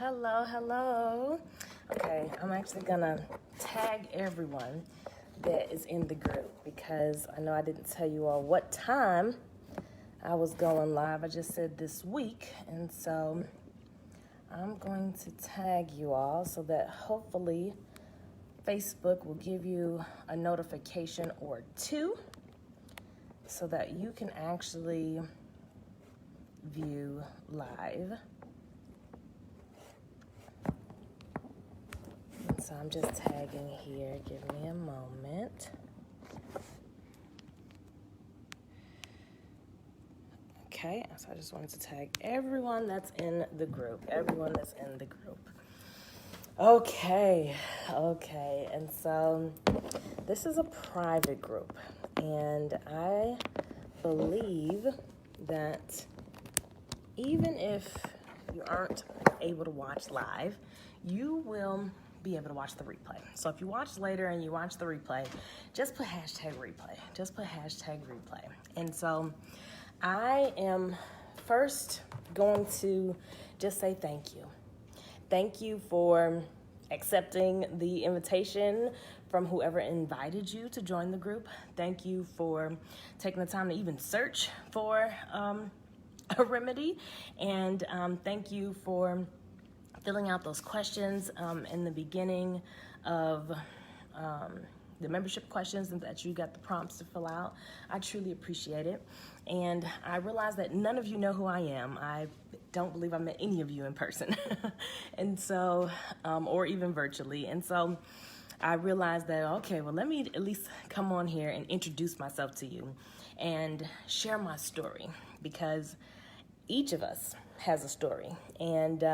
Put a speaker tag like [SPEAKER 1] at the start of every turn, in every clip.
[SPEAKER 1] Hello, hello. Okay, I'm actually gonna tag everyone that is in the group because I know I didn't tell you all what time I was going live. I just said this week, and so I'm going to tag you all so that hopefully Facebook will give you a notification or two so that you can actually view live. So I'm just tagging here. Give me a moment. Okay, so I just wanted to tag everyone that's in the group. Everyone that's in the group. Okay, and so this is a private group, and I believe that even if you aren't able to watch live, you will be able to watch the replay. So if you watch later and you watch the replay, just put hashtag replay. Just put hashtag replay. And so I am first going to just say thank you. Thank you for accepting the invitation from whoever invited you to join the group. Thank you for taking the time to even search for a remedy. And thank you for filling out those questions in the beginning of the membership questions and that you got the prompts to fill out. I truly appreciate it. And I realize that none of you know who I am. I don't believe I met any of you in person. And so, or even virtually. And so I realized that, okay, well, let me at least come on here and introduce myself to you and share my story, because each of us has a story. And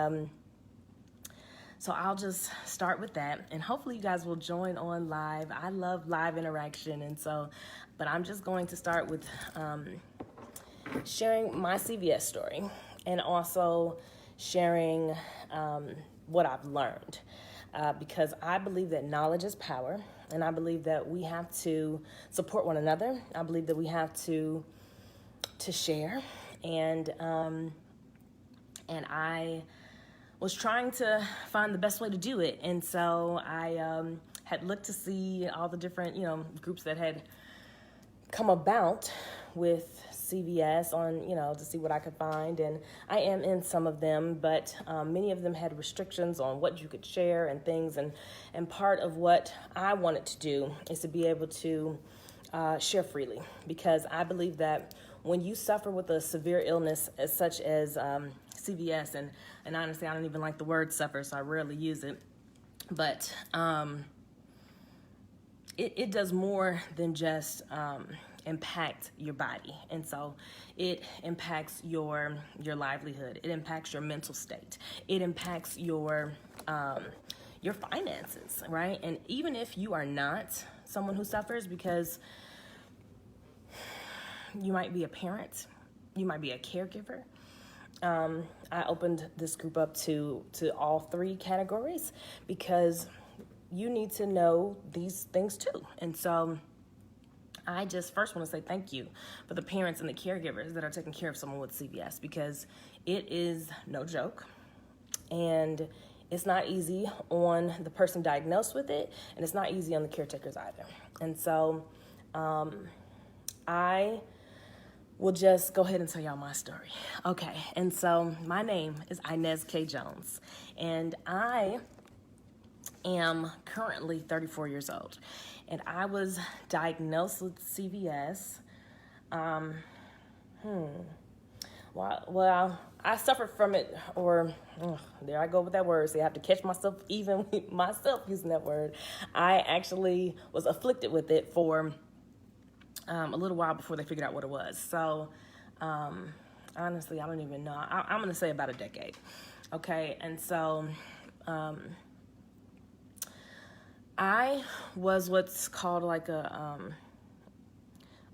[SPEAKER 1] so I'll just start with that, and hopefully you guys will join on live. I love live interaction, and so, but I'm just going to start with sharing my CVS story, and also sharing what I've learned, because I believe that knowledge is power, and I believe that we have to support one another. I believe that we have to share, and I was trying to find the best way to do it. And so I had looked to see all the different, groups that had come about with CVS on, to see what I could find. And I am in some of them, but many of them had restrictions on what you could share and things. And part of what I wanted to do is to be able to share freely, because I believe that when you suffer with a severe illness such as CVS, and honestly, I don't even like the word suffer, so I rarely use it, but it does more than just impact your body. And so it impacts your livelihood. It impacts your mental state. It impacts your finances, right? And even if you are not someone who suffers, because you might be a parent, you might be a caregiver. I opened this group up to all three categories, because you need to know these things too. And so I just first want to say thank you for the parents and the caregivers that are taking care of someone with CVS, because it is no joke, and it's not easy on the person diagnosed with it, and it's not easy on the caretakers either. And so I will just go ahead and tell y'all my story. Okay, and so my name is Inez K. Jones, and I am currently 34 years old, and I was diagnosed with CVS. Well, I suffered from it, or there I go with that word. So I have to catch myself, even with myself using that word. I actually was afflicted with it for a little while before they figured out what it was. So, honestly, I don't even know. I'm going to say about a decade. Okay. And so, I was what's called like a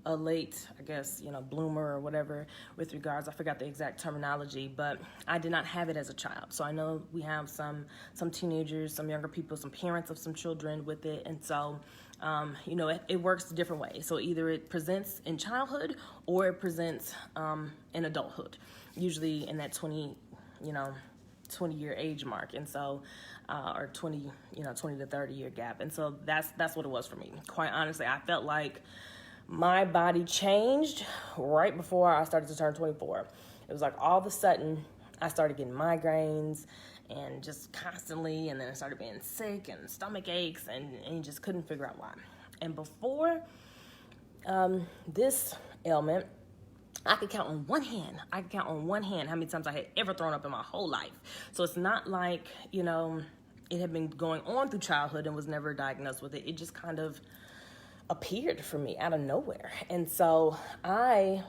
[SPEAKER 1] late, I guess, bloomer or whatever with regards, I forgot the exact terminology, but I did not have it as a child. So I know we have some teenagers, some younger people, some parents of some children with it. And so, it works different ways. So either it presents in childhood or it presents in adulthood, usually in that 20, 20-year age mark. And so, or 20 to 30 year gap. And so that's what it was for me. Quite honestly, I felt like my body changed right before I started to turn 24. It was like all of a sudden I started getting migraines and just constantly, and then I started being sick and stomach aches, and you just couldn't figure out why. And before this ailment, I could count on one hand how many times I had ever thrown up in my whole life. So it's not like, it had been going on through childhood and was never diagnosed with it. It just kind of appeared for me out of nowhere. And so I,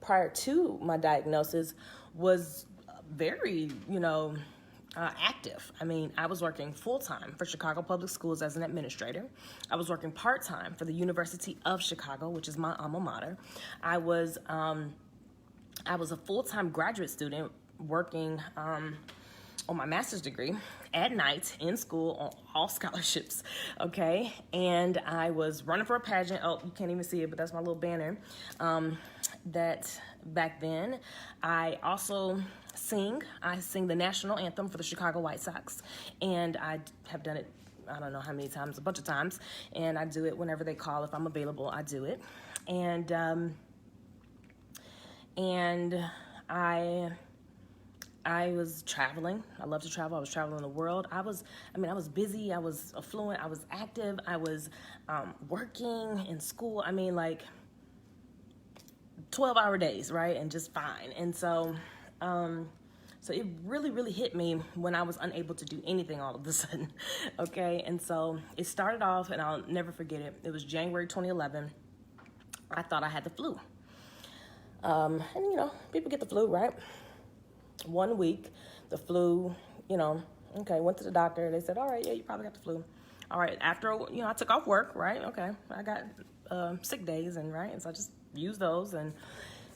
[SPEAKER 1] prior to my diagnosis, was very, active. I mean, I was working full-time for Chicago Public Schools as an administrator. I was working part-time for the University of Chicago, which is my alma mater. I was a full-time graduate student working on my master's degree at night in school on all scholarships, okay? And I was running for a pageant. Oh, you can't even see it, but that's my little banner. That back then, I also I sing the national anthem for the Chicago White Sox, and I have done it, I don't know how many times, a bunch of times, and I do it whenever they call. If I'm available, I do it. And I was traveling. I love to travel. I was traveling the world. I was busy. I was affluent. I was active. I was working in school. 12-hour days, right? And just fine. And so, so it really, really hit me when I was unable to do anything all of a sudden, okay? And so it started off, and I'll never forget it. It was January 2011. I thought I had the flu. And people get the flu, right? 1 week, the flu, okay, went to the doctor. They said, all right, yeah, you probably got the flu. All right, after, I took off work, right? Okay, I got sick days, and so I just used those and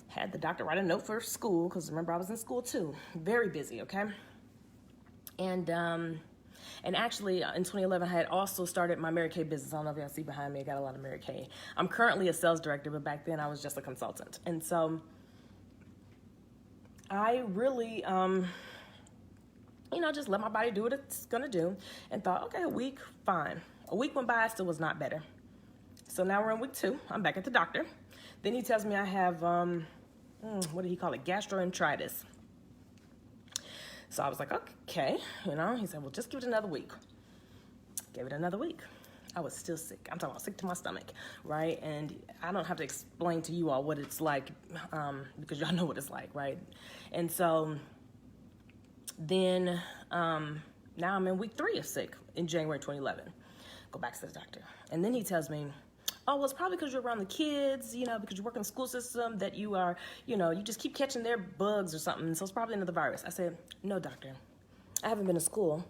[SPEAKER 1] had the doctor write a note for school, because remember, I was in school too. Very busy, okay? And actually, in 2011, I had also started my Mary Kay business. I don't know if y'all see behind me, I got a lot of Mary Kay. I'm currently a sales director, but back then I was just a consultant. And so I really, just let my body do what it's gonna do, and thought, okay, a week, fine. A week went by, still was not better. So now we're in week 2. I'm back at the doctor. Then he tells me I have, what did he call it? Gastroenteritis. So I was like, okay, he said, well, just give it another week. Gave it another week. I was still sick. I'm talking about sick to my stomach, right? And I don't have to explain to you all what it's like, because y'all know what it's like, right? And so then now I'm in week 3 of sick in January 2011. Go back to the doctor. And then he tells me, oh, well, it's probably because you're around the kids, because you work in the school system, that you are, you just keep catching their bugs or something. So it's probably another virus. I said, no, doctor. I haven't been to school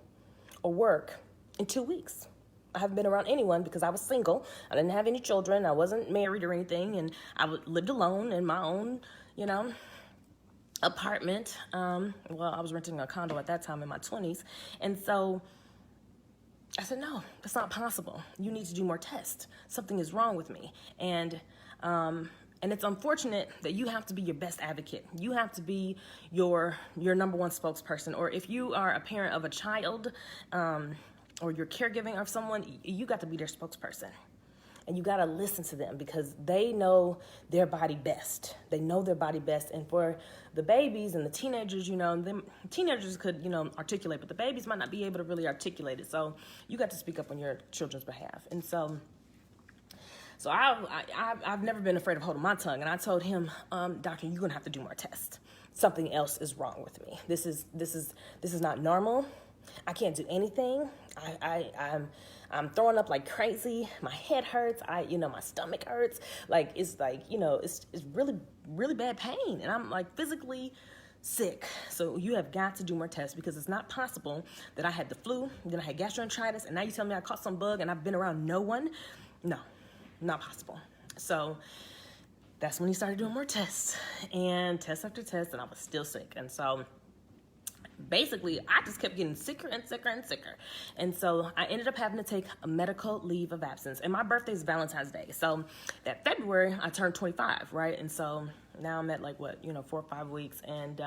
[SPEAKER 1] or work in 2 weeks. I haven't been around anyone because I was single. I didn't have any children. I wasn't married or anything. And I lived alone in my own, apartment. Well, I was renting a condo at that time in my 20s. And so I said, no, that's not possible. You need to do more tests. Something is wrong with me. And it's unfortunate that you have to be your best advocate. You have to be your number one spokesperson. Or if you are a parent of a child, or you're caregiving of someone, you got to be their spokesperson. And you got to listen to them, because they know their body best. They know their body best. And for the babies and the teenagers, teenagers could, articulate, but the babies might not be able to really articulate it. So you got to speak up on your children's behalf. And so I've never been afraid of holding my tongue. And I told him, doctor, you're going to have to do more tests. Something else is wrong with me. This is not normal. I can't do anything. I'm throwing up like crazy. My head hurts. My stomach hurts. It's really, really bad pain. And I'm like physically sick. So you have got to do more tests, because it's not possible that I had the flu, then I had gastroenteritis, and now you tell me I caught some bug and I've been around no one. No, not possible. So that's when he started doing more tests, and test after test, and I was still sick. And so basically, I just kept getting sicker and sicker and sicker. And so I ended up having to take a medical leave of absence. And my birthday is Valentine's Day. So that February, I turned 25, right? And so now I'm at 4 or 5 weeks. And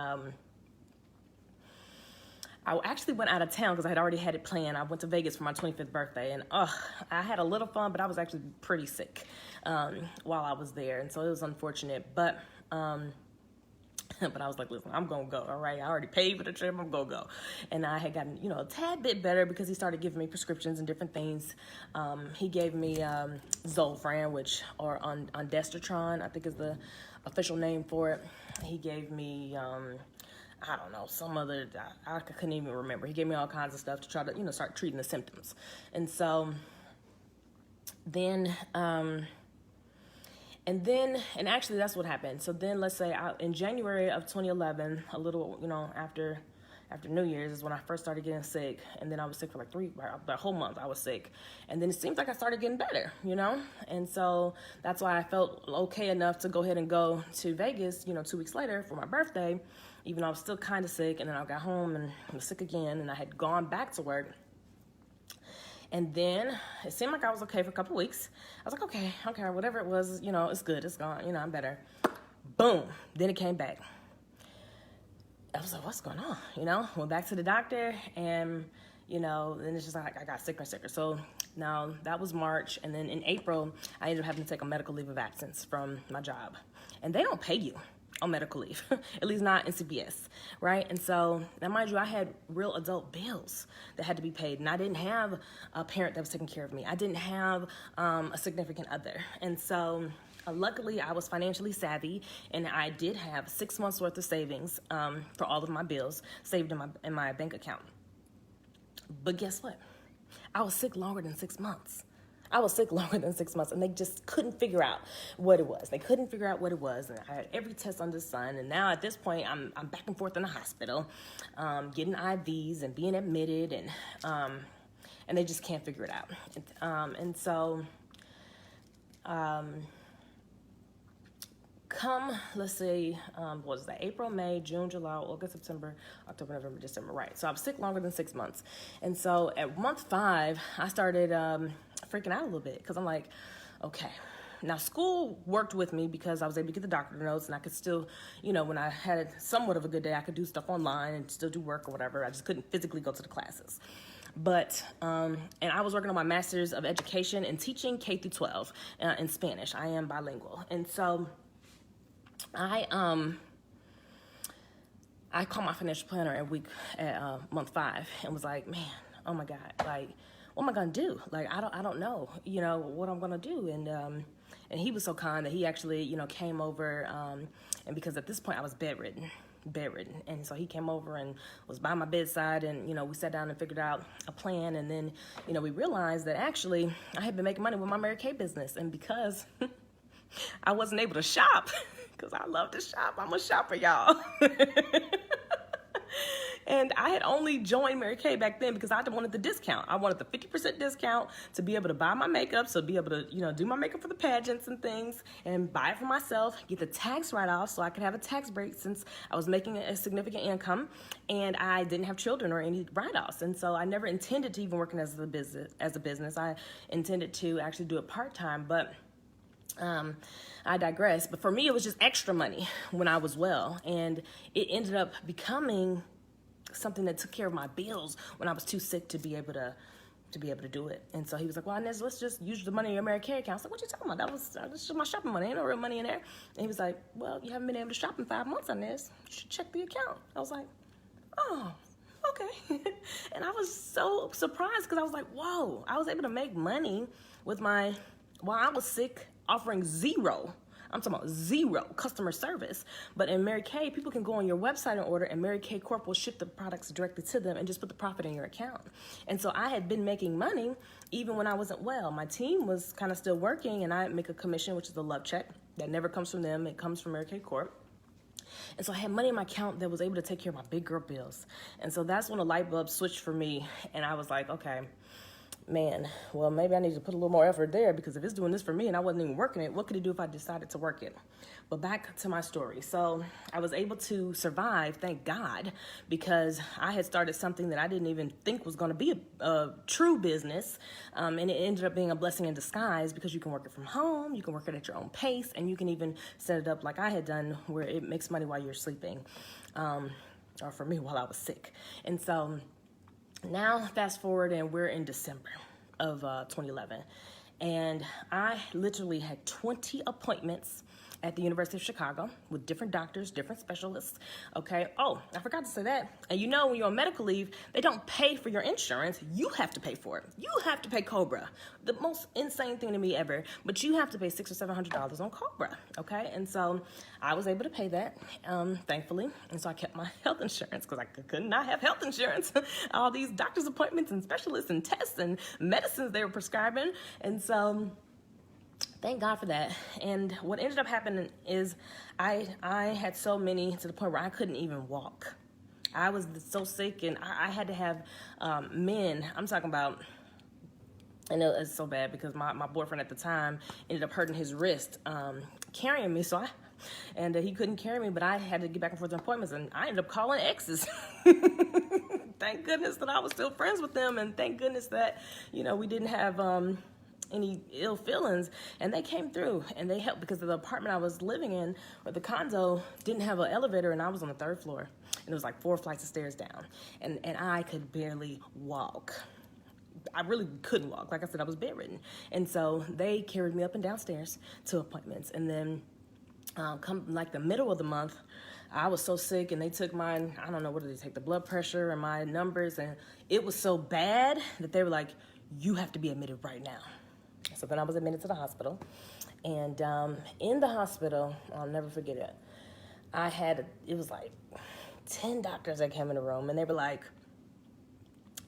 [SPEAKER 1] I actually went out of town because I had already had it planned. I went to Vegas for my 25th birthday, and I had a little fun, but I was actually pretty sick while I was there, and so it was unfortunate. But but I was like, listen, I'm gonna go. All right, I already paid for the trip. I'm gonna go, and I had gotten a tad bit better because he started giving me prescriptions and different things. He gave me Zolfran, or Ondestrotron, I think is the official name for it. He gave me I don't know, some other, I couldn't even remember. He gave me all kinds of stuff to try to, start treating the symptoms. And so then, and actually that's what happened. So then let's say in January of 2011, a little, after New Year's is when I first started getting sick. And then I was sick for like the whole month I was sick. And then it seems like I started getting better, And so that's why I felt okay enough to go ahead and go to Vegas, 2 weeks later for my birthday, even though I was still kind of sick. And then I got home and I was sick again, and I had gone back to work. And then it seemed like I was okay for a couple of weeks. I was like, okay, whatever it was, it's good, it's gone, I'm better. Boom, then it came back. I was like, what's going on? Went back to the doctor, and, then it's just like I got sicker and sicker. So now that was March, and then in April, I ended up having to take a medical leave of absence from my job. And they don't pay you on medical leave, at least not in CVS, right? And so, now mind you, I had real adult bills that had to be paid, and I didn't have a parent that was taking care of me. I didn't have a significant other. And so, luckily, I was financially savvy, and I did have 6 months worth of savings for all of my bills saved in my bank account. But guess what? I was sick longer than 6 months. And they just couldn't figure out what it was. And I had every test under the sun. And now at this point, I'm back and forth in the hospital, getting IVs and being admitted, and they just can't figure it out. And so, let's see, what was that? April, May, June, July, August, September, October, November, December, right. So I was sick longer than 6 months. And so at month 5, I started freaking out a little bit, because I'm like, okay. Now school worked with me because I was able to get the doctor notes, and I could still, when I had somewhat of a good day, I could do stuff online and still do work or whatever. I just couldn't physically go to the classes. But, and I was working on my master's of education and teaching K through 12 in Spanish. I am bilingual. And so I called my financial planner at month 5 and was like, man, oh my God, like, what am I gonna do? Like, I don't know, what I'm gonna do. And he was so kind that he actually, came over, and because at this point I was bedridden. And so he came over and was by my bedside, and, we sat down and figured out a plan. And then, we realized that actually I had been making money with my Mary Kay business. And because I wasn't able to shop, because I love to shop, I'm a shopper, y'all. And I had only joined Mary Kay back then because I wanted the discount. I wanted the 50% discount to be able to buy my makeup, so be able to, do my makeup for the pageants and things, and buy it for myself, get the tax write-off so I could have a tax break since I was making a significant income, and I didn't have children or any write-offs. And so I never intended to even work as a business. I intended to actually do it part-time, but I digress. But for me, it was just extra money when I was well, and it ended up becoming something that took care of my bills when I was too sick to be able to do it. And so he was like, well, Inez, let's just use the money in your Mary Kay account. I was like, what you talking about? That's just my shopping money. Ain't no real money in there. And he was like, well, you haven't been able to shop in 5 months on this. You should check the account. I was like, oh, okay. And I was so surprised because I was like, whoa, I was able to make money while I was sick, offering zero customer service. But in Mary Kay, people can go on your website and order, and Mary Kay Corp will ship the products directly to them and just put the profit in your account. And so I had been making money even when I wasn't well. My team was kind of still working, and I make a commission, which is a love check that never comes from them. It comes from Mary Kay Corp. And so I had money in my account that was able to take care of my big girl bills. And so that's when the light bulb switched for me, and I was like, okay, man, well, maybe I need to put a little more effort there, because if it's doing this for me and I wasn't even working it, what could it do if I decided to work it? But back to my story. So I was able to survive, thank God, because I had started something that I didn't even think was going to be a true business. And it ended up being a blessing in disguise, because you can work it from home, you can work it at your own pace, and you can even set it up like I had done where it makes money while you're sleeping. or for me while I was sick. And so now fast forward and we're in December of 2011. And I literally had 20 appointments at the University of Chicago with different doctors, different specialists. Okay. Oh, I forgot to say that. And you know, when you're on medical leave, they don't pay for your insurance. You have to pay for it. You have to pay Cobra. The most insane thing to me ever. But you have to pay $600 or $700 on Cobra. Okay. And so I was able to pay that, thankfully. And so I kept my health insurance because I could not have health insurance. All these doctor's appointments and specialists and tests and medicines they were prescribing. And so thank God for that. And what ended up happening is I had so many to the point where I couldn't even walk. I was so sick, and I had to have men. I'm talking about, and it's so bad because my boyfriend at the time ended up hurting his wrist carrying me. So he couldn't carry me, but I had to get back and forth to appointments, and I ended up calling exes. Thank goodness that I was still friends with them, and thank goodness that, you know, we didn't have any ill feelings, and they came through and they helped because the apartment I was living in, or the condo, didn't have an elevator, and I was on the 3rd floor, and it was like 4 flights of stairs down, and I could barely walk. I really couldn't walk. Like I said, I was bedridden, and so they carried me up and downstairs to appointments. And then come like the middle of the month, I was so sick, and they took mine. I don't know, what did they take, the blood pressure and my numbers, and it was so bad that they were like, you have to be admitted right now. So then I was admitted to the hospital, and in the hospital, I'll never forget it. It was like 10 doctors that came in the room, and they were like,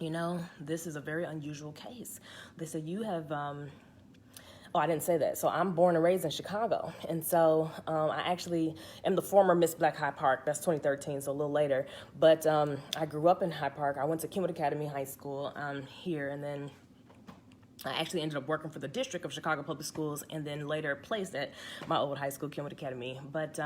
[SPEAKER 1] you know, this is a very unusual case. They said, you have, I didn't say that. So I'm born and raised in Chicago. And so I actually am the former Miss Black High Park. That's 2013, so a little later. But I grew up in High Park. I went to Kenwood Academy High School here, and then I actually ended up working for the District of Chicago Public Schools, and then later placed at my old high school, Kenwood Academy. But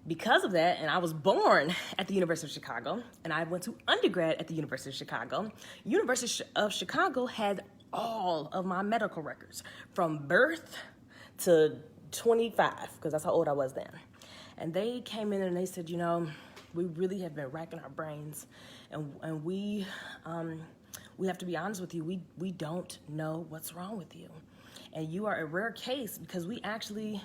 [SPEAKER 1] because of that, and I was born at the University of Chicago, and I went to undergrad at the University of Chicago. University of Chicago had all of my medical records from birth to 25, because that's how old I was then. And they came in and they said, you know, we really have been racking our brains, and we have to be honest with you, we don't know what's wrong with you. And you are a rare case because we actually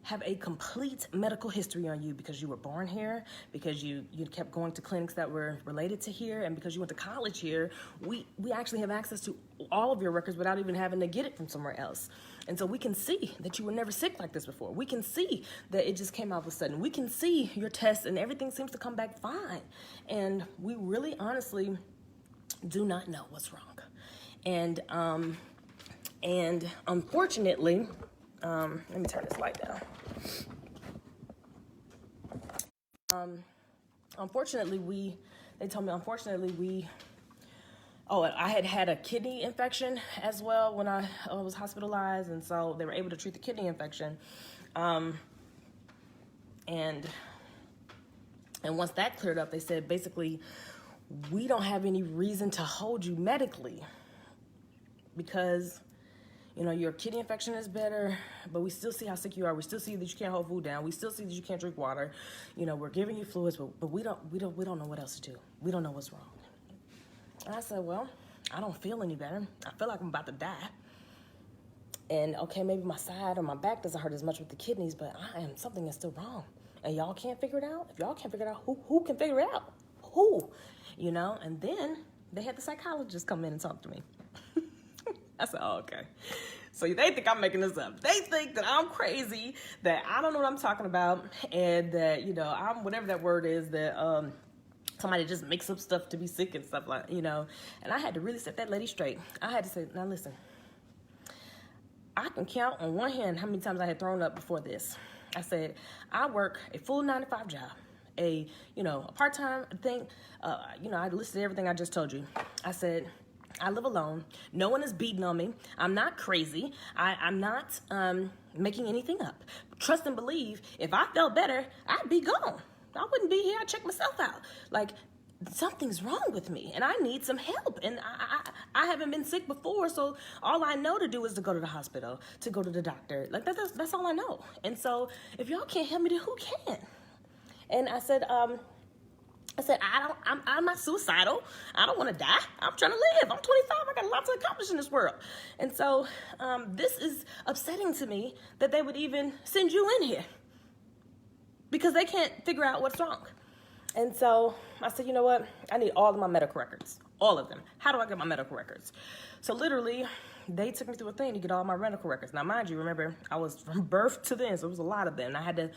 [SPEAKER 1] have a complete medical history on you, because you were born here, because you kept going to clinics that were related to here, and because you went to college here. We actually have access to all of your records without even having to get it from somewhere else. And so we can see that you were never sick like this before. We can see that it just came all of a sudden. We can see your tests and everything seems to come back fine. And we really honestly do not know what's wrong. And unfortunately, let me turn this light down. They told me, I had a kidney infection as well when I was hospitalized, and so they were able to treat the kidney infection. And once that cleared up, they said, basically, we don't have any reason to hold you medically because, you know, your kidney infection is better, but we still see how sick you are. We still see that you can't hold food down. We still see that you can't drink water. You know, we're giving you fluids, but we don't know what else to do. We don't know what's wrong. And I said, well, I don't feel any better. I feel like I'm about to die. And okay, maybe my side or my back doesn't hurt as much with the kidneys, but something is still wrong. And y'all can't figure it out? If y'all can't figure it out, who can figure it out? Who? You know, and then they had the psychologist come in and talk to me. I said, oh, okay. So they think I'm making this up. They think that I'm crazy, that I don't know what I'm talking about, and that, you know, I'm whatever that word is, that somebody just makes up stuff to be sick and stuff like, you know. And I had to really set that lady straight. I had to say, now listen, I can count on one hand how many times I had thrown up before this. I said, I work a full 9-to-5 job, a part-time thing. I listed everything I just told you. I said, I live alone. No one is beating on me. I'm not crazy. I'm not making anything up. Trust and believe, if I felt better, I'd be gone. I wouldn't be here. I'd check myself out. Like, something's wrong with me, and I need some help. And I haven't been sick before, so all I know to do is to go to the hospital, to go to the doctor. Like, that's all I know. And so if y'all can't help me, then who can? And I said, I said, I'm not suicidal. I don't want to die. I'm trying to live. I'm 25. I got a lot to accomplish in this world. And so this is upsetting to me that they would even send you in here because they can't figure out what's wrong. And so I said, you know what? I need all of my medical records, all of them. How do I get my medical records? So literally, they took me through a thing to get all my medical records. Now, mind you, remember, I was from birth to then, so it was a lot of them. I ended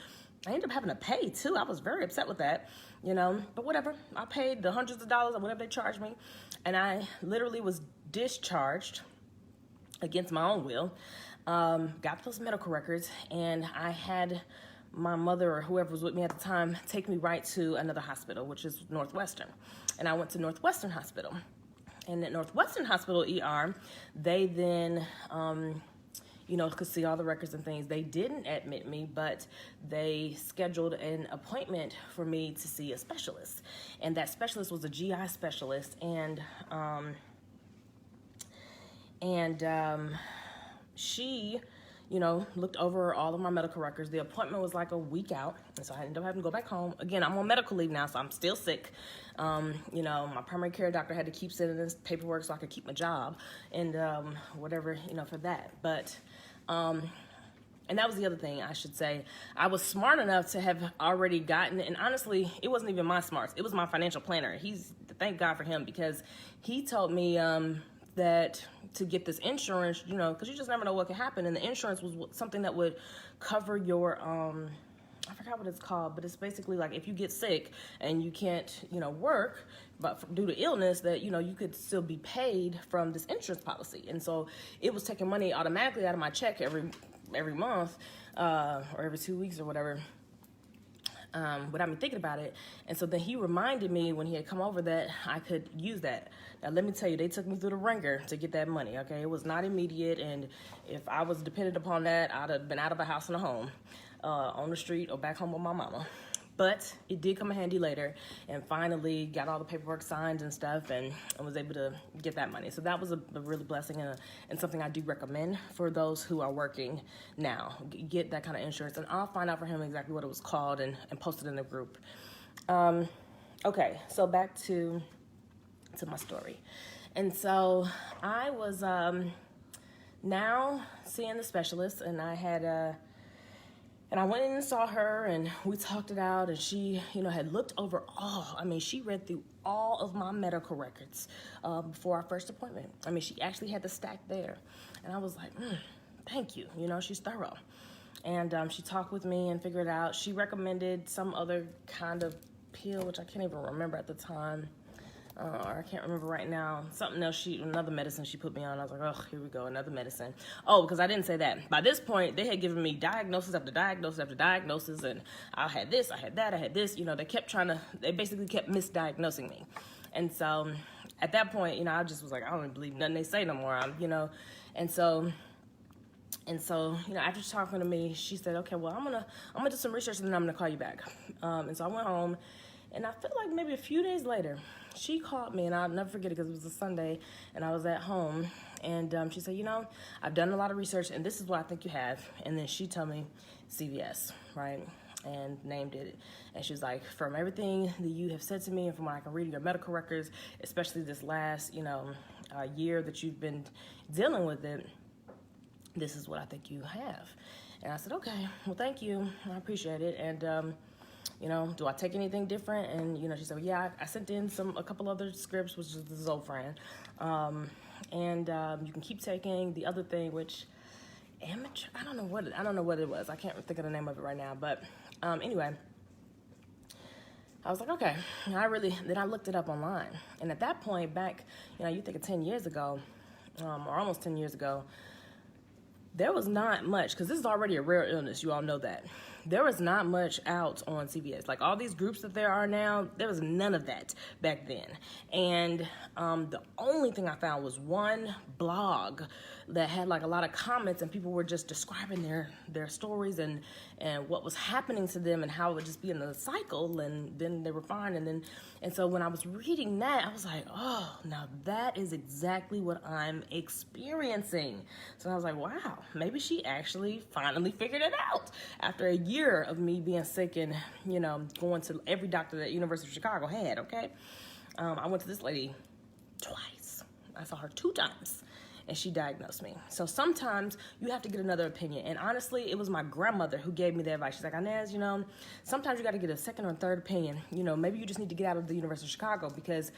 [SPEAKER 1] up having to pay too. I was very upset with that, you know, but whatever. I paid the hundreds of dollars or whatever they charged me, and I literally was discharged against my own will, got those medical records, and I had my mother or whoever was with me at the time take me right to another hospital, which is Northwestern. And I went to Northwestern Hospital. And at Northwestern Hospital ER, they then, you know, could see all the records and things. They didn't admit me, but they scheduled an appointment for me to see a specialist. And that specialist was a GI specialist. And she, you know, looked over all of my medical records. The appointment was like a week out, and so I ended up having to go back home. Again, I'm on medical leave now, so I'm still sick. You know, my primary care doctor had to keep sending this paperwork so I could keep my job and whatever, you know, for that. But, and that was the other thing I should say. I was smart enough to have already gotten, and honestly, it wasn't even my smarts. It was my financial planner. Thank God for him, because he told me that to get this insurance, you know, because you just never know what can happen. And the insurance was something that would cover your, I forgot what it's called, but it's basically like if you get sick and you can't, you know, work, but due to illness, that, you know, you could still be paid from this insurance policy. And so it was taking money automatically out of my check every month, or every 2 weeks or whatever, without me thinking about it. And so then he reminded me when he had come over that I could use that. Now, let me tell you, they took me through the ringer to get that money, okay? It was not immediate, and if I was dependent upon that, I'd have been out of a house and a home, on the street or back home with my mama. But it did come in handy later, and finally got all the paperwork signed and stuff, and was able to get that money. So that was a really blessing, and something I do recommend for those who are working now. Get that kind of insurance, and I'll find out for him exactly what it was called and post it in the group. Okay, so back to my story. And so I was now seeing the specialist, and I had and I went in and saw her, and we talked it out, and she, you know, had looked over she read through all of my medical records before our first appointment. I mean, she actually had the stack there. And I was like, thank you. You know, she's thorough. And she talked with me and figured it out. She recommended some other kind of pill, which I can't even remember at the time. Or I can't remember right now. Something else, another medicine she put me on. I was like, oh, here we go, another medicine. Oh, because I didn't say that. By this point, they had given me diagnosis after diagnosis after diagnosis, and I had this, I had that, I had this. You know, they basically kept misdiagnosing me. And so at that point, you know, I just was like, I don't even believe nothing they say no more, you know. And so, you know, after talking to me, she said, okay, well, I'm gonna do some research, and then I'm gonna call you back. And so I went home, and I feel like maybe a few days later, she called me, and I'll never forget it because it was a Sunday, and I was at home, and she said, you know, I've done a lot of research, and this is what I think you have. And then she told me CVS, right, and named it. And she was like, from everything that you have said to me and from what I can read in your medical records, especially this last, you know, year that you've been dealing with it, this is what I think you have. And I said, okay, well, thank you. I appreciate it. And, you know, do I take anything different? And, you know, she said, well, yeah, I sent in a couple other scripts, which is the Zofran. And you can keep taking the other thing, which I don't know what it was. I can't think of the name of it right now. But anyway, I was like, okay. And then I looked it up online. And at that point back, you know, you think of 10 years ago, or almost 10 years ago, there was not much, because this is already a rare illness. You all know that. There was not much out on CVS. Like all these groups that there are now, there was none of that back then. And the only thing I found was one blog that had like a lot of comments, and people were just describing their stories and what was happening to them and how it would just be in a cycle, and then they were fine. And so when I was reading that, I was like, oh, now that is exactly what I'm experiencing. So I was like, wow, maybe she actually finally figured it out after a year of me being sick and, going to every doctor that University of Chicago had, okay? I went to this lady twice. I saw her 2 times, and she diagnosed me. So sometimes you have to get another opinion. And honestly, it was my grandmother who gave me the advice. She's like, Inez, sometimes you got to get a second or third opinion. Maybe you just need to get out of the University of Chicago because,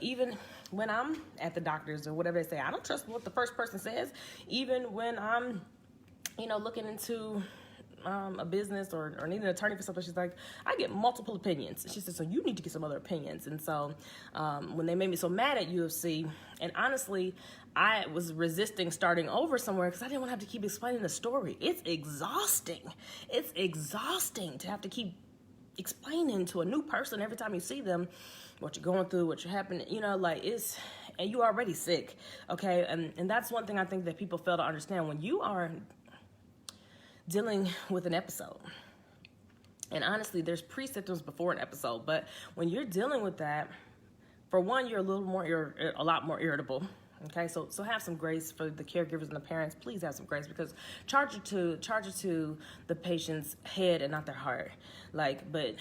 [SPEAKER 1] even when I'm at the doctors or whatever they say, I don't trust what the first person says. Even when I'm, looking into a business or need an attorney for something, she's like, I get multiple opinions. She said, so you need to get some other opinions. And so when they made me so mad at UFC, and honestly, I was resisting starting over somewhere because I didn't want to have to keep explaining the story. It's exhausting. It's exhausting to have to keep explaining to a new person every time you see them what you're going through, what you're happening, and you're already sick, okay? And that's one thing I think that people fail to understand. When you are dealing with an episode, and honestly, there's pre-symptoms before an episode, but when you're dealing with that, for one, you're a lot more irritable. Okay, so have some grace for the caregivers and the parents. Please have some grace, because charge it to the patient's head and not their heart. But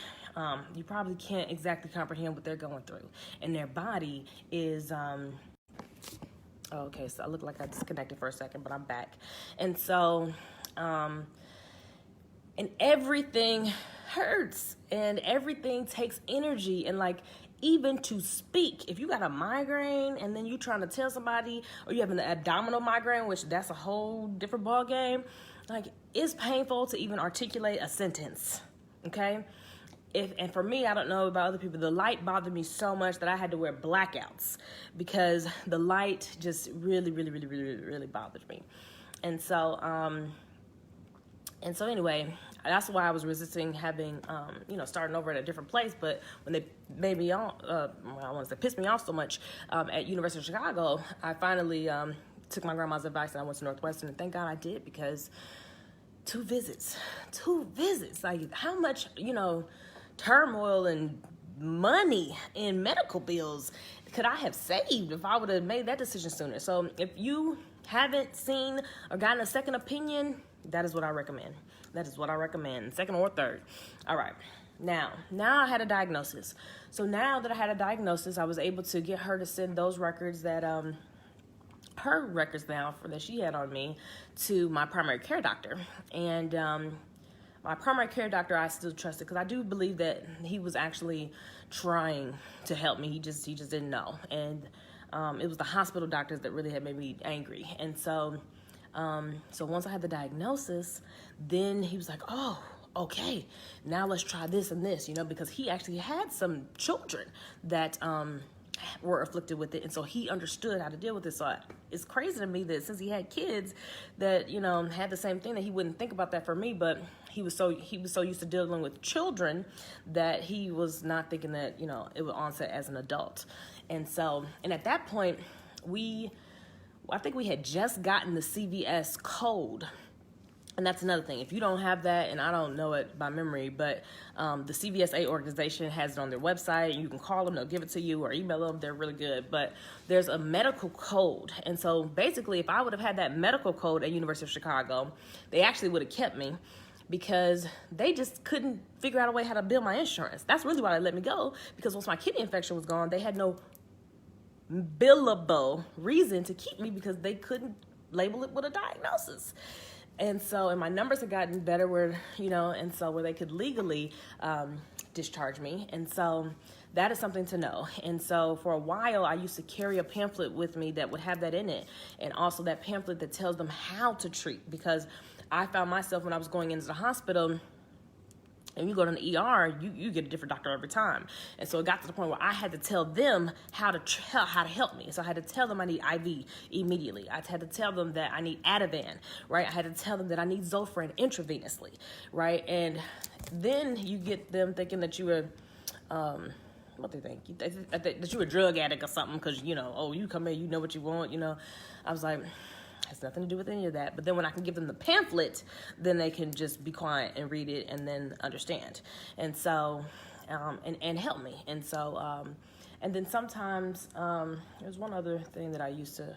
[SPEAKER 1] you probably can't exactly comprehend what they're going through, and their body is. Okay, so I look like I disconnected for a second, but I'm back, and so. And everything hurts, and everything takes energy, and even to speak, if you got a migraine and then you trying to tell somebody, or you have an abdominal migraine, which that's a whole different ball game, it's painful to even articulate a sentence, okay? And for me, I don't know about other people, the light bothered me so much that I had to wear blackouts because the light just really, really, really, really, really bothered me. And so anyway, that's why I was resisting having, starting over at a different place. But when they made me pissed me off so much at University of Chicago, I finally took my grandma's advice and I went to Northwestern. And thank God I did, because 2 visits, how much, turmoil and money in medical bills could I have saved if I would have made that decision sooner? So if you haven't seen or gotten a second opinion, that is what I recommend. Second or third. All right. Now I had a diagnosis. So now that I had a diagnosis, I was able to get her to send those records that, her records now that she had on me, to my primary care doctor. And my primary care doctor, I still trusted, because I do believe that he was actually trying to help me. He just didn't know. And it was the hospital doctors that really had made me angry. And so once I had the diagnosis, then he was like, oh, okay, now let's try this and this, because he actually had some children that were afflicted with it. And so he understood how to deal with it. So it's crazy to me that since he had kids that, had the same thing, that he wouldn't think about that for me. But he was so used to dealing with children that he was not thinking that, it would onset as an adult. And at that point, I think we had just gotten the CVS code. And that's another thing. If you don't have that, and I don't know it by memory, but the CVSA organization has it on their website. You can call them, they'll give it to you, or email them. They're really good. But there's a medical code. And so basically, if I would have had that medical code at University of Chicago, they actually would have kept me, because they just couldn't figure out a way how to bill my insurance. That's really why they let me go, because once my kidney infection was gone, they had no billable reason to keep me, because they couldn't label it with a diagnosis. And my numbers had gotten better where they could legally discharge me. And so that is something to know. And so for a while, I used to carry a pamphlet with me that would have that in it. And also that pamphlet that tells them how to treat, because I found myself when I was going into the hospital, and you go to an ER, you get a different doctor every time. And so it got to the point where I had to tell them how to help me. So I had to tell them I need IV immediately. I had to tell them that I need Ativan, right? I had to tell them that I need Zofran intravenously, right? And then you get them thinking that you were, what they think? That you were a drug addict or something, because, you come in, you know what you want, I was like, Has nothing to do with any of that. But then when I can give them the pamphlet, then they can just be quiet and read it and then understand. And so, and help me. And so, and then sometimes, there's one other thing that used to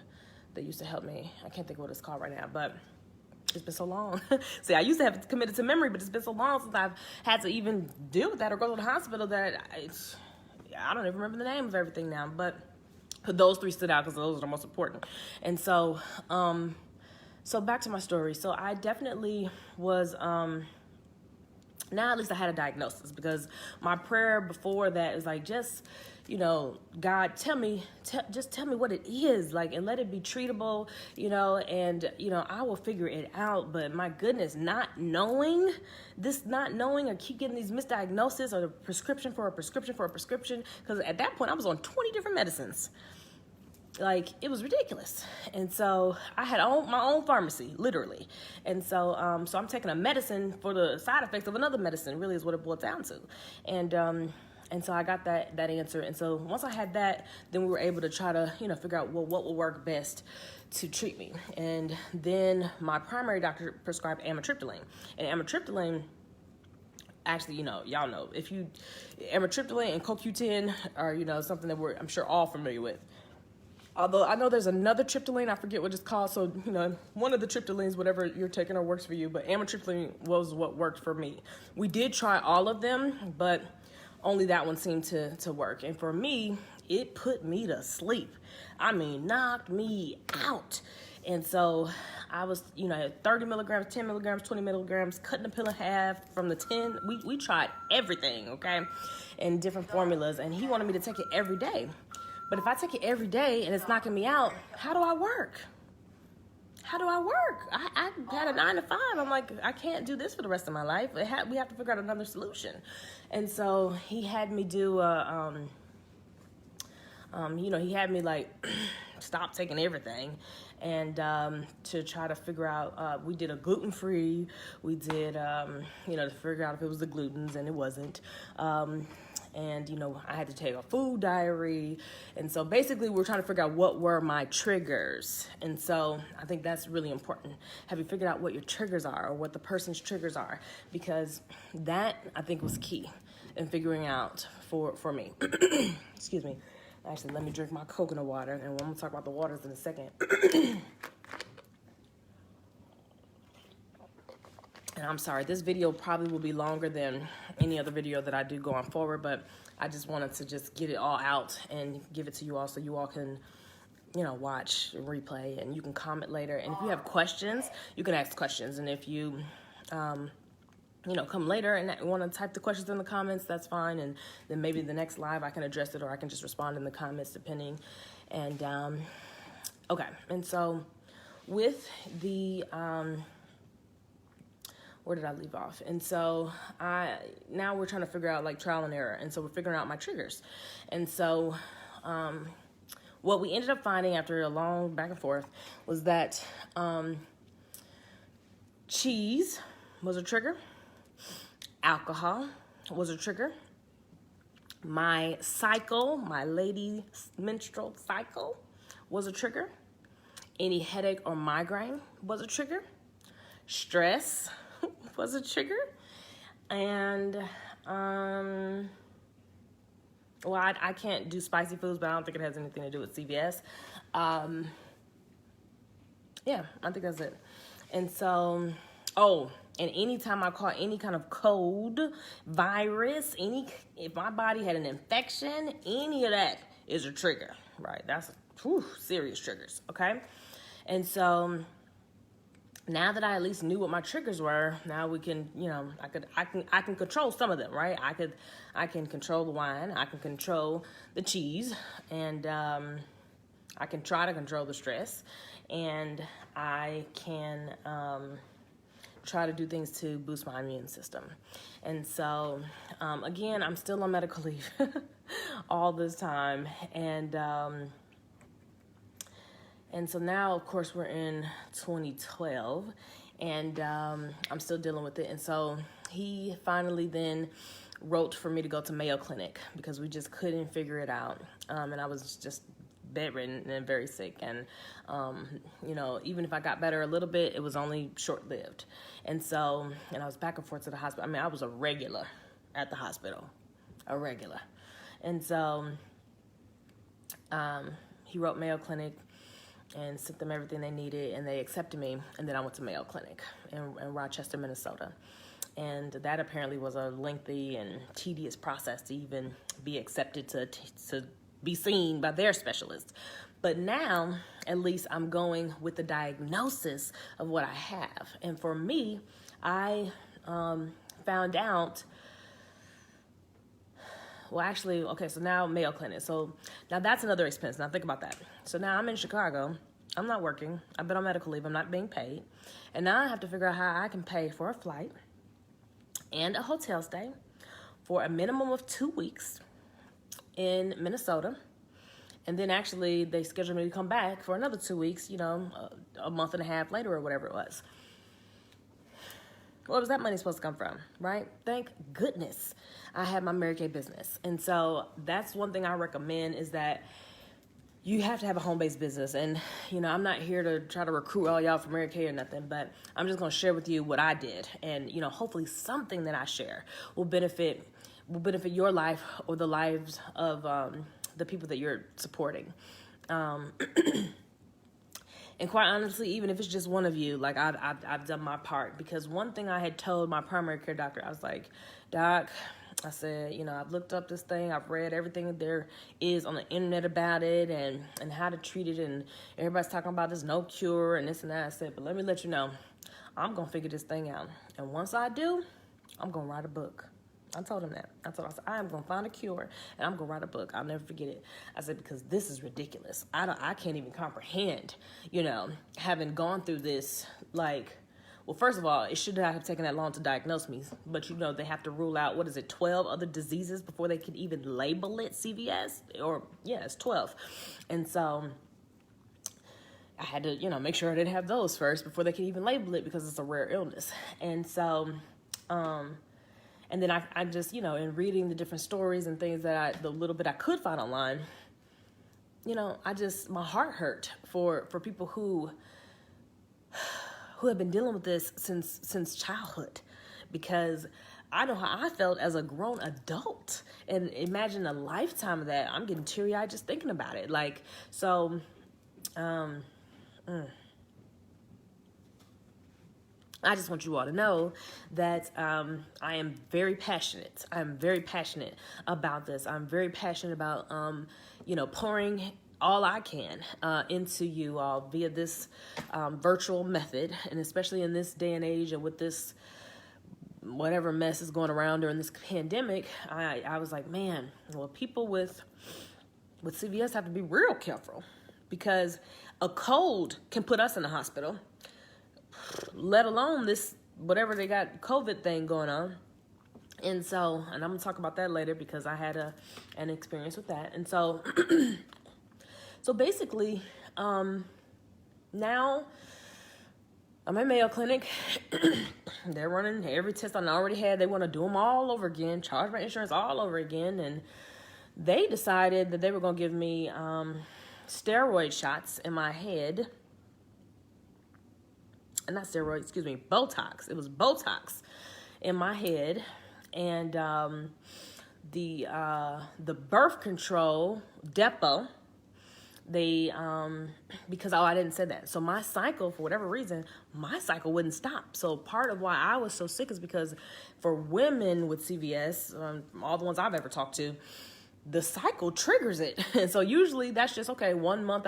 [SPEAKER 1] help me. I can't think of what it's called right now, but it's been so long. See, I used to have it committed to memory, but it's been so long since I've had to even deal with that or go to the hospital that I don't even remember the name of everything now. But those three stood out because those are the most important. And so, so back to my story. So I definitely was, now at least I had a diagnosis, because my prayer before that is like, just, you know, God, just tell me what it is, like, and let it be treatable, you know, and, you know, I will figure it out. But my goodness, not knowing or keep getting these misdiagnoses or the prescription for a prescription for a prescription. Because at that point I was on 20 different medicines. Like, it was ridiculous. And so I had my own pharmacy, literally. And so, so I'm taking a medicine for the side effects of another medicine, really is what it boiled down to. And so I got that answer. And so once I had that, then we were able to try to, you know, figure out, well, what will work best to treat me. And then my primary doctor prescribed amitriptyline. And amitriptyline, actually, you know, y'all know, amitriptyline and CoQ10 are, you know, something that I'm sure all familiar with. Although I know there's another triptyline, I forget what it's called. So, you know, one of the triptylines, whatever you're taking or works for you, but amitriptyline was what worked for me. We did try all of them, but only that one seemed to work. And for me, it put me to sleep. I mean, knocked me out. And so I was, you know, 30 milligrams, 10 milligrams, 20 milligrams, cutting the pill in half from the 10. We tried everything, okay, in different formulas. And he wanted me to take it every day. But if I take it every day and it's knocking me out, how do I work? I had a 9 to 5. I'm like, I can't do this for the rest of my life. We have to figure out another solution. And so he had me do, you know, he had me like stop taking everything, and to try to figure out, we did a gluten-free. We did, you know, to figure out if it was the glutens, and it wasn't. And, you know, I had to take a food diary. And so basically we're trying to figure out what were my triggers. And so I think that's really important. Have you figured out what your triggers are, or what the person's triggers are? Because that, I think, was key in figuring out for me. Excuse me. Actually, let me drink my coconut water, and I'm going to talk about the waters in a second. And I'm sorry, this video probably will be longer than any other video that I do going forward, but I just wanted to just get it all out and give it to you all so you all can, you know, watch and replay, and you can comment later. And if you have questions, you can ask questions. And if you, you know, come later and want to type the questions in the comments, that's fine. And then maybe the next live I can address it, or I can just respond in the comments depending. And, okay. And so with the, where did I leave off? And so now we're trying to figure out like trial and error. And so we're figuring out my triggers. And so what we ended up finding after a long back and forth was that cheese was a trigger. Alcohol was a trigger. My cycle, my lady menstrual cycle, was a trigger. Any headache or migraine was a trigger. Stress was a trigger. And well, I can't do spicy foods, but I don't think it has anything to do with CVS. Yeah, I think that's it. And so, oh, and anytime I caught any kind of cold, virus, if my body had an infection, any of that is a trigger, right? That's serious triggers, okay? And so now that I at least knew what my triggers were, now we can, you know, I can control some of them, right? I can control the wine, I can control the cheese, and I can try to control the stress, and I can try to do things to boost my immune system. And so, again, I'm still on medical leave all this time, and so now, of course, we're in 2012, and I'm still dealing with it. And so he finally then wrote for me to go to Mayo Clinic because we just couldn't figure it out. And I was just bedridden and very sick. And, you know, even if I got better a little bit, it was only short-lived. And so, and I was back and forth to the hospital. I mean, I was a regular at the hospital, a regular. And so he wrote Mayo Clinic and sent them everything they needed, and they accepted me. And then I went to Mayo Clinic in Rochester, Minnesota. And that apparently was a lengthy and tedious process to even be accepted to be seen by their specialist. But now, at least I'm going with the diagnosis of what I have. And for me, I found out, well, actually, okay, so now Mayo Clinic. So now that's another expense. Now think about that. So now I'm in Chicago. I'm not working. I've been on medical leave. I'm not being paid. And now I have to figure out how I can pay for a flight and a hotel stay for a minimum of 2 weeks in Minnesota. And then actually they scheduled me to come back for another 2 weeks, you know, a month and a half later or whatever it was. Where was that money supposed to come from, right? Thank goodness I had my Mary Kay business. And so that's one thing I recommend, is that you have to have a home-based business. And, you know, I'm not here to try to recruit all y'all for Mary Kay or nothing, but I'm just going to share with you what I did. And, you know, hopefully something that I share will benefit your life or the lives of the people that you're supporting. And quite honestly, even if it's just one of you, like I've done my part. Because one thing I had told my primary care doctor, I was like, Doc, I said, you know, I've looked up this thing. I've read everything there is on the internet about it and how to treat it. And everybody's talking about this no cure and this and that. I said, but let me let you know, I'm going to figure this thing out. And once I do, I'm going to write a book. I told him that. I said, I am going to find a cure and I'm going to write a book. I'll never forget it. I said, because this is ridiculous. I can't even comprehend, you know, having gone through this. Like, well, first of all, it should not have taken that long to diagnose me. But, you know, they have to rule out, 12 other diseases before they can even label it CVS? Or, yeah, it's 12. And so I had to, you know, make sure I didn't have those first before they could even label it, because it's a rare illness. And so, and then I just, you know, in reading the different stories and things that the little bit I could find online, you know, my heart hurt for people who have been dealing with this since childhood, because I know how I felt as a grown adult, and imagine a lifetime of that. I'm getting teary-eyed just thinking about it. Like, so, I just want you all to know that I am very passionate. I'm very passionate about this. I'm very passionate about, you know, pouring all I can into you all via this virtual method. And especially in this day and age and with this whatever mess is going around during this pandemic, I was like, man, well, people with CVS have to be real careful, because a cold can put us in the hospital, let alone this, whatever they got COVID thing going on. And so, and I'm gonna talk about that later, because I had an experience with that. And so, so basically, now I'm at Mayo Clinic. They're running every test I already had. They want to do them all over again, charge my insurance all over again. And they decided that they were gonna give me steroid shots in my head. Not steroids, excuse me, Botox. It was Botox in my head. And the birth control depot, they, because, I didn't say that. So my cycle, for whatever reason, my cycle wouldn't stop. So part of why I was so sick is because for women with CVS, all the ones I've ever talked to, the cycle triggers it. And so usually that's just, okay, 1 week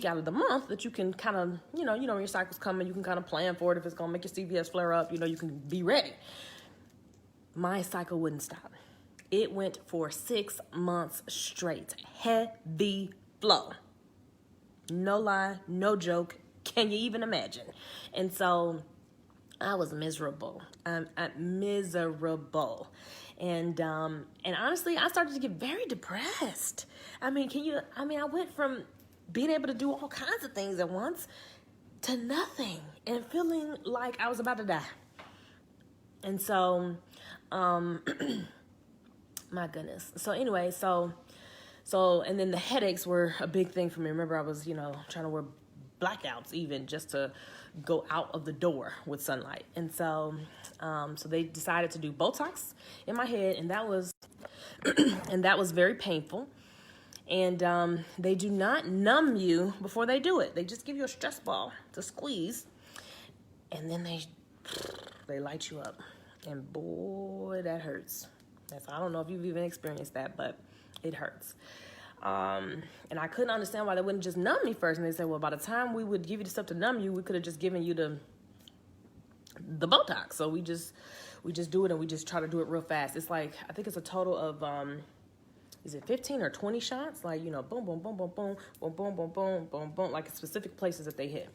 [SPEAKER 1] out of the month that you can kind of, you know, when your cycle's coming, you can kind of plan for it. If it's going to make your CVS flare up, you know, you can be ready. My cycle wouldn't stop. It went for 6 months straight. Heavy flow. No lie, no joke. Can you even imagine? And so I was miserable. I'm miserable. And honestly, I started to get very depressed. I went from being able to do all kinds of things at once to nothing and feeling like I was about to die. And so, my goodness. So anyway, so So, and then the headaches were a big thing for me. Remember, I was, trying to wear blackouts even just to go out of the door with sunlight. And so, so they decided to do Botox in my head, and that was, and that was very painful. And they do not numb you before they do it. They just give you a stress ball to squeeze, and then they light you up. And boy, that hurts. I don't know if you've even experienced that, but it hurts. And I couldn't understand why they wouldn't just numb me first. And they said, well, by the time we would give you the stuff to numb you, we could have just given you the Botox. So we just do it, and we just try to do it real fast. It's like, I think it's a total of, is it 15 or 20 shots? Like, boom, boom, boom, boom, boom, boom, boom, boom, boom, boom, boom, like specific places that they hit.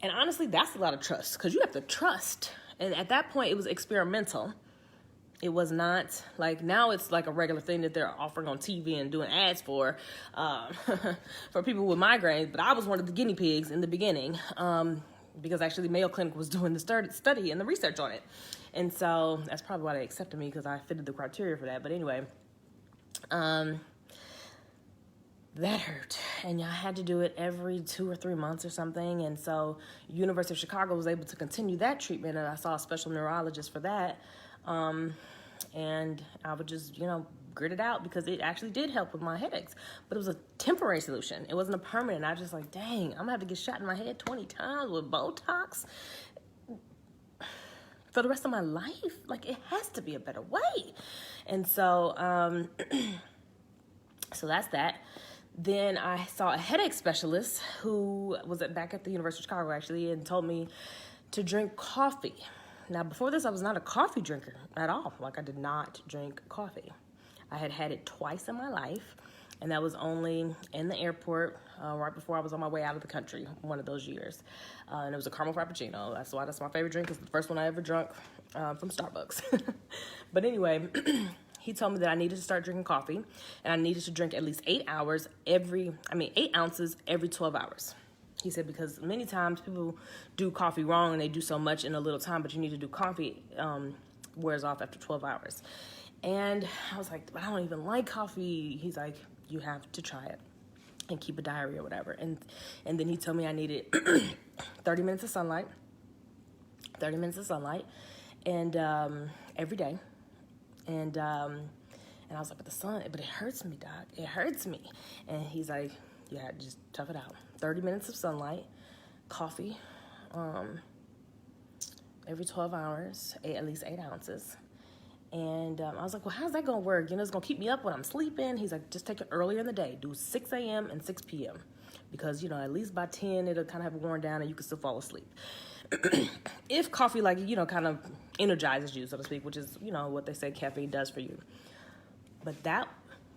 [SPEAKER 1] And honestly, that's a lot of trust, because you have to trust. And at that point, it was experimental. It was not like, now it's like a regular thing that they're offering on TV and doing ads for people with migraines. But I was one of the guinea pigs in the beginning, because actually Mayo Clinic was doing the study and the research on it. And so that's probably why they accepted me, because I fitted the criteria for that. But anyway, that hurt, and I had to do it every 2 or 3 months or something. And so University of Chicago was able to continue that treatment, and I saw a special neurologist for that. And I would just, grit it out, because it actually did help with my headaches. But it was a temporary solution. It wasn't a permanent. I was just like, dang, I'm gonna have to get shot in my head 20 times with Botox for the rest of my life? Like, it has to be a better way. And so, so that's that. Then I saw a headache specialist who was back at the University of Chicago, actually, and told me to drink coffee. Now, before this, I was not a coffee drinker at all. Like, I did not drink coffee. I had had it twice in my life, and that was only in the airport right before I was on my way out of the country, one of those years. And it was a caramel frappuccino. That's why that's my favorite drink. It's the first one I ever drunk from Starbucks. But anyway, he told me that I needed to start drinking coffee, and I needed to drink at least 8 ounces every 12 hours. He said, because many times people do coffee wrong and they do so much in a little time, but you need to do coffee wears off after 12 hours. And I was like, but I don't even like coffee. He's like, you have to try it and keep a diary or whatever. And then he told me I needed 30 minutes of sunlight, and every day. And I was like, but it hurts me, doc. It hurts me. And he's like, yeah, just tough it out. 30 minutes of sunlight, coffee, every 12 hours, at least 8 ounces. And I was like, well, how's that going to work? It's going to keep me up when I'm sleeping. He's like, just take it earlier in the day. Do 6 a.m. and 6 p.m. Because, at least by 10, it'll kind of have worn down and you can still fall asleep. If coffee, kind of energizes you, so to speak, which is, what they say caffeine does for you. But that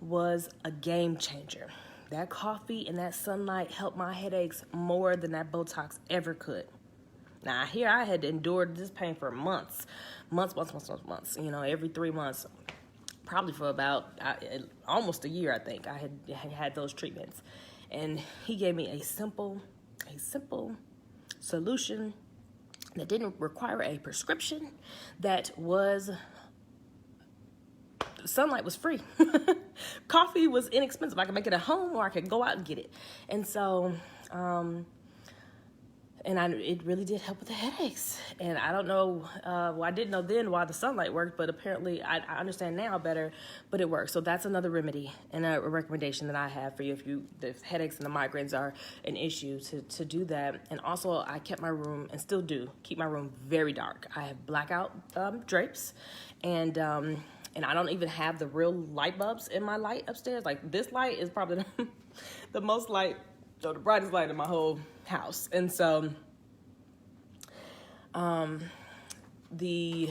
[SPEAKER 1] was a game changer. That coffee and that sunlight helped my headaches more than that Botox ever could. Now, here I had endured this pain for months. Every 3 months, probably for about almost a year, I think. I had those treatments. And he gave me a simple solution that didn't require a prescription, sunlight was free. Coffee was inexpensive. I could make it at home, or I could go out and get it. And so, it really did help with the headaches. And I don't know, I didn't know then why the sunlight worked, but apparently I understand now better, but it works. So that's another remedy and a recommendation that I have for you if headaches and the migraines are an issue, to do that. And also, I kept my room, and still do, keep my room very dark. I have blackout drapes, and I don't even have the real light bulbs in my light upstairs. Like, this light is probably the most light, so the brightest light in my whole house. And so the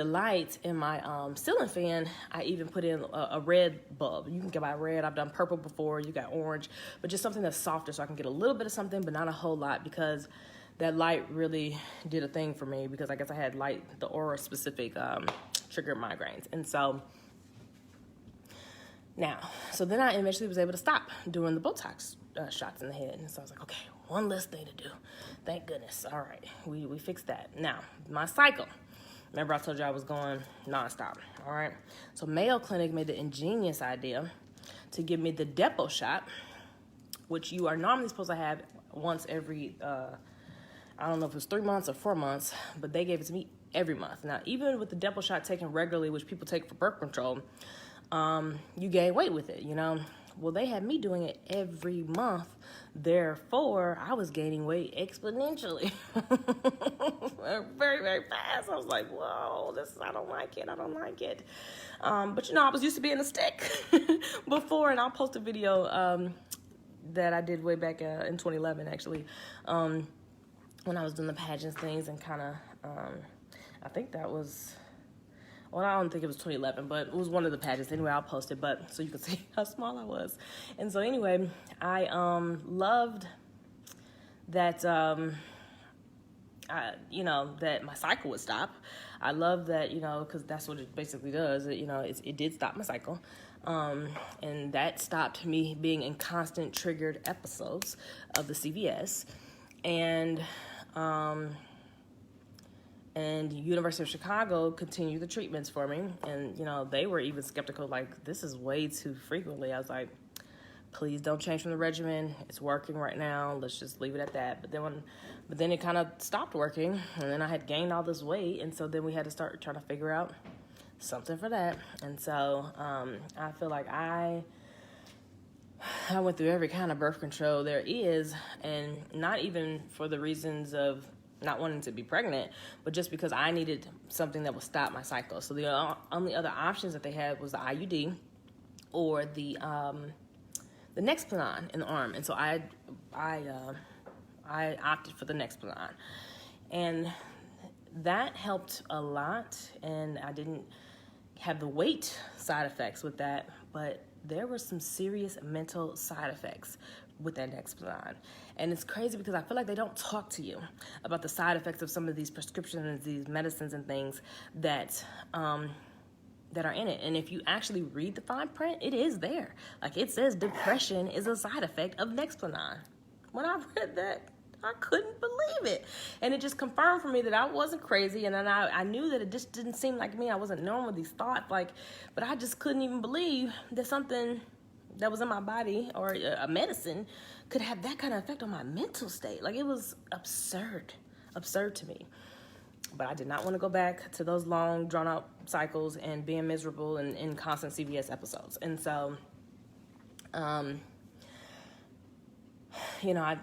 [SPEAKER 1] light in my ceiling fan, I even put in a red bulb. You can get by red. I've done purple before. You got orange, but just something that's softer so I can get a little bit of something, but not a whole lot, because that light really did a thing for me, because I guess I had the aura specific triggered migraines. And so then I eventually was able to stop doing the Botox shots in the head. And so I was like, okay, one less thing to do. Thank goodness. All right, we fixed that. Now, my cycle. Remember I told you I was going nonstop, all right? So Mayo Clinic made the ingenious idea to give me the depot shot, which you are normally supposed to have once every, I don't know if it was 3 months or 4 months, but they gave it to me every month. Now, even with the depot shot taken regularly, which people take for birth control, you gain weight with it, you know? Well, they had me doing it every month. Therefore, I was gaining weight exponentially. Very, very fast. I was like, whoa, I don't like it. I don't like it. But, you know, I was used to being a stick before, and I'll post a video that I did way back in 2011, actually, when I was doing the pageants things and kind of, I think that was... Well, I don't think it was 2011, but it was one of the pageants. Anyway, I'll post it, but so you can see how small I was. And so anyway, I loved that, you know, that my cycle would stop. I love that, you know, because that's what it basically does. You know, it did stop my cycle. And that stopped me being in constant triggered episodes of the CVS. And University of Chicago continued the treatments for me. And, you know, they were even skeptical, like, this is way too frequently. I was like, please don't change from the regimen. It's working right now. Let's just leave it at that. But then it kind of stopped working. And then I had gained all this weight. And so then we had to start trying to figure out something for that. And so I feel like I went through every kind of birth control there is. And not even for the reasons of not wanting to be pregnant, but just because I needed something that would stop my cycle. So the only other options that they had was the IUD or the Nexplanon in the arm. And so I opted for the Nexplanon. And that helped a lot, and I didn't have the weight side effects with that, but there were some serious mental side effects with that Nexplanon. And it's crazy because I feel like they don't talk to you about the side effects of some of these prescriptions, these medicines and things that that are in it. And if you actually read the fine print, it is there. Like, it says depression is a side effect of Nexplanon. When I read that, I couldn't believe it. And it just confirmed for me that I wasn't crazy. And then I knew that it just didn't seem like me. I wasn't normal with these thoughts. But I just couldn't even believe that something that was in my body or a medicine could have that kind of effect on my mental state. Like, it was absurd to me. But I did not want to go back to those long, drawn-out cycles and being miserable and in constant CVS episodes. And so, you know, I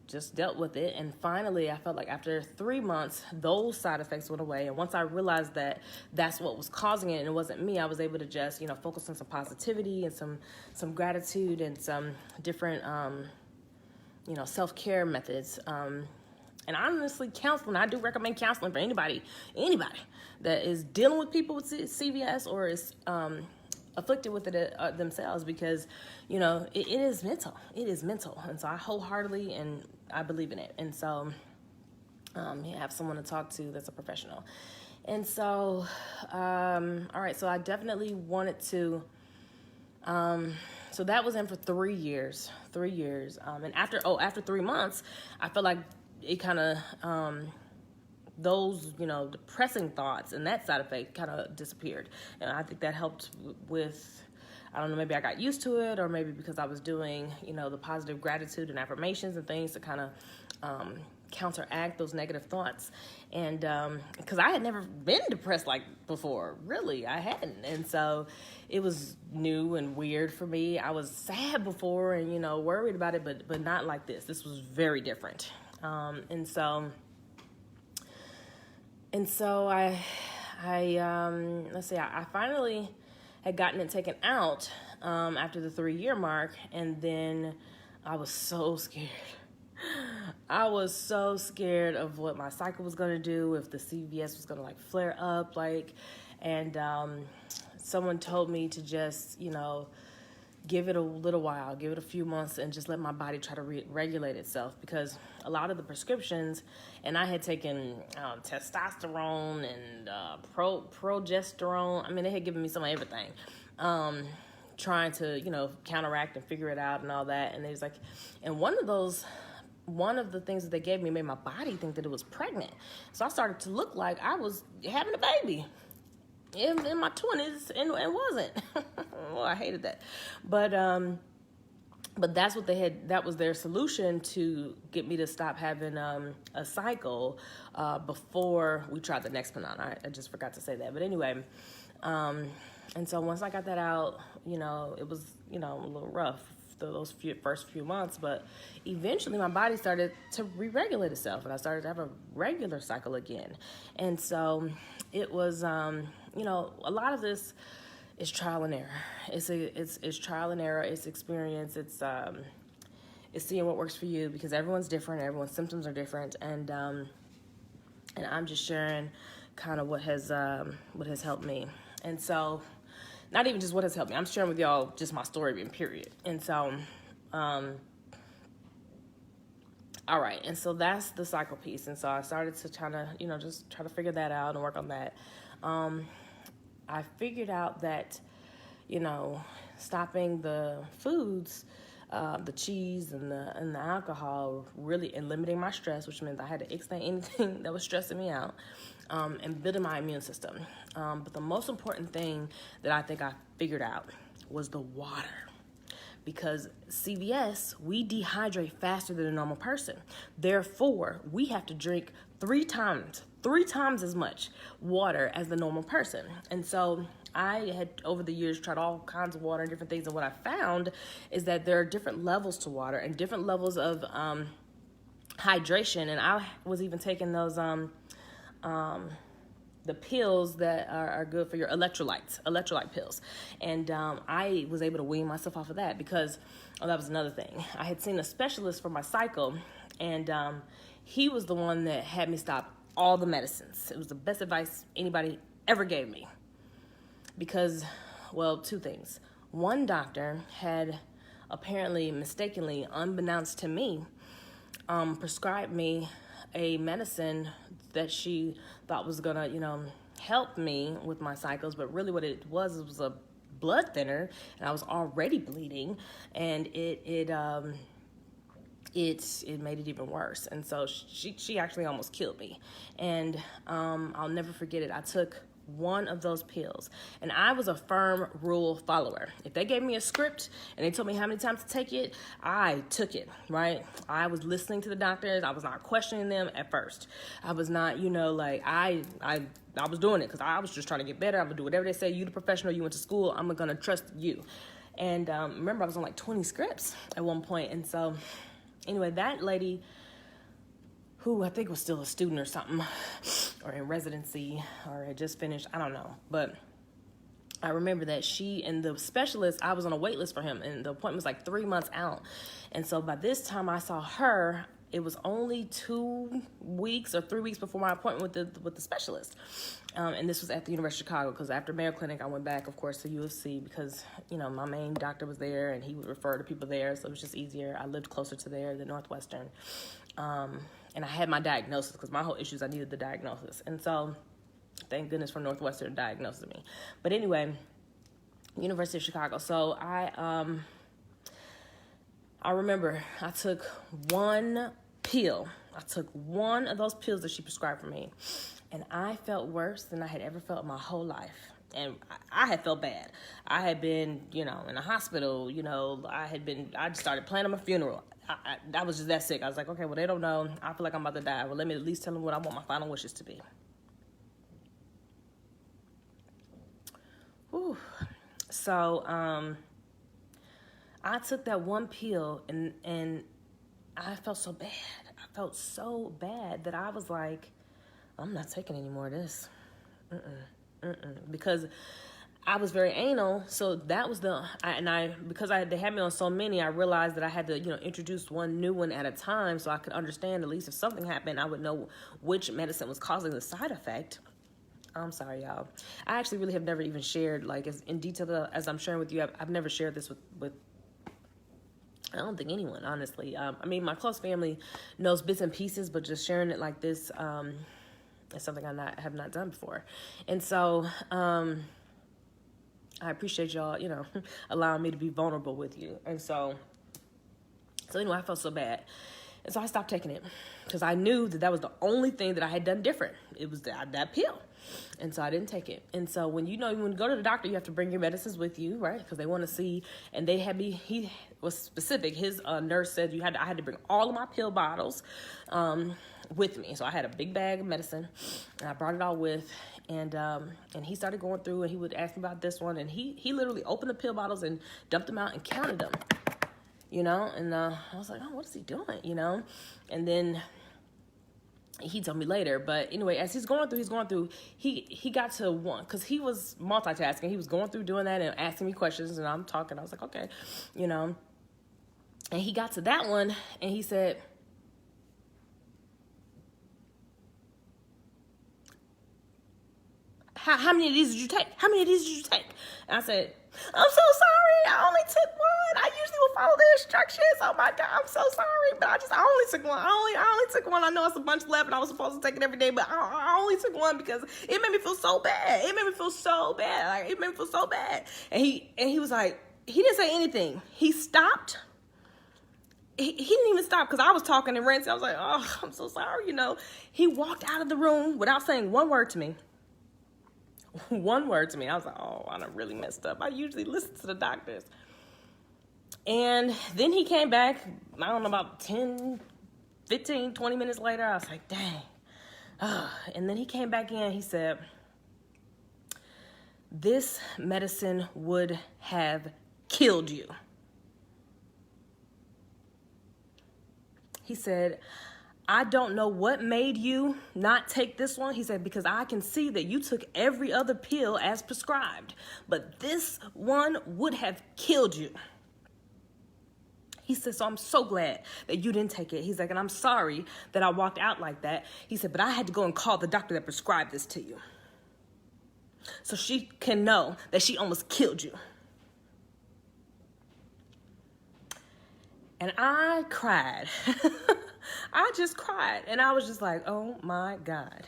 [SPEAKER 1] just dealt with it. And finally, I felt like after 3 months, those side effects went away. And once I realized that that's what was causing it and it wasn't me, I was able to just, you know, focus on some positivity and some gratitude and some different, you know, self-care methods. And honestly, counseling, I do recommend counseling for anybody that is dealing with people with CVS or is afflicted with it themselves, because, you know, it is mental. It is mental. And so I wholeheartedly and I believe in it. And so you have someone to talk to that's a professional. And so, all right, so I definitely wanted to, so that was in for 3 years. And after 3 months, I felt like it kind of, those, you know, depressing thoughts and that side effect kind of disappeared. And I think that helped with, I don't know, maybe I got used to it, or maybe because I was doing, you know, the positive gratitude and affirmations and things to kind of counteract those negative thoughts. And because I had never been depressed like before, really, I hadn't. And so it was new and weird for me. I was sad before and, you know, worried about it, but not like this. This was very different. And so I let's see, I finally had gotten it taken out after the 3-year mark, and then I was so scared. I was so scared of what my cycle was going to do, if the CVS was going to like flare up, and someone told me to just, you know, give it a little while, give it a few months, and just let my body try to regulate itself, because a lot of the prescriptions, and I had taken testosterone and progesterone. I mean, they had given me some of everything, trying to, you know, counteract and figure it out and all that. And they was like, and one of those one of the things that they gave me made my body think that it was pregnant. So I started to look like I was having a baby in my 20s, and it wasn't. Well, I hated that. But that's what they had. That was their solution to get me to stop having a cycle before we tried the next one on. I just forgot to say that. But anyway, and so once I got that out, it was, a little rough those first few months. But eventually my body started to re-regulate itself, and I started to have a regular cycle again. And so it was, a lot of this is trial and error. It's trial and error. It's experience. It's seeing what works for you, because everyone's different. Everyone's symptoms are different, and I'm just sharing kind of what has helped me. And so, not even just what has helped me. I'm sharing with y'all just my story, period. And so, all right. And so that's the cycle piece. And so I started to just try to figure that out and work on that. I figured out that, stopping the foods, the cheese and the alcohol, really, and limiting my stress, which meant I had to extend anything that was stressing me out, and building my immune system. But the most important thing that I think I figured out was the water. Because CVS, we dehydrate faster than a normal person. Therefore, we have to drink three times as much water as the normal person. And so I had, over the years, tried all kinds of water and different things. And what I found is that there are different levels to water and different levels of hydration. And I was even taking those the pills that are good for your electrolyte pills. And I was able to wean myself off of that because, that was another thing. I had seen a specialist for my cycle, and he was the one that had me stop all the medicines. It was the best advice anybody ever gave me. Because, well, two things. One doctor had apparently mistakenly, unbeknownst to me, prescribed me a medicine that she thought was gonna, help me with my cycles, but really what it was a blood thinner, and I was already bleeding, and it made it even worse. And so she actually almost killed me. And I'll never forget it. I took one of those pills, and I was a firm rule follower. If they gave me a script and they told me how many times to take it, I took it, right? I was listening to the doctors. I was not questioning them at first. I was not, I was doing it because I was just trying to get better. I would do whatever they say. You the professional, you went to school, I'm gonna trust you. And remember, I was on like 20 scripts at one point. And so anyway, that lady, who I think was still a student or something, or in residency, or had just finished, I don't know. But I remember that she and the specialist, I was on a wait list for him, and the appointment was like 3 months out. And so by this time I saw her, it was only 2 weeks or 3 weeks before my appointment with the specialist. And this was at the University of Chicago, because after Mayo Clinic, I went back, of course, to USC because, my main doctor was there, and he would refer to people there, so it was just easier. I lived closer to there than Northwestern. And I had my diagnosis, because my whole issue is I needed the diagnosis. And so, thank goodness for Northwestern diagnosing me. But anyway, University of Chicago. So I remember I took one pill. I took one of those pills that she prescribed for me, and I felt worse than I had ever felt in my whole life. And I had felt bad. I had been, in a hospital, I just started planning my funeral. I was just that sick. I was like, okay, well, they don't know. I feel like I'm about to die. Well, let me at least tell them what I want my final wishes to be. Whew. So, I took that one pill, and I felt so bad. I felt so bad that I was like, I'm not taking any more of this. Because I was very anal, so that was because they had me on so many, I realized that I had to, introduce one new one at a time so I could understand, at least if something happened, I would know which medicine was causing the side effect. I'm sorry, y'all. I actually really have never even shared, as in detail as I'm sharing with you. I've never shared this with I don't think anyone, honestly. My close family knows bits and pieces, but just sharing it like this is something I have not done before. And so I appreciate y'all, allowing me to be vulnerable with you. And so anyway, I felt so bad. And so I stopped taking it because I knew that was the only thing that I had done different. It was that pill. And so I didn't take it. And so when you go to the doctor, you have to bring your medicines with you, right? Because they want to see. And they had me, he was specific. His nurse said I had to bring all of my pill bottles with me. So I had a big bag of medicine, and I brought it all with. And he started going through, and he would ask me about this one. And he literally opened the pill bottles and dumped them out and counted them, And I was like, oh, what is he doing, And then he told me later, but anyway, as he's going through, he got to one, because he was multitasking. He was going through doing that and asking me questions, and I'm talking. I was like, okay, and he got to that one, and he said, how many of these did you take? How many of these did you take? And I said, I'm so sorry. I only took one. I usually will follow the instructions. Oh my God, I'm so sorry. But I only took one. I only took one. I know it's a bunch left and I was supposed to take it every day, but I only took one because it made me feel so bad. It made me feel so bad. Like, it made me feel so bad. And he was like, he didn't say anything. He stopped. He didn't even stop because I was talking and ranting. I was like, oh, I'm so sorry. He walked out of the room without saying one word to me. One word to me. I was like, oh, I done really messed up. I usually listen to the doctors. And then he came back, I don't know, about 10, 15, 20 minutes later. I was like, dang. And then he came back in. He said, this medicine would have killed you. He said, I don't know what made you not take this one. He said, because I can see that you took every other pill as prescribed, but this one would have killed you. He said, so I'm so glad that you didn't take it. He's like, and I'm sorry that I walked out like that. He said, but I had to go and call the doctor that prescribed this to you, so she can know that she almost killed you. And I cried. I just cried. And I was just like, oh my God.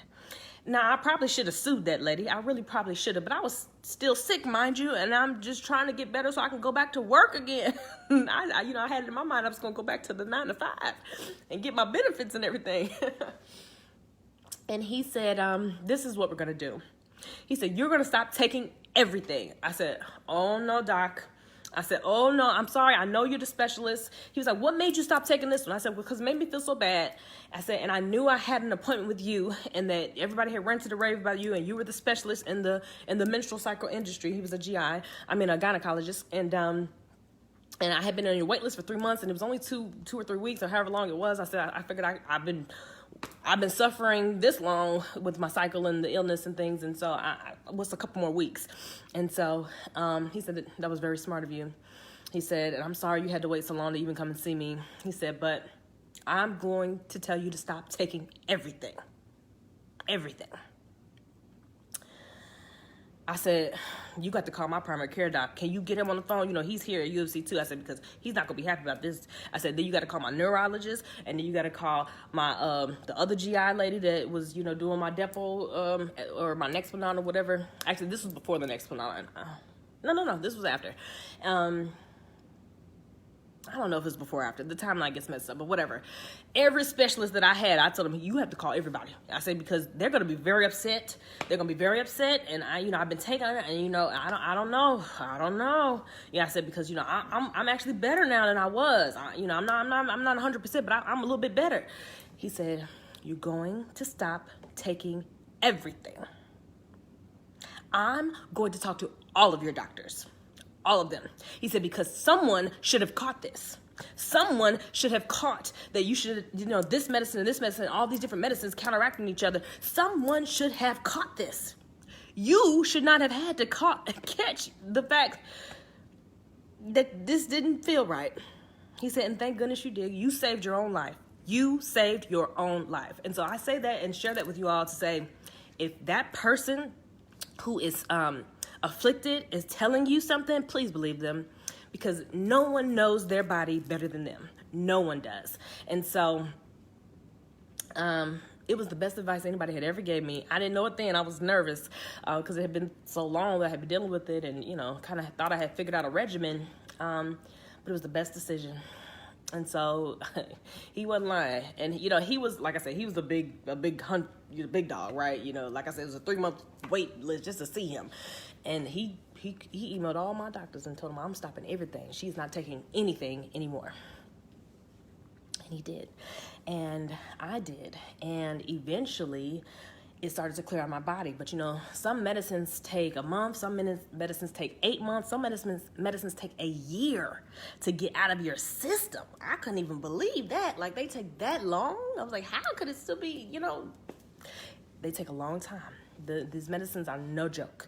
[SPEAKER 1] Now, I probably should have sued that lady. I really probably should have. But I was still sick, mind you. And I'm just trying to get better so I can go back to work again. I had it in my mind I was going to go back to the 9 to 5 and get my benefits and everything. And he said, this is what we're going to do. He said, you're going to stop taking everything. I said, oh, no, doc. I said, oh, no, I'm sorry. I know you're the specialist. He was like, what made you stop taking this one? I said, well, because it made me feel so bad. I said, and I knew I had an appointment with you and that everybody had ranted a rave about you and you were the specialist in the menstrual cycle industry. He was a a gynecologist. And I had been on your wait list for 3 months, and it was only two or 3 weeks or however long it was. I said, I figured I've been suffering this long with my cycle and the illness and things, and so I was a couple more weeks. And so he said that was very smart of you. He said, and I'm sorry you had to wait so long to even come and see me. He said, but I'm going to tell you to stop taking everything. Everything. I said, you got to call my primary care doc. Can you get him on the phone? He's here at UFC too. I said, because he's not going to be happy about this. I said, then you got to call my neurologist, and then you got to call my the other GI lady that was, doing my Depo or my Nexplanon or whatever. Actually, this was before the Nexplanon. No, this was after. I don't know if it's before or after. The timeline gets messed up, but whatever. Every specialist that I had, I told them, you have to call everybody. I said, because they're going to be very upset. They're going to be very upset. And I've been taking it, and I don't know. Yeah, I said, because I'm actually better now than I was. I'm not 100%, but I'm a little bit better. He said, you're going to stop taking everything. I'm going to talk to all of your doctors. All of them. He said, because someone should have caught this. Someone should have caught that you should, this medicine and this medicine, all these different medicines counteracting each other. Someone should have caught this. You should not have had to catch the fact that this didn't feel right. He said, and thank goodness you did. You saved your own life. You saved your own life. And so I say that and share that with you all to say, if that person who is afflicted is telling you something, please believe them, because no one knows their body better than them. No one does. And so it was the best advice anybody had ever gave me. I didn't know it then. I was nervous because it had been so long that I had been dealing with it, and kind of thought I had figured out a regimen, but it was the best decision. And so he wasn't lying. And, you know, he was, like I said, he was a big dog, right? You know, like I said, it was a 3-month wait list just to see him. And he emailed all my doctors and told them, I'm stopping everything. She's not taking anything anymore. And he did. And I did. And eventually it started to clear out my body. But, you know, some medicines take a month, some medicines take 8 months, some medicines take a year to get out of your system. I couldn't even believe that. Like, they take that long? I was like, how could it still be, you know? They take a long time. These medicines are no joke.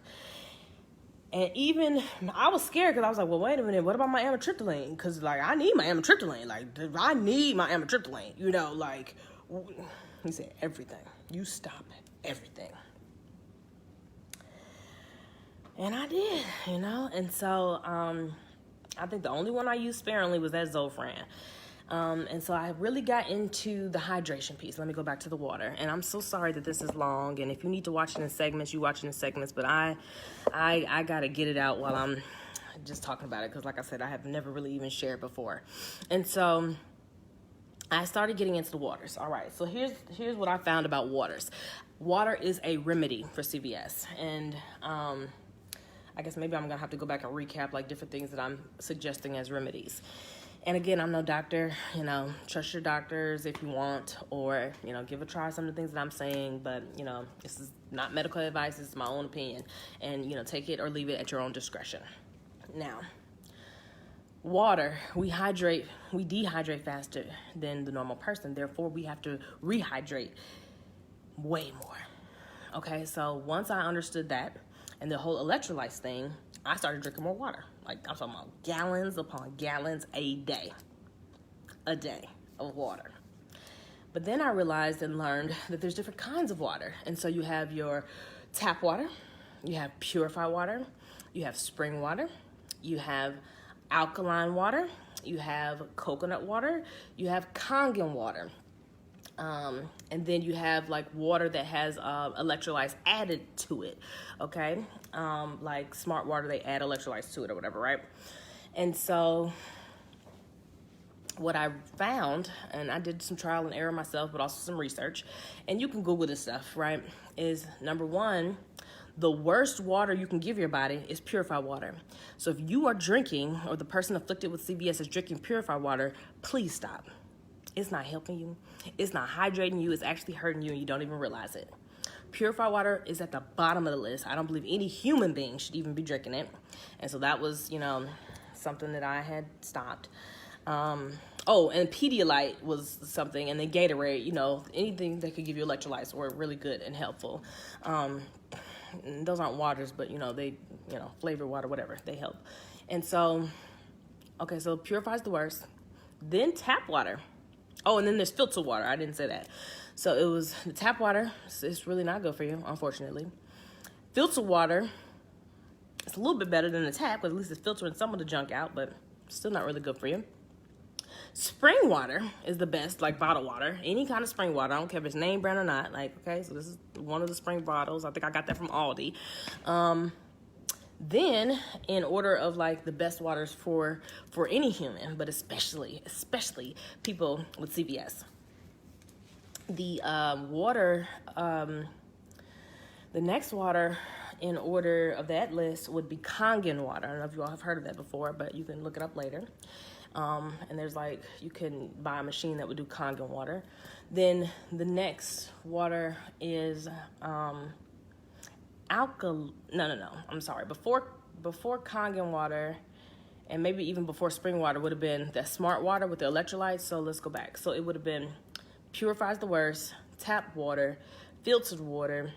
[SPEAKER 1] And even, I was scared because I was like, well, wait a minute, what about my amitriptyline? Because, like, I need my amitriptyline. Like, I need my amitriptyline. You know, like, he said, everything. You stop everything. And I did, you know. And so I think the only one I used sparingly was that Zofran. And so I really got into the hydration piece. Let me go back to the water. And I'm so sorry that this is long. And if you need to watch it in segments, you watch it in segments. But I got to get it out while I'm just talking about it. Because like I said, I have never really even shared before. And so I started getting into the waters. All right, so here's what I found about waters. Water is a remedy for CVS. And I guess maybe I'm going to have to go back and recap like different things that I'm suggesting as remedies. And again, I'm no doctor, you know, trust your doctors if you want, or, you know, give a try some of the things that I'm saying. But, you know, this is not medical advice. This is my own opinion. And, you know, take it or leave it at your own discretion. Now, water, we dehydrate faster than the normal person. Therefore, we have to rehydrate way more. Okay, so once I understood that and the whole electrolytes thing, I started drinking more water. Like, I'm talking about gallons upon gallons a day of water. But then I realized and learned that there's different kinds of water. And so you have your tap water, you have purified water, you have spring water, you have alkaline water, you have coconut water, you have Kangen water. And then you have like water that has electrolytes added to it, okay? Like Smart Water, they add electrolytes to it or whatever, right? And so what I found, and I did some trial and error myself, but also some research, and you can Google this stuff, right, is number one, the worst water you can give your body is purified water. So if you are drinking, or the person afflicted with CVS is drinking purified water, please stop. It's not helping you. It's not hydrating you. It's actually hurting you, and you don't even realize it. Purified water is at the bottom of the list. I don't believe any human being should even be drinking it. And so that was, you know, something that I had stopped. Oh, and Pedialyte was something, and then Gatorade, you know, anything that could give you electrolytes were really good and helpful. Those aren't waters, but, you know, they, you know, flavored water, whatever, they help. And so, okay, so purified's the worst. Then tap water. Oh, and then there's filtered water. I didn't say that. So it was the tap water. It's really not good for you, unfortunately. Filtered water, it's a little bit better than the tap, because at least it's filtering some of the junk out, but still not really good for you. Spring water is the best, like bottled water. Any kind of spring water. I don't care if it's name brand or not. Like, okay, so this is one of the spring bottles. I think I got that from Aldi. Then, in order of like the best waters for any human, but especially people with CVS, the water, the next water in order of that list would be Kangen water. I don't know if you all have heard of that before, but you can look it up later. And there's like, you can buy a machine that would do Kangen water. Then the next water is I'm sorry. Before Kangen water, and maybe even before spring water, would have been that Smart Water with the electrolytes. So let's go back. So it would have been purified's the worst, tap water, filtered water,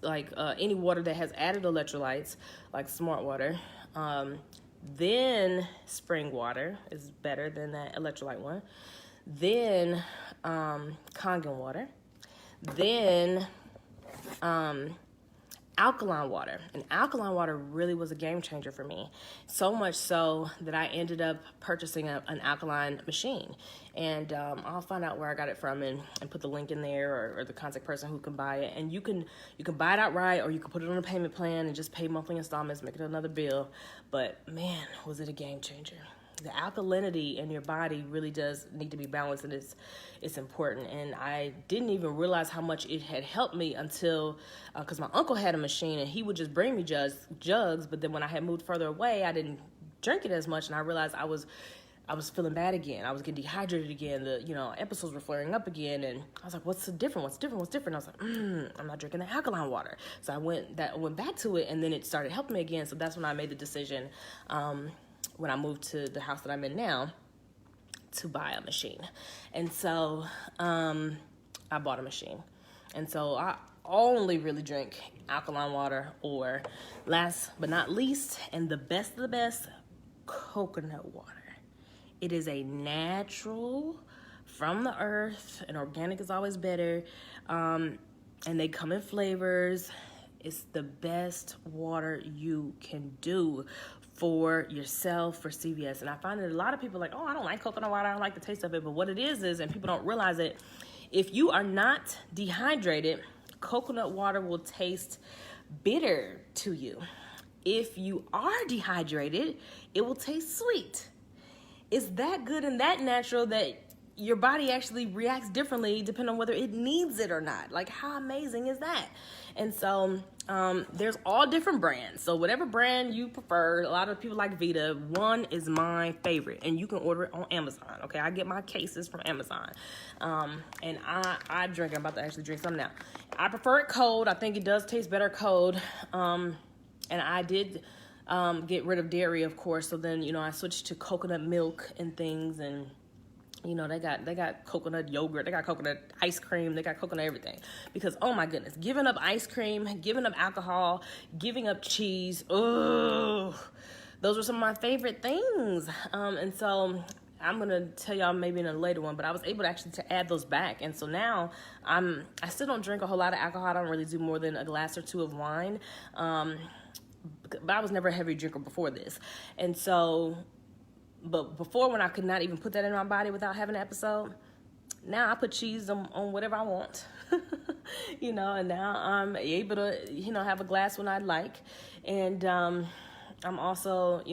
[SPEAKER 1] like any water that has added electrolytes, like Smart Water. Then spring water is better than that electrolyte one. Then Kangen water. Then alkaline water. And alkaline water really was a game changer for me. So much so that I ended up purchasing an alkaline machine. And I'll find out where I got it from and put the link in there, or the contact person who can buy it. And you can buy it outright, or you can put it on a payment plan and just pay monthly installments, make it another bill. But man, was it a game changer. the alkalinity in your body really does need to be balanced, and it's important. And I didn't even realize how much it had helped me until, because my uncle had a machine and he would just bring me jugs. But then when I had moved further away, I didn't drink it as much, and I realized I was feeling bad again. I was getting dehydrated again. The episodes were flaring up again, and I was like, "What's different? What's different? What's different?" I was like, "I'm not drinking the alkaline water." So I went back to it, and then it started helping me again. So that's when I made the decision, when I moved to the house that I'm in now, to buy a machine. And so I bought a machine, and so I only really drink alkaline water, or last but not least, and the best of the best, coconut water. It is a natural, from the earth, and organic is always better. And they come in flavors. It's the best water you can do for yourself, for CVS. And I find that a lot of people are like, "Oh, I don't like coconut water. I don't like the taste of it." But what it is, and people don't realize it, if you are not dehydrated, coconut water will taste bitter to you. If you are dehydrated, it will taste sweet. It's that good and that natural that your body actually reacts differently depending on whether it needs it or not. Like, how amazing is that? And so there's all different brands. So whatever brand you prefer, a lot of people like Vita. One is my favorite, and you can order it on Amazon. Okay, I get my cases from Amazon. And I drink, I'm about to actually drink some now. I prefer it cold. I think it does taste better cold. And I did get rid of dairy, of course. So then, I switched to coconut milk and things, and they got coconut yogurt, they got coconut ice cream, they got coconut everything. Because, oh my goodness, giving up ice cream, giving up alcohol, giving up cheese, those were some of my favorite things. And so I'm gonna tell y'all maybe in a later one, but I was able to add those back. And so now I still don't drink a whole lot of alcohol. I don't really do more than a glass or two of wine. But I was never a heavy drinker before this. And so, but before, when I could not even put that in my body without having an episode, now I put cheese on whatever I want, and now I'm able to, have a glass when I'd like. And I'm also,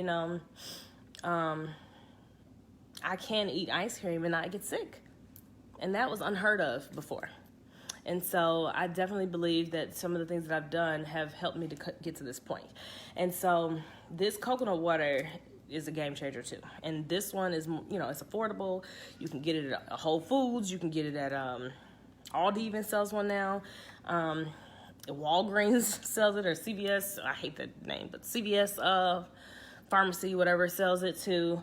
[SPEAKER 1] I can eat ice cream and not get sick. And that was unheard of before. And so I definitely believe that some of the things that I've done have helped me to get to this point. And so this coconut water is a game changer too. And this one is, it's affordable. You can get it at Whole Foods. You can get it at Aldi even sells one now. Walgreens sells it, or CVS. I hate that name, but CVS pharmacy, whatever, sells it too.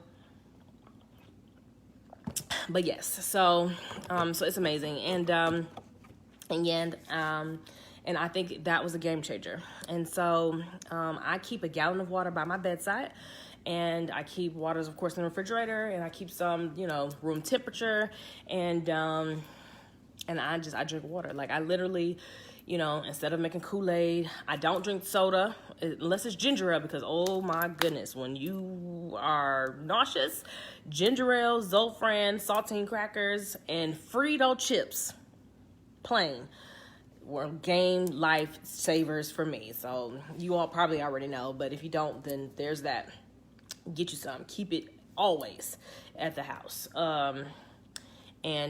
[SPEAKER 1] But yes, so it's amazing. And I think that was a game changer. And so I keep a gallon of water by my bedside, and I keep waters, of course, in the refrigerator, and I keep some, room temperature, and I drink water. Like, I literally, instead of making Kool-Aid, I don't drink soda unless it's ginger ale, because, oh my goodness, when you are nauseous, ginger ale, Zofran, saltine crackers, and Frito chips, plain, were game life savers for me. So you all probably already know, but if you don't, then there's that. Get you some. Keep it always at the house. And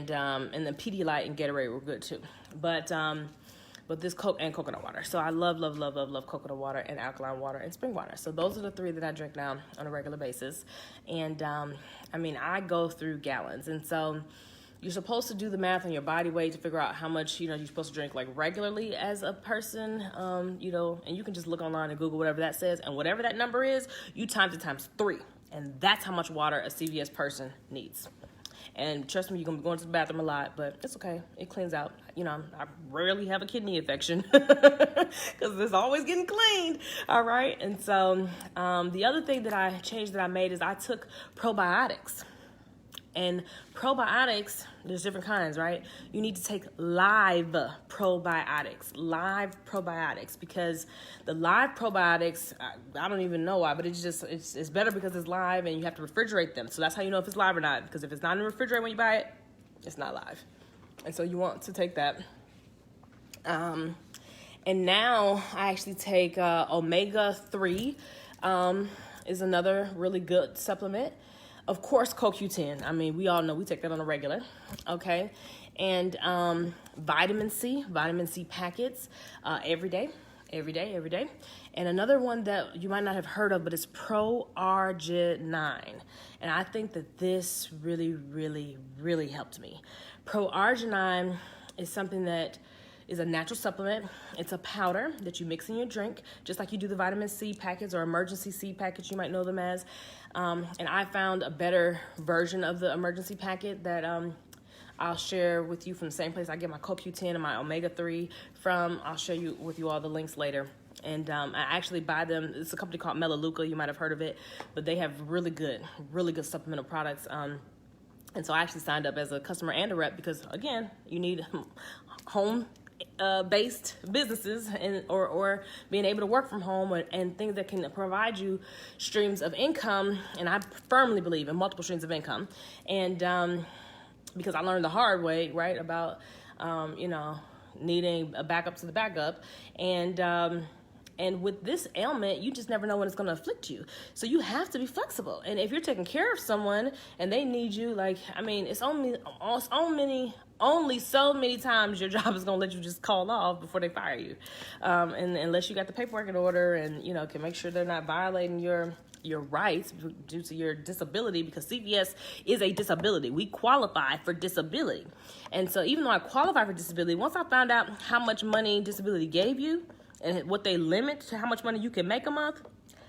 [SPEAKER 1] then Pedialyte and Gatorade were good too. But this Coke and coconut water. So I love coconut water and alkaline water and spring water. So those are the three that I drink now on a regular basis. And I go through gallons. And so you're supposed to do the math on your body weight to figure out how much, you're supposed to drink, like, regularly as a person, and you can just look online and Google whatever that says, and whatever that number is, you times it times 3, and that's how much water a CVS person needs. And trust me, you're going to be going to the bathroom a lot, but it's okay. It cleans out. I rarely have a kidney infection because it's always getting cleaned, all right? And so the other thing that I made is I took probiotics. And probiotics, there's different kinds, right? You need to take live probiotics, because the live probiotics, I don't even know why, but it's better because it's live, and you have to refrigerate them. So that's how you know if it's live or not, because if it's not in the refrigerator when you buy it, it's not live. And so you want to take that. And now I actually take omega-3 is another really good supplement. Of course, CoQ10. I mean, we all know we take that on a regular, okay? And vitamin C packets every day. And another one that you might not have heard of, but it's Pro-arginine. And I think that this really helped me. Pro-arginine is something that is a natural supplement. It's a powder that you mix in your drink, just like you do the vitamin C packets or emergency C packets, you might know them as. And I found a better version of the emergency packet that I'll share with you from the same place I get my CoQ10 and my omega-3 from. I'll share with you all the links later. And I actually buy them. It's a company called Melaleuca. You might have heard of it, but they have really good supplemental products. And so I actually signed up as a customer and a rep because, again, you need home based businesses or being able to work from home and things that can provide you streams of income. And I firmly believe in multiple streams of income. And because I learned the hard way, right, about, needing a backup to the backup. And with this ailment, you just never know when it's going to afflict you. So you have to be flexible. And if you're taking care of someone and they need you, it's only so many times your job is going to let you just call off before they fire you. And unless you got the paperwork in order and, can make sure they're not violating your rights due to your disability, because CVS is a disability. We qualify for disability. And so even though I qualify for disability, once I found out how much money disability gave you and what they limit to how much money you can make a month,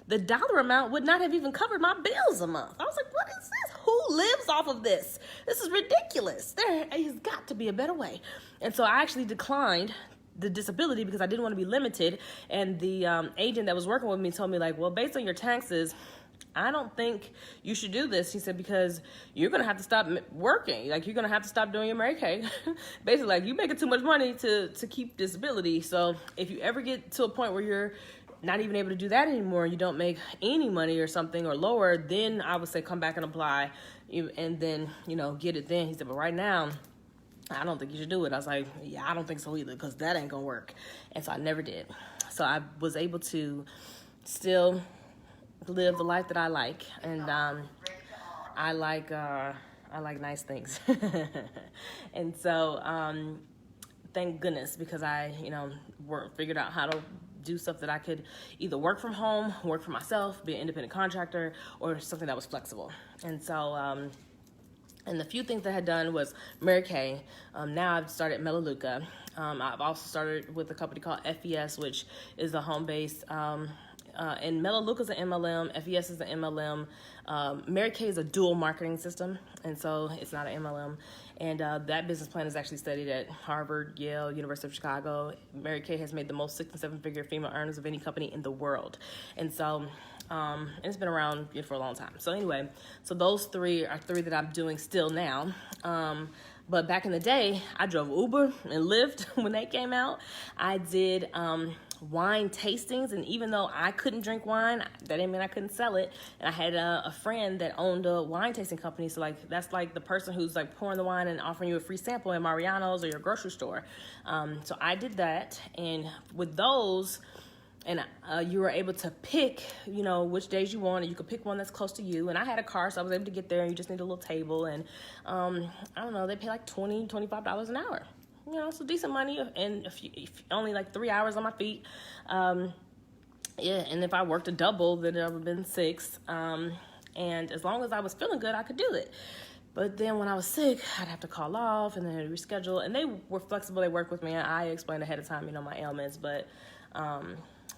[SPEAKER 1] the dollar amount would not have even covered my bills a month. I was like, what is this? Who lives off of this? This is ridiculous. There has got to be a better way. And so I actually declined the disability because I didn't want to be limited. And the agent that was working with me told me, well, based on your taxes, I don't think you should do this. He said, because you're going to have to stop working. You're going to have to stop doing your Mary Kay. Basically, you're making too much money to keep disability. So if you ever get to a point where you're not even able to do that anymore, you don't make any money or something or lower, then I would say come back and apply and then, get it then. He said, but right now, I don't think you should do it. I was like, yeah, I don't think so either, because that ain't going to work. And so I never did. So I was able to still live the life that I like, and I like nice things. And so thank goodness, because I figured out how to do stuff that I could either work from home, work for myself, be an independent contractor, or something that was flexible. And so and the few things that I had done was Mary Kay. Now I've started Melaleuca. I've also started with a company called FES, which is a home-based and Melaleuca is an MLM, FES is an MLM. Mary Kay is a dual marketing system, and so it's not an MLM. And that business plan is actually studied at Harvard, Yale, University of Chicago. Mary Kay has made the most 6- and 7-figure female earners of any company in the world. And so and it's been around for a long time. So anyway, so those three are three that I'm doing still now. But back in the day, I drove Uber and Lyft when they came out. I did wine tastings, and even though I couldn't drink wine, that didn't mean I couldn't sell it. And I had a friend that owned a wine tasting company, so that's the person who's pouring the wine and offering you a free sample in Mariano's or your grocery store. So I did that, and with those, and you were able to pick, which days you want, and you could pick one that's close to you. And I had a car, so I was able to get there, and you just need a little table, and I don't know, they pay $20, $25 an hour. So decent money, and if only 3 hours on my feet. And if I worked a double, then it would have been 6. And as long as I was feeling good, I could do it. But then when I was sick, I'd have to call off and then reschedule. And they were flexible. They worked with me. I explained ahead of time, my ailments. But